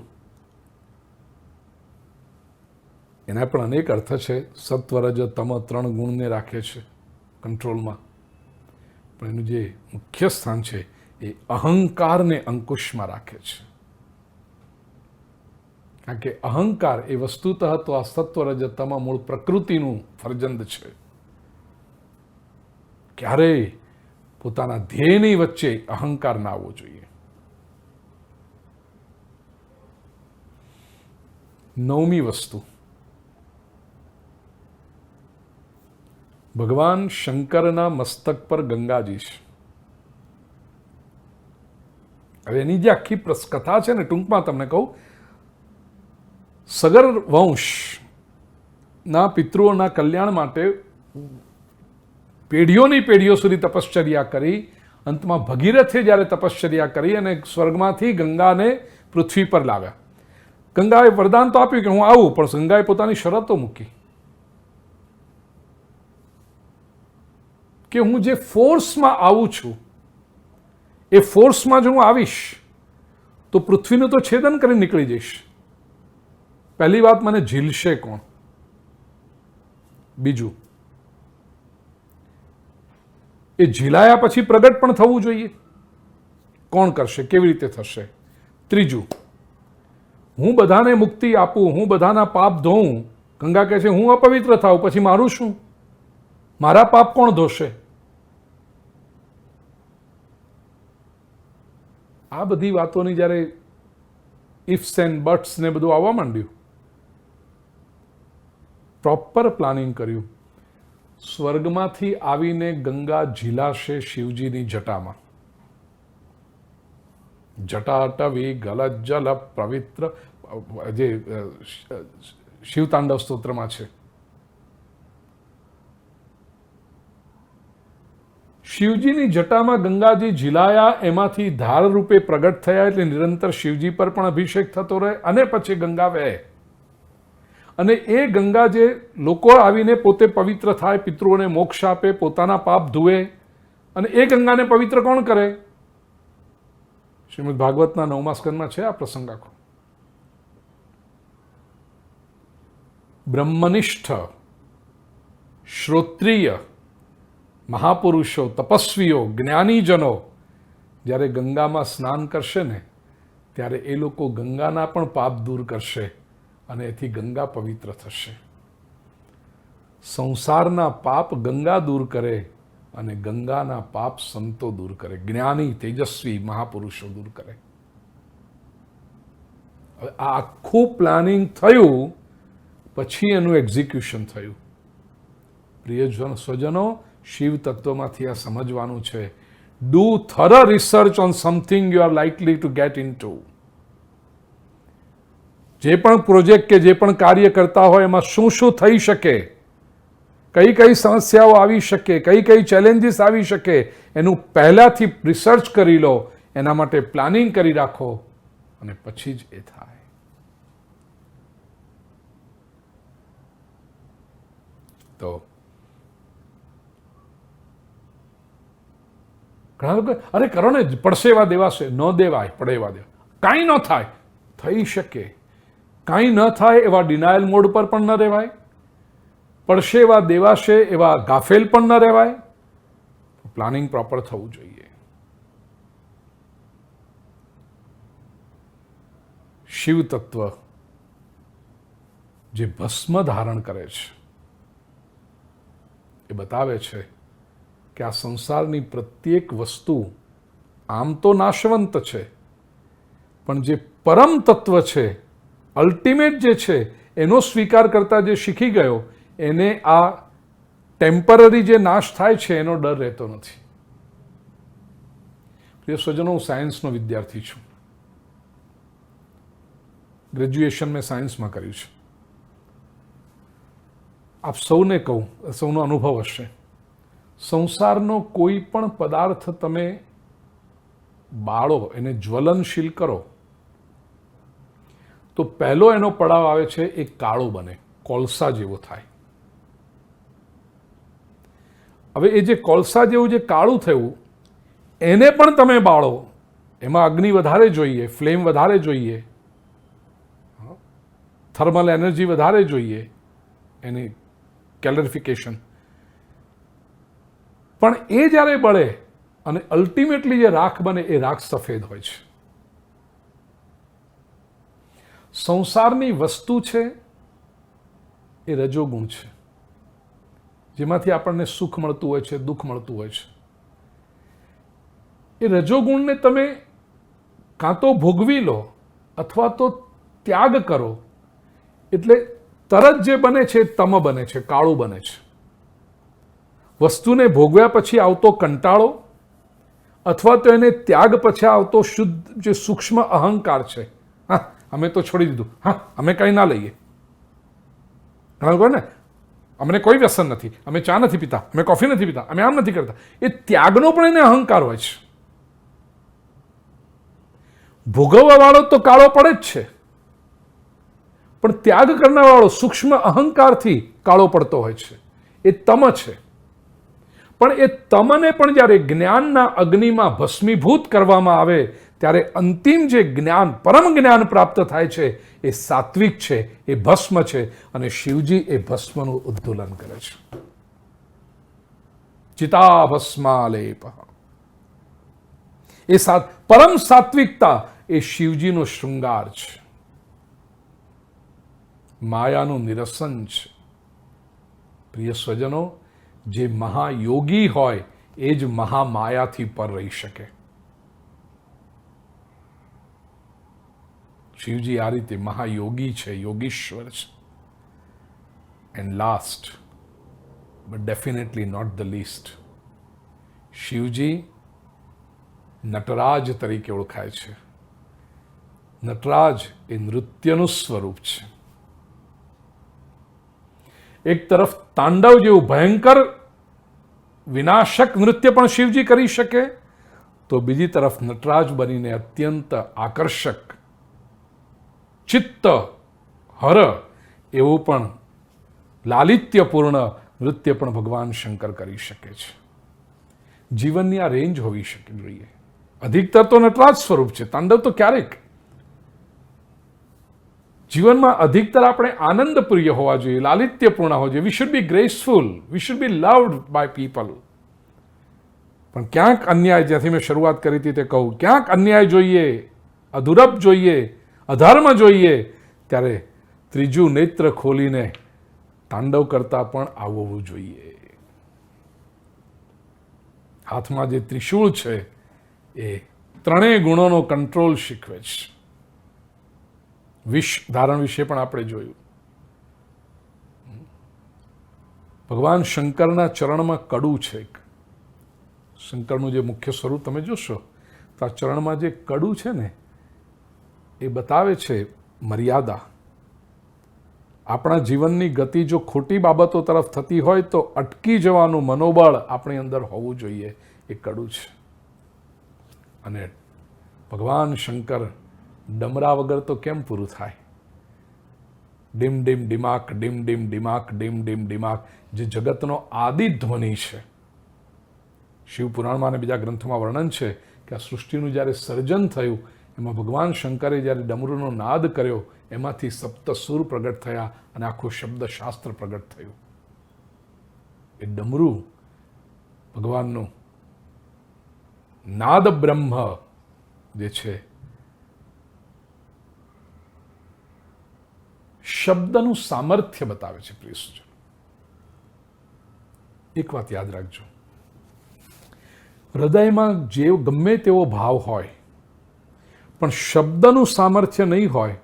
Speaker 4: એના પણ અનેક અર્થ છે. સત્વ, રજ, તમ 3 ગુણને રાખે છે કંટ્રોલમાં, પણ એનું જે મુખ્ય સ્થાન છે એ અહંકારને અંકુશમાં રાખે છે. કારણ કે અહંકાર એ વસ્તુતઃ તો આ સત્વ, રજ, તમ મૂળ પ્રકૃતિનું ફરજંદ છે. ક્યારેય પોતાના ધ્યેયની વચ્ચે અહંકાર ના આવવો જોઈએ. 9મી વસ્તુ, ભગવાન શંકરના મસ્તક પર ગંગાજી છે. હવે એની જે આખી કથા છે ને, ટૂંકમાં તમને કહું, સગર વંશના પિતૃઓના કલ્યાણ માટે પેઢીઓની પેઢીઓ સુધી તપશ્ચર્યા કરી, અંતમાં ભગીરથે જ્યારે તપશ્ચર્યા કરી અને સ્વર્ગમાંથી ગંગાને પૃથ્વી પર લાવ્યા. ગંગાએ વરદાન તો આપ્યું કે હું આવું, પણ ગંગાએ પોતાની શરતો મૂકી કે હું જે ફોર્સમાં આવું છું, એ ફોર્સમાં જો હું આવીશ તો પૃથ્વીનું તો છેદન કરી નીકળી જઈશ. પહેલી વાત, મને ઝીલશે કોણ? બીજું, એ ઝીલાયા પછી પ્રગટ પણ થવું જોઈએ, કોણ કરશે, કેવી રીતે થશે? ત્રીજું, હું બધાને મુક્તિ આપું, હું બધાના પાપ ધોઉં. ગંગા કહે છે હું અપવિત્ર થાઉં, પછી મારું શું? મારા પાપ કોણ ધોશે? આ બધી વાતોની જ્યારે ઇફ્સ એન્ડ બટ્સ ને બધું આવવા માંડ્યું, પ્રોપર પ્લાનિંગ કર્યું સ્વર્ગમાંથી આવીને ગંગા ઝીલાશે શિવજીની જટામાં. જટાટવી ગલજ્જલ પવિત્ર, જે શિવતાંડવ સ્તોત્રમાં છે. શિવજીની જટામાં ગંગાજી ઝીલાયા, એમાંથી ધાર રૂપે પ્રગટ થયા, એટલે નિરંતર શિવજી પર પણ અભિષેક થતો રહે અને પછી ગંગા વહે. અને એ ગંગા જે લોકો આવીને પોતે પવિત્ર થાય, પિતૃઓને મોક્ષ આપે, પોતાના પાપ ધુએ, અને એ ગંગાને પવિત્ર કોણ કરે? શ્રીમદ ભાગવતના 9મા સ્કંદમાં છે આ પ્રસંગ આખો. બ્રહ્મનિષ્ઠ, શ્રોત્રિય મહાપુરુષો, તપસ્વીઓ, જ્ઞાનીજનો જ્યારે ગંગામાં સ્નાન કરશે ને, ત્યારે એ લોકો ગંગાના પણ પાપ દૂર કરશે અને એથી ગંગા પવિત્ર થશે. સંસારના પાપ ગંગા દૂર કરે અને ગંગાના પાપ સંતો દૂર કરે, જ્ઞાની તેજસ્વી મહાપુરુષો દૂર કરે. હવે આ આખું પ્લાનિંગ થયું, પછી એનું એક્ઝિક્યુશન થયું. પ્રિયજન સ્વજનો, શિવ તત્વમાંથી આ સમજવાનું છે. Do thorough research on something you are likely to get in to. જે પણ પ્રોજેક્ટ કે જે પણ કાર્ય કરતા હોય એમાં શું શું થઈ શકે, કઈ કઈ સમસ્યાઓ આવી શકે, કઈ કઈ ચેલેન્જીસ આવી શકે, એનું પહેલાથી રિસર્ચ કરી લો, એના માટે પ્લાનિંગ કરી રાખો અને પછી જ એ થાય. તો ઘણા લોકો અરે કરો ને, પડશે એવા દેવાશે. ન દેવાય, પડે એવા દેવા. કાંઈ ન થાય, થઈ શકે. કાંઈ ન થાય એવા ડિનાયલ મોડ પર પણ ન રહેવાય. પડશે એવા દેવાશે એવા ગાફેલ પણ ન રહેવાય. પ્લાનિંગ પ્રોપર થવું જોઈએ. શિવ તત્વ જે ભસ્મ ધારણ કરે છે એ બતાવે છે કે આ સંસારની પ્રત્યેક વસ્તુ આમ તો નાશવંત છે, પણ જે પરમ તત્વ છે, અલ્ટિમેટ જે છે, એનો સ્વીકાર કરતા જે શીખી ગયો, એને આ ટેમ્પરરી જે નાશ થાય છે એનો ડર રહેતો નથી. પ્રિય સ્વજનો, હું સાયન્સનો વિદ્યાર્થી છું. ગ્રેજ્યુએશન મેં સાયન્સમાં કર્યું છે. આપ સૌને કહું, સૌનો અનુભવ હશે, સંસારનો કોઈ પણ પદાર્થ તમે બાળો, એને જ્વલનશીલ કરો, તો પહેલો એનો પડાવ આવે છે એ કાળો બને, કોલસા જેવો થાય. હવે એ જે કોલસા જેવું જે કાળું થયું, એને પણ તમે બાળો, એમાં અગ્નિ વધારે જોઈએ, ફ્લેમ વધારે જોઈએ, થર્મલ એનર્જી વધારે જોઈએ, એની કેલરિફિકેશન. પણ એ જ્યારે બળે અને અલ્ટિમેટલી જે રાખ બને, એ રાખ સફેદ હોય છે. સંસારની વસ્તુ છે એ રજોગુણ છે, જેમાંથી આપણને સુખ મળતું હોય છે, દુઃખ મળતું હોય છે. એ રજોગુણને તમે કાં તો ભોગવી લો અથવા તો ત્યાગ કરો, એટલે તરત જે બને છે તમ બને છે, કાળું બને છે. વસ્તુને ભોગવ્યા પછી આવતો કંટાળો અથવા તો એને ત્યાગ પછી આવતો શુદ્ધ જે સૂક્ષ્મ અહંકાર છે, હા અમે તો છોડી દીધું, હા અમે કંઈ ના લઈએ. ઘણા લોકો ને અમને કોઈ વ્યસન નથી, અમે ચા નથી પીતા, અમે કોફી નથી પીતા, અમે આમ નથી કરતા. એ ત્યાગનો પણ એને અહંકાર હોય છે. ભોગવવા વાળો તો કાળો પડે જ છે, પણ ત્યાગ કરનાર વાળો સૂક્ષ્મ અહંકારથી કાળો પડતો હોય છે. એ તમ છે. પણ એ તમને પણ જ્યારે જ્ઞાનના અગ્નિમાં ભસ્મીભૂત કરવામાં આવે, ત્યારે અંતિમ જે જ્ઞાન, પરમ જ્ઞાન પ્રાપ્ત થાય છે, એ સાત્વિક છે, એ ભસ્મ છે. અને શિવજી એ ભસ્મનું ઉદ્દોલન કરે છે. ચિતા ભસ્માલેપ. એ પરમ સાત્વિકતા એ શિવજીનો શૃંગાર છે, માયાનું નિરસન છે. પ્રિય સ્વજનો, જે મહાયોગી હોય એ જ મહામાયાથી પર રહી શકે. શિવજી આ રીતે મહાયોગી છે, યોગીશ્વર છે. And last, but definitely not the least, Shivji Nataraj તરીકે ઓળખાય છે. નટરાજ એ નૃત્યનું સ્વરૂપ છે. એક તરફ તાંડવ જેવું ભયંકર વિનાશક નૃત્ય પણ શિવજી કરી શકે, તો બીજી તરફ નટરાજ બનીને અત્યંત આકર્ષક, ચિત્ત હર એવું પણ લાલિત્યપૂર્ણ નૃત્ય પણ ભગવાન શંકર કરી શકે છે. જીવનની આ રેન્જ હોવી શકે જોઈએ. અધિકતર તો નટરાજ સ્વરૂપ છે, તાંડવ તો ક્યારેક. જીવનમાં અધિકતર આપણે આનંદપ્રિય હોવા જોઈએ, લાલિત્યપૂર્ણ હોવા જોઈએ. We should be graceful, we should be loved by people. પણ ક્યાંક અન્યાય, જ્યાંથી મેં શરૂઆત કરી હતી તે કહું, ક્યાંક અન્યાય જોઈએ, અધુરપ જોઈએ, અધર્મ જોઈએ, ત્યારે ત્રીજું નેત્ર ખોલીને તાંડવ કરતા પણ આવવું જોઈએ. હાથમાં જે ત્રિશૂળ છે એ ત્રણેય ગુણોનો કંટ્રોલ શીખવે છે. વિષ ધારણ વિશે પણ આપણે જોયું. ભગવાન શંકરના ચરણમાં કડું છે. શંકરનું જે મુખ્ય સ્વરૂપ તમે જોશો તો આ ચરણમાં જે કડું છે ને એ બતાવે છે મર્યાદા. આપણા જીવનની ગતિ જો ખોટી બાબતો તરફ થતી હોય તો અટકી જવાનું મનોબળ આપણી અંદર હોવું જોઈએ. એ કડું છે. અને ભગવાન શંકર ડમરા વગર તો કેમ પૂરું થાય? ડીમ ડીમ ડીમાક, ડીમ ડીમ ડીમાક, ડીમ ડીમ ડીમાક, જે જગતનો આદિ ધ્વનિ છે. શિવપુરાણમાં અને બીજા ગ્રંથોમાં વર્ણન છે કે આ સૃષ્ટિનું જ્યારે સર્જન થયું એમાં ભગવાન શંકરે જ્યારે ડમરૂનો નાદ કર્યો એમાંથી સપ્તસુર પ્રગટ થયા અને આખું શબ્દશાસ્ત્ર પ્રગટ થયું. એ ડમરું ભગવાનનું નાદ બ્રહ્મ જે છે, શબ્દનું સામર્થ્ય બતાવે છે. પ્રિય સજ્જનો, એક વાત યાદ રાખજો, હૃદયમાં જે ગમે તેવો ભાવ હોય પણ શબ્દનું સામર્થ્ય નહીં હોય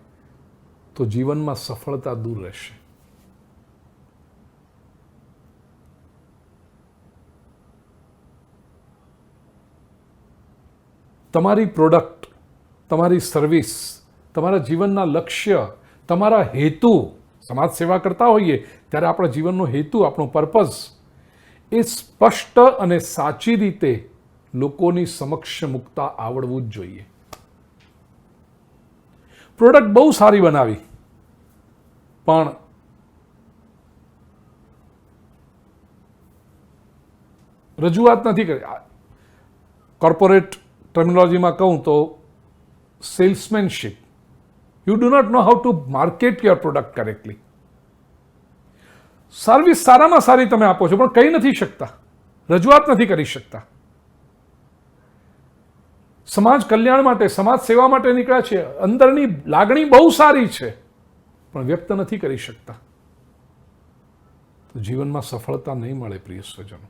Speaker 4: તો જીવનમાં સફળતા દૂર રહેશે. તમારી પ્રોડક્ટ, તમારી સર્વિસ, તમારા જીવનના લક્ષ્ય, તમારા હેતુ, સમાજ સેવા કરતા હોઈએ ત્યારે આપણા જીવનનો હેતુ, આપણો પર્પઝ એ સ્પષ્ટ અને સાચી રીતે લોકોની સમક્ષ મૂકતા આવડવું જ જોઈએ. પ્રોડક્ટ બહુ સારી બનાવી પણ રજૂઆત નથી કરી. કોર્પોરેટ ટર્મિનોલોજીમાં કહું તો salesmanship. You do not know how to market your product correctly. Service સારામાં સારી તમે આપો છો પણ કહી નથી શકતા, રજૂઆત નથી કરી શકતા. સમાજ કલ્યાણ માટે, સમાજ સેવા માટે નીકળ્યા છે, અંદરની લાગણી બહુ સારી છે પણ વ્યક્ત નથી કરી શકતા, તો જીવનમાં સફળતા નહીં મળે. પ્રિય સ્વજનો,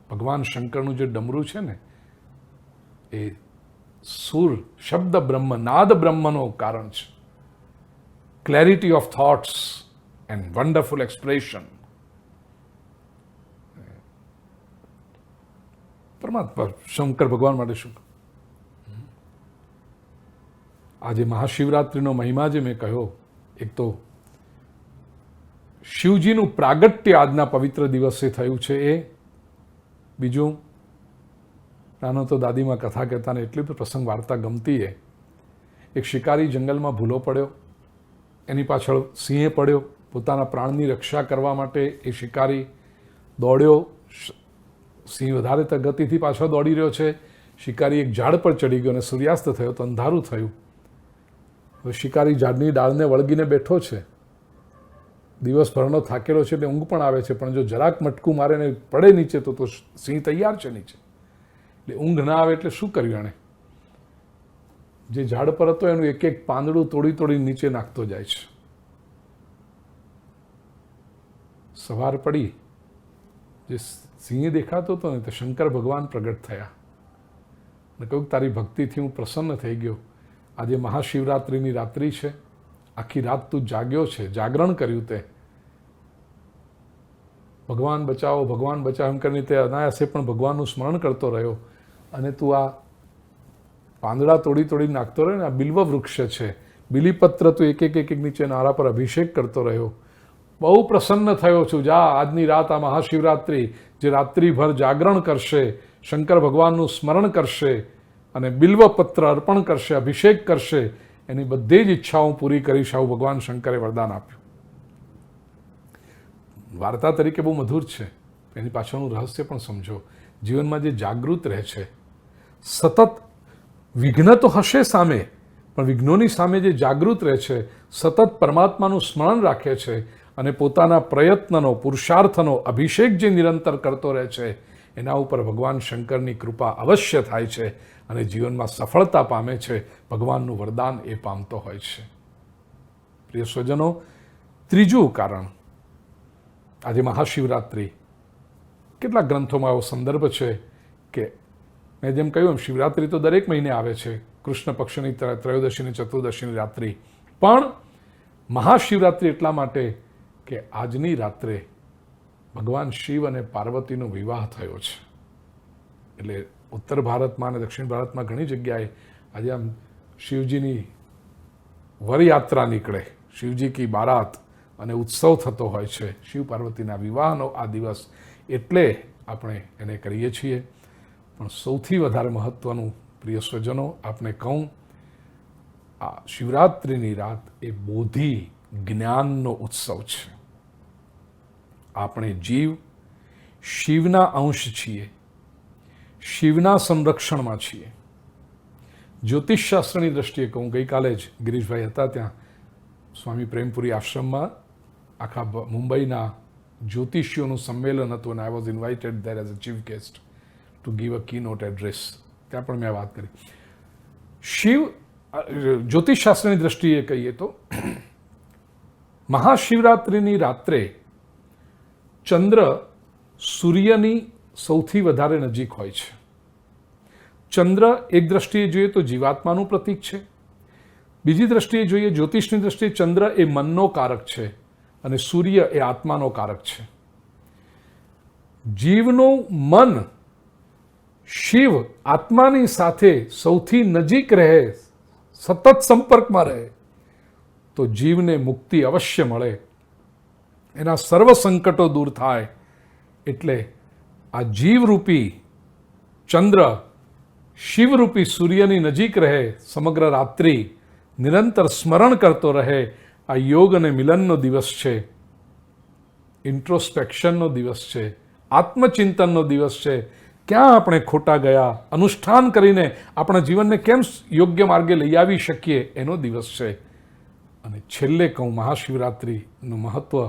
Speaker 4: ભગવાન શંકરનું જે ડમરું છે ને એ સુર, શબ્દ બ્રહ્મ, નાદ બ્રહ્મનો કારણ છે. Clarity of thoughts and wonderful expression. પરમાત્મા શંકર ભગવાન માટે શું? આજે મહાશિવરાત્રિનો મહિમા જે મેં કહ્યો, એક તો શિવજીનું પ્રાગટ્ય આજના પવિત્ર દિવસે થયું છે એ, બીજું નાનો તો દાદીમાં કથા કહેતા ને એટલી પ્રસંગ વાર્તા ગમતી એ. એક શિકારી જંગલમાં ભૂલો પડ્યો, એની પાછળ સિંહે પડ્યો. પોતાના પ્રાણની રક્ષા કરવા માટે એ શિકારી દોડ્યો. સિંહ વધારે ગતિથી પાછળ દોડી રહ્યો છે. શિકારી એક ઝાડ પર ચડી ગયો અને સૂર્યાસ્ત થયો તો અંધારું થયું. હવે શિકારી ઝાડની ડાળને વળગીને બેઠો છે, દિવસભરનો થાકેલો છે એટલે ઊંઘ પણ આવે છે, પણ જો જરાક મટકું મારે ને પડે નીચે તો સિંહ તૈયાર છે નીચે. એટલે ઊંઘ ના આવે એટલે શું કર્યું એણે? જે ઝાડ પર હતો એનું એક એક પાંદડું તોડી તોડી નીચે નાખતો જાય છે. સવાર પડી, જે સિંહ દેખાતો હતો ને તે શંકર ભગવાન પ્રગટ થયા અને કહ્યું તારી ભક્તિથી હું પ્રસન્ન થઈ ગયો. આજે મહાશિવરાત્રિની રાત્રિ છે, આખી રાત તું જાગ્યો છે, જાગરણ કર્યું તે, ભગવાન બચાવો એમ કરીને તે અનાયાસે પણ ભગવાનનું સ્મરણ કરતો રહ્યો અને તું આ પાંદડા તોડી નાખતો રહ્યો ને. આ બિલ્વ વૃક્ષ છે, બિલીપત્ર તું એક નીચે નારા પર અભિષેક કરતો રહ્યો. બહુ પ્રસન્ન થયો છું. જા આજની રાત, આ મહાશિવરાત્રિ, જે રાત્રિભર જાગરણ કરશે, શંકર ભગવાનનું સ્મરણ કરશે અને બિલ્વપત્ર અર્પણ કરશે, અભિષેક કરશે, એની બધી જ ઈચ્છાઓ પૂરી કરીશ, આવું ભગવાન શંકરે વરદાન આપ્યું. વાર્તા તરીકે બહુ મધુર છે, એની પાછળનું રહસ્ય પણ સમજો. જીવનમાં જે જાગૃત રહે છે, સતત વિઘ્ન તો હશે સામે, પણ વિઘ્નોની સામે જે જાગૃત રહે છે, સતત પરમાત્માનું સ્મરણ રાખે છે અને પોતાના પ્રયત્નનો, પુરુષાર્થનો અભિષેક જે નિરંતર કરતો રહે છે, એના ઉપર ભગવાન શંકરની કૃપા અવશ્ય થાય છે અને જીવનમાં સફળતા પામે છે, ભગવાનનું વરદાન એ પામતો હોય છે. પ્રિય સ્વજનો, ત્રીજું કારણ, આજે મહાશિવરાત્રિ, કેટલાક ગ્રંથોમાં એવો સંદર્ભ છે કે મેં જેમ કહ્યું એમ શિવરાત્રિ તો દરેક મહિને આવે છે, કૃષ્ણ પક્ષની ત્રયોદશીની ચતુર્દશીની રાત્રિ, પણ મહાશિવરાત્રિ એટલા માટે કે આજની રાત્રે ભગવાન શિવ અને પાર્વતીનો વિવાહ થયો છે. એટલે ઉત્તર ભારતમાં અને દક્ષિણ ભારતમાં ઘણી જગ્યાએ આજે આમ શિવજીની વરયાત્રા નીકળે, શિવજી કી બારાત, અને ઉત્સવ થતો હોય છે. શિવ પાર્વતીના વિવાહનો આ દિવસ એટલે આપણે એને કરીએ છીએ. પણ સૌથી વધારે મહત્ત્વનું, પ્રિય સ્વજનો, આપણે કહું, આ શિવરાત્રિની રાત એ બોધિ જ્ઞાનનો ઉત્સવ છે. આપણે જીવ શિવના અંશ છીએ, શિવના સંરક્ષણમાં છીએ. જ્યોતિષશાસ્ત્રની દ્રષ્ટિએ કહું, ગઈકાલે જ ગિરીશભાઈ હતા ત્યાં સ્વામી પ્રેમપુરી આશ્રમમાં, આખા મુંબઈના જ્યોતિષીઓનું સંમેલન હતું અને I was invited there as a chief guest to give a key note address. ત્યાં પણ મેં વાત કરી. શિવ, જ્યોતિષશાસ્ત્રની દ્રષ્ટિએ કહીએ તો મહાશિવરાત્રિની રાત્રે ચંદ્ર સૂર્યની સૌથી વધારે નજીક હોય છે. ચંદ્ર એક દ્રષ્ટિએ જોઈએ તો જીવાત્માનું પ્રતીક છે, બીજી દ્રષ્ટિએ જોઈએ, જ્યોતિષની દ્રષ્ટિએ, ચંદ્ર એ મનનો કારક છે અને સૂર્ય એ આત્માનો કારક છે. જીવનું મન શિવ આત્માની સાથે સૌથી નજીક રહે, સતત સંપર્કમાં રહે, તો જીવને મુક્તિ અવશ્ય મળે, એના સર્વ સંકટો દૂર થાય. એટલે આ જીવરૂપી ચંદ્ર શિવરૂપી સૂર્યની નજીક રહે, સમગ્ર રાત્રિ નિરંતર સ્મરણ કરતો રહે. આ યોગ અને મિલનનો દિવસ છે, ઇન્ટ્રોસ્પેક્શનનો દિવસ છે, આત્મચિંતનનો દિવસ છે. ક્યાં આપણે ખોટા ગયા, અનુષ્ઠાન કરીને આપણા જીવનને કેમ યોગ્ય માર્ગે લઈ આવી શકીએ, એનો દિવસ છે. અને છેલ્લે કહું, મહાશિવરાત્રિનું મહત્ત્વ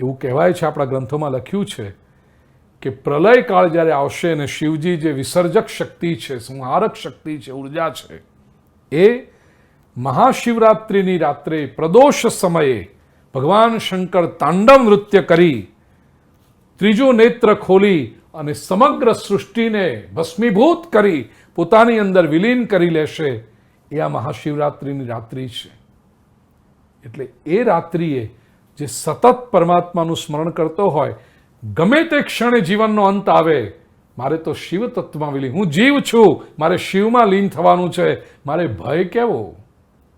Speaker 4: એવું કહેવાય છે, આપણા ગ્રંથોમાં લખ્યું છે કે પ્રલય કાળ જ્યારે આવશે અને શિવજી જે વિસર્જક શક્તિ છે, સંહારક શક્તિ છે, ઉર્જા છે, એ મહાશિવરાત્રિની રાત્રે પ્રદોષ સમયે ભગવાન શંકર તાંડવ નૃત્ય કરી, ત્રીજો નેત્ર ખોલી અને સમગ્ર સૃષ્ટિને ભસ્મીભૂત કરી પોતાની અંદર વિલીન કરી લેશે. એ આ મહાશિવરાત્રિની રાત્રિ છે. એટલે એ રાત્રિએ જે સતત પરમાત્માનું સ્મરણ કરતો હોય, ગમે તે ક્ષણે જીવનનો અંત આવે, મારે તો શિવ તત્વમાં વિલીન, હું જીવ છું, મારે શિવમાં લીન થવાનું છે, મારે ભય કેવો?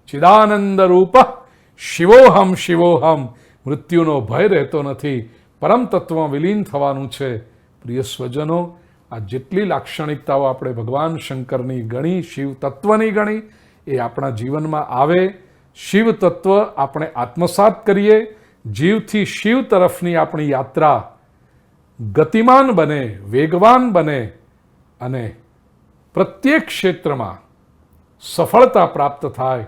Speaker 4: ચિદાનંદ રૂપ શિવોહમ શિવોહમ, મૃત્યુનો ભય રહેતો નથી, પરમ તત્વમાં વિલીન થવાનું છે. પ્રિય સ્વજનો, આ જેટલી લાક્ષણિકતાઓ આપણે ભગવાન શંકરની ગણી, શિવ તત્વની ગણી, એ આપણા જીવનમાં આવે. શિવ તત્વ આપણે આત્મસાત કરીએ, જીવથી શિવ તરફની આપણી યાત્રા ગતિમાન બને, વેગવાન બને અને પ્રત્યેક ક્ષેત્રમાં સફળતા પ્રાપ્ત થાય,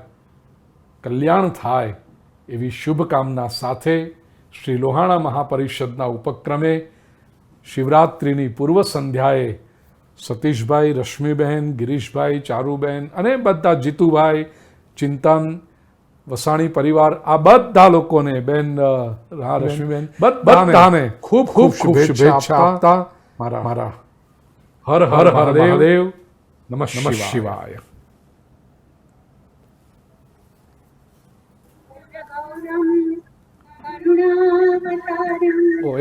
Speaker 4: કલ્યાણ થાય, એવી શુભકામના સાથે શ્રી લોહાણા મહાપરિષદના ઉપક્રમે શિવરાત્રિની પૂર્વ સંધ્યાએ સતીશભાઈ, રશ્મિબહેન, ગિરીશભાઈ, ચારુબહેન અને બધા, જીતુભાઈ, ચિંતન, વસાણી પરિવાર, આ બધા લોકોને, બેન રશ્મિબેન, બધાને ખૂબ ખૂબ શુભેચ્છા આપતા મારા હર હર મહાદેવ, નમઃ શિવાય.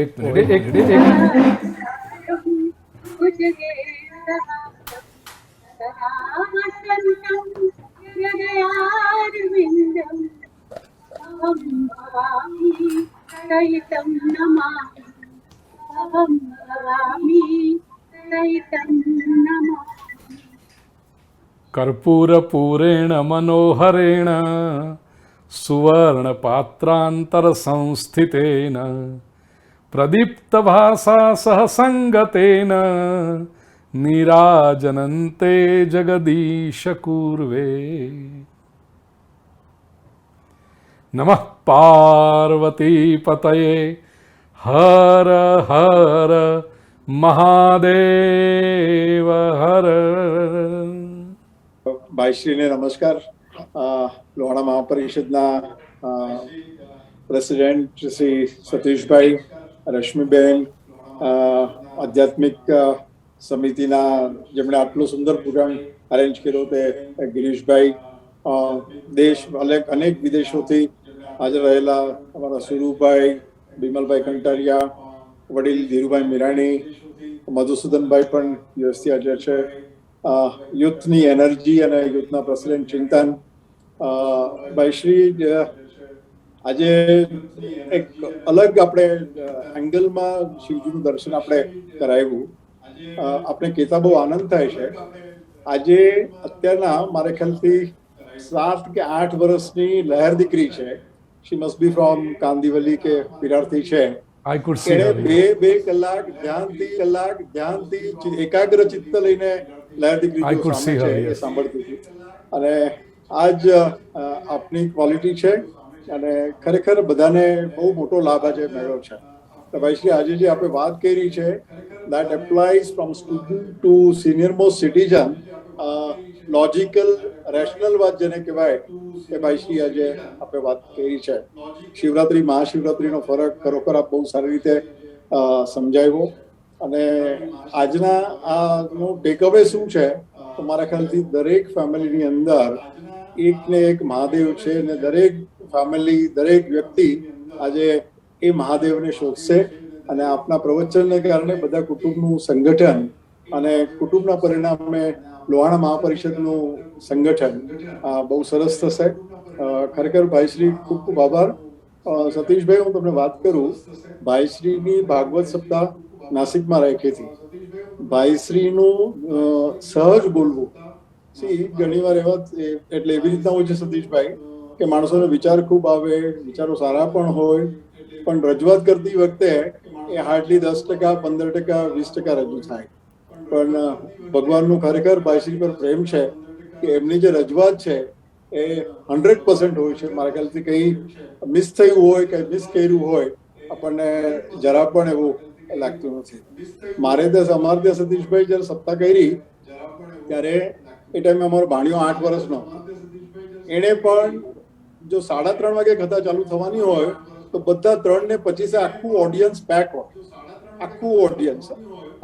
Speaker 4: एक मिनट एक कर्पूरपूरेण मनोहरेण सुवर्णपात्रान्तरसंस्थितेन प्रदीप्तभासा सह संगतेन नीराजनन्ते जगदीशपूर्वे नमः पार्वतीपतये हर हर महादेव हर.
Speaker 5: ભાઈશ્રીને નમસ્કાર. લોહાણા મહાપરિષદના પ્રેસિડેન્ટ શ્રી સતીશભાઈ, રશ્મિબેન, આધ્યાત્મિક સમિતિના જેમણે આટલું સુંદર પ્રોગ્રામ અરેન્જ કર્યો તે ગિરીશભાઈ, દેશ અનેક વિદેશોથી હાજર રહેલા અમારા સુરુભાઈ, બિમલભાઈ કંટારિયા, વડીલ ધીરુભાઈ મીરાણી, મધુસૂદનભાઈ પણ યુએસથી હાજર છે, યુથની એનર્જી અને યુથના પ્રેસિડેન્ટ ચિંતન. ભાઈશ્રી, આજે એક અલગ આપણે એંગલમાં શિવજીનું દર્શન આપણે કરાવ્યું. આપણે કહેતા બહુ આનંદ થાય છે. આજે અત્યારના મારા ખ્યાલથી 7 કે 8 વર્ષની લહેર દીકરી છે. શી મસ્ટ બી ફ્રોમ કાંદીવલી કે વિરારથી છે.
Speaker 4: I could see her.
Speaker 5: બે કલાક ધ્યાનથી એકાગ્ર ચિત્ત લઈને લહેર દીકરી સાંભળતી હતી. અને આજ આપની ક્વોલિટી છે અને ખરેખર બધાને બહુ મોટો લાભ આજે મળ્યો છે. ભાઈશ્રી, આજે જે આપણે વાત કરી છે that applies from student to senior most citizen, logical rational વાત જેને કહેવાય એ ભાઈશ્રી આજે આપણે વાત કરી છે. શિવરાત્રી, મહાશિવરાત્રીનો ફરક ખરોખર આપ બહુ સારી રીતે સમજાવ્યો. અને આજના આનો ટેકઅવે શું છે તો મારા ખ્યાલથી દરેક ફેમિલીની અંદર એક ને એક મહાદેવ છે અને દરેક ફેમિલી, દરેક વ્યક્તિ આજે એ મહાદેવને શોધશે. અને આપના પ્રવચનને કારણે બધા કુટુંબનું સંગઠન અને કુટુંબના પરિણામે લોહાણા મહાપરિષદનું સંગઠન બહુ સરસ થશે. ખરેખર ભાઈશ્રી ખૂબ ખૂબ આભાર. સતીશભાઈ, હું તમને વાત કરું, ભાઈશ્રીની ભાગવત સપ્તાહ નાસિકમાં રાખી હતી. ભાઈશ્રીનું સહજ બોલવું ઘણી વાર એવા એટલે એવી રીતના હોય છે સતીશભાઈ કે માણસોને વિચાર ખૂબ આવે, વિચારો સારા પણ હોય, પણ રજૂઆત કરતી વખતે એ હાર્ડલી 10%, 15%, 20% રજૂ થાય. પણ ભગવાનનું ખરેખર ભાઈશ્રી પર પ્રેમ છે કે એમની જે રજૂઆત છે એ 100% હોય છે. મારા ખ્યાલથી કંઈ મિસ થયું હોય, કંઈ મિસ કર્યું હોય આપણને જરા પણ એવું લાગતું નથી. અમારે ત્યાં સતીશભાઈ જયારે સપ્તાહ કરી ત્યારે એ ટાઈમે અમારો ભાણિયો 8 વર્ષનો, એને પણ જો 3:30 વાગે કથા ચાલુ થવાની હોય તો બધા 3:25 આખું ઓડિયન્સ પેક હોય, આખું ઓડિયન્સ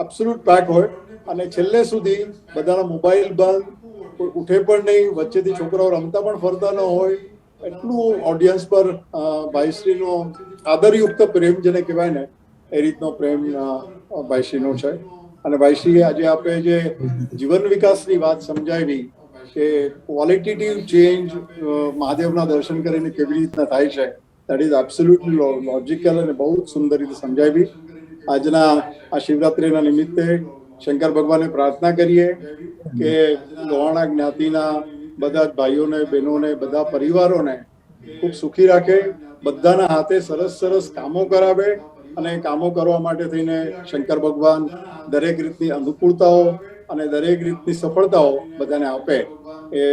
Speaker 5: એબ્સોલ્યુટ પેક હોય. અને છેલ્લે સુધી બધાના મોબાઈલ બંધ, કોઈ ઉઠે પણ નહીં, વચ્ચેથી છોકરાઓ રમતા પણ ફરતા ન હોય, એટલું ઓડિયન્સ પર ભાઈશ્રીનો આદરયુક્ત પ્રેમ જેને કહેવાય ને એ રીતનો પ્રેમ ભાઈશ્રીનો છે. અને ભાઈશ્રીએ આજે આપણે જે જીવન વિકાસની વાત સમજાવી કે ક્વોલિટેટિવ ચેન્જ મહાદેવના દર્શન કરીને કેવી રીતના થાય છે, દેટ ઇઝ એબ્સોલ્યુટલી લોજિકલ અને બહુ સુંદર રીતે સમજાવી. આજના આ શિવરાત્રીના નિમિત્તે શંકર ભગવાનને પ્રાર્થના કરીએ કે લોહાણા જ્ઞાતિના બધા જ ભાઈઓને, બહેનોને, બધા પરિવારોને ખૂબ સુખી રાખે, બધાના હાથે સરસ સરસ કામો કરાવે. અને કામો કરવા માટે થઈને શંકર ભગવાન દરેક રીતની અનુકૂળતાઓ અને દરેક રીતની સફળતાઓ બધાને આપે. એ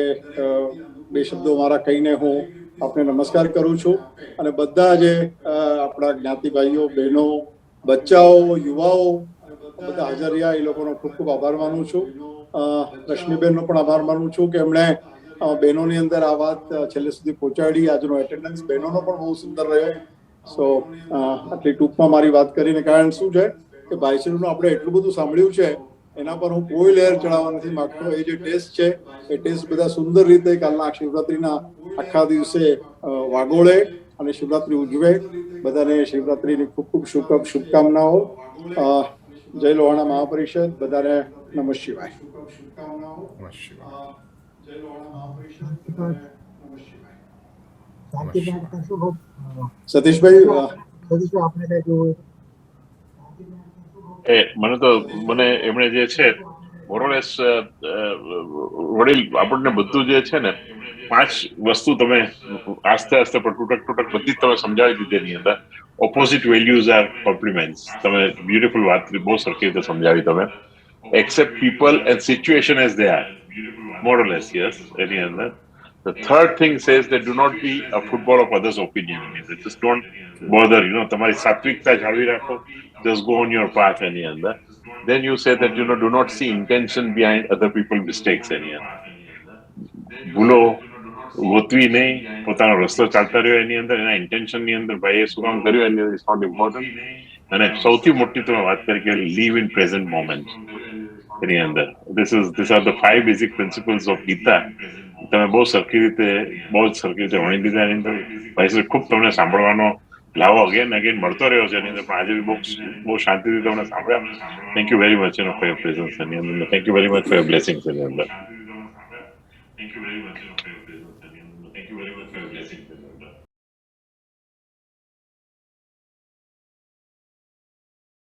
Speaker 5: 2 શબ્દો મારા કહીને હું આપને નમસ્કાર કરું છું. અને બધા જે આપણા જ્ઞાતિ ભાઈઓ, બહેનો, બચ્ચાઓ, યુવાઓ બધા હાજર રહ્યા એ લોકોનો ખૂબ ખૂબ આભાર માનું છું. રશ્મિબેનનો પણ આભાર માનું છું કે એમણે બહેનોની અંદર આ વાત છેલ્લે સુધી પહોંચાડી. આજનો એટેન્ડન્સ બહેનોનો પણ બહુ સુંદર રહ્યો. સો આટલી ટૂંકમાં મારી વાત કરીને કારણ શું છે કે ભાઈશ્રીનું આપણે એટલું બધું સાંભળ્યું છે, એના પર હું કોઈ લહેર ચડાવવા નથી માંગતો. એ જે ટેસ્ટ છે એ ટેસ્ટ બધા સુંદર રીતે કાલના શિવરાત્રીના આખા દિવસે વાગોળે અને શિવરાત્રી ઉજવે. બધાને શિવરાત્રીની ખૂબ ખૂબ શુભકામનાઓ. જય લોહાણા મહાપરિષદ. બધાને નમઃ શિવાય. સતીશભાઈ,
Speaker 1: આપને કઈ જોવું
Speaker 6: મને એમણે જે છે મોરલેસ વડીલ આપણને બધું જે છે ને 5 વસ્તુ તમે આસ્તે આસ્તે પણ તૂટક બધી જ તમે સમજાવી દીધી એની અંદર. Opposite values are complements. તમે બ્યુટીફુલ વાત બહુ સરખી રીતે સમજાવી તમે. Accept people and situation as they are, મોરલેસ. યસ, એની અંદર the third thing says that do not be a football of others' opinion. Just don't bother, તમારી સાત્વિકતા જાળવી રાખો. Just go on your path એની અંદર. Then you say that, do not see intention behind other people's mistakes એની અંદર. ભૂલો ગોતવી નહીં, પોતાનો રસ્તો ચાલતા રહ્યો એની અંદર. એના ઇન્ટેન્શન ની અંદર ભાઈએ શું કામ કર્યું એની અંદર ઇઝ નોટ ઇમ્પોર્ટન્ટ. અને સૌથી મોટી તમે વાત કરી કે લીવ ઇન પ્રેઝન્ટ મોમેન્ટ એની અંદર. These are the 5 basic principles of Gita. તમે બહુ સરખી રીતે વણી લીધા એની અંદર. ભાઈ સાહેબ, ખૂબ તમને સાંભળવાનો લાવો અગેન મળતો રહ્યો છે એની અંદર. પણ આજે બહુ શાંતિથી તમને સાંભળ્યા. Thank you very much for your presence એની અંદર. Thank you very much for your blessings એની અંદર.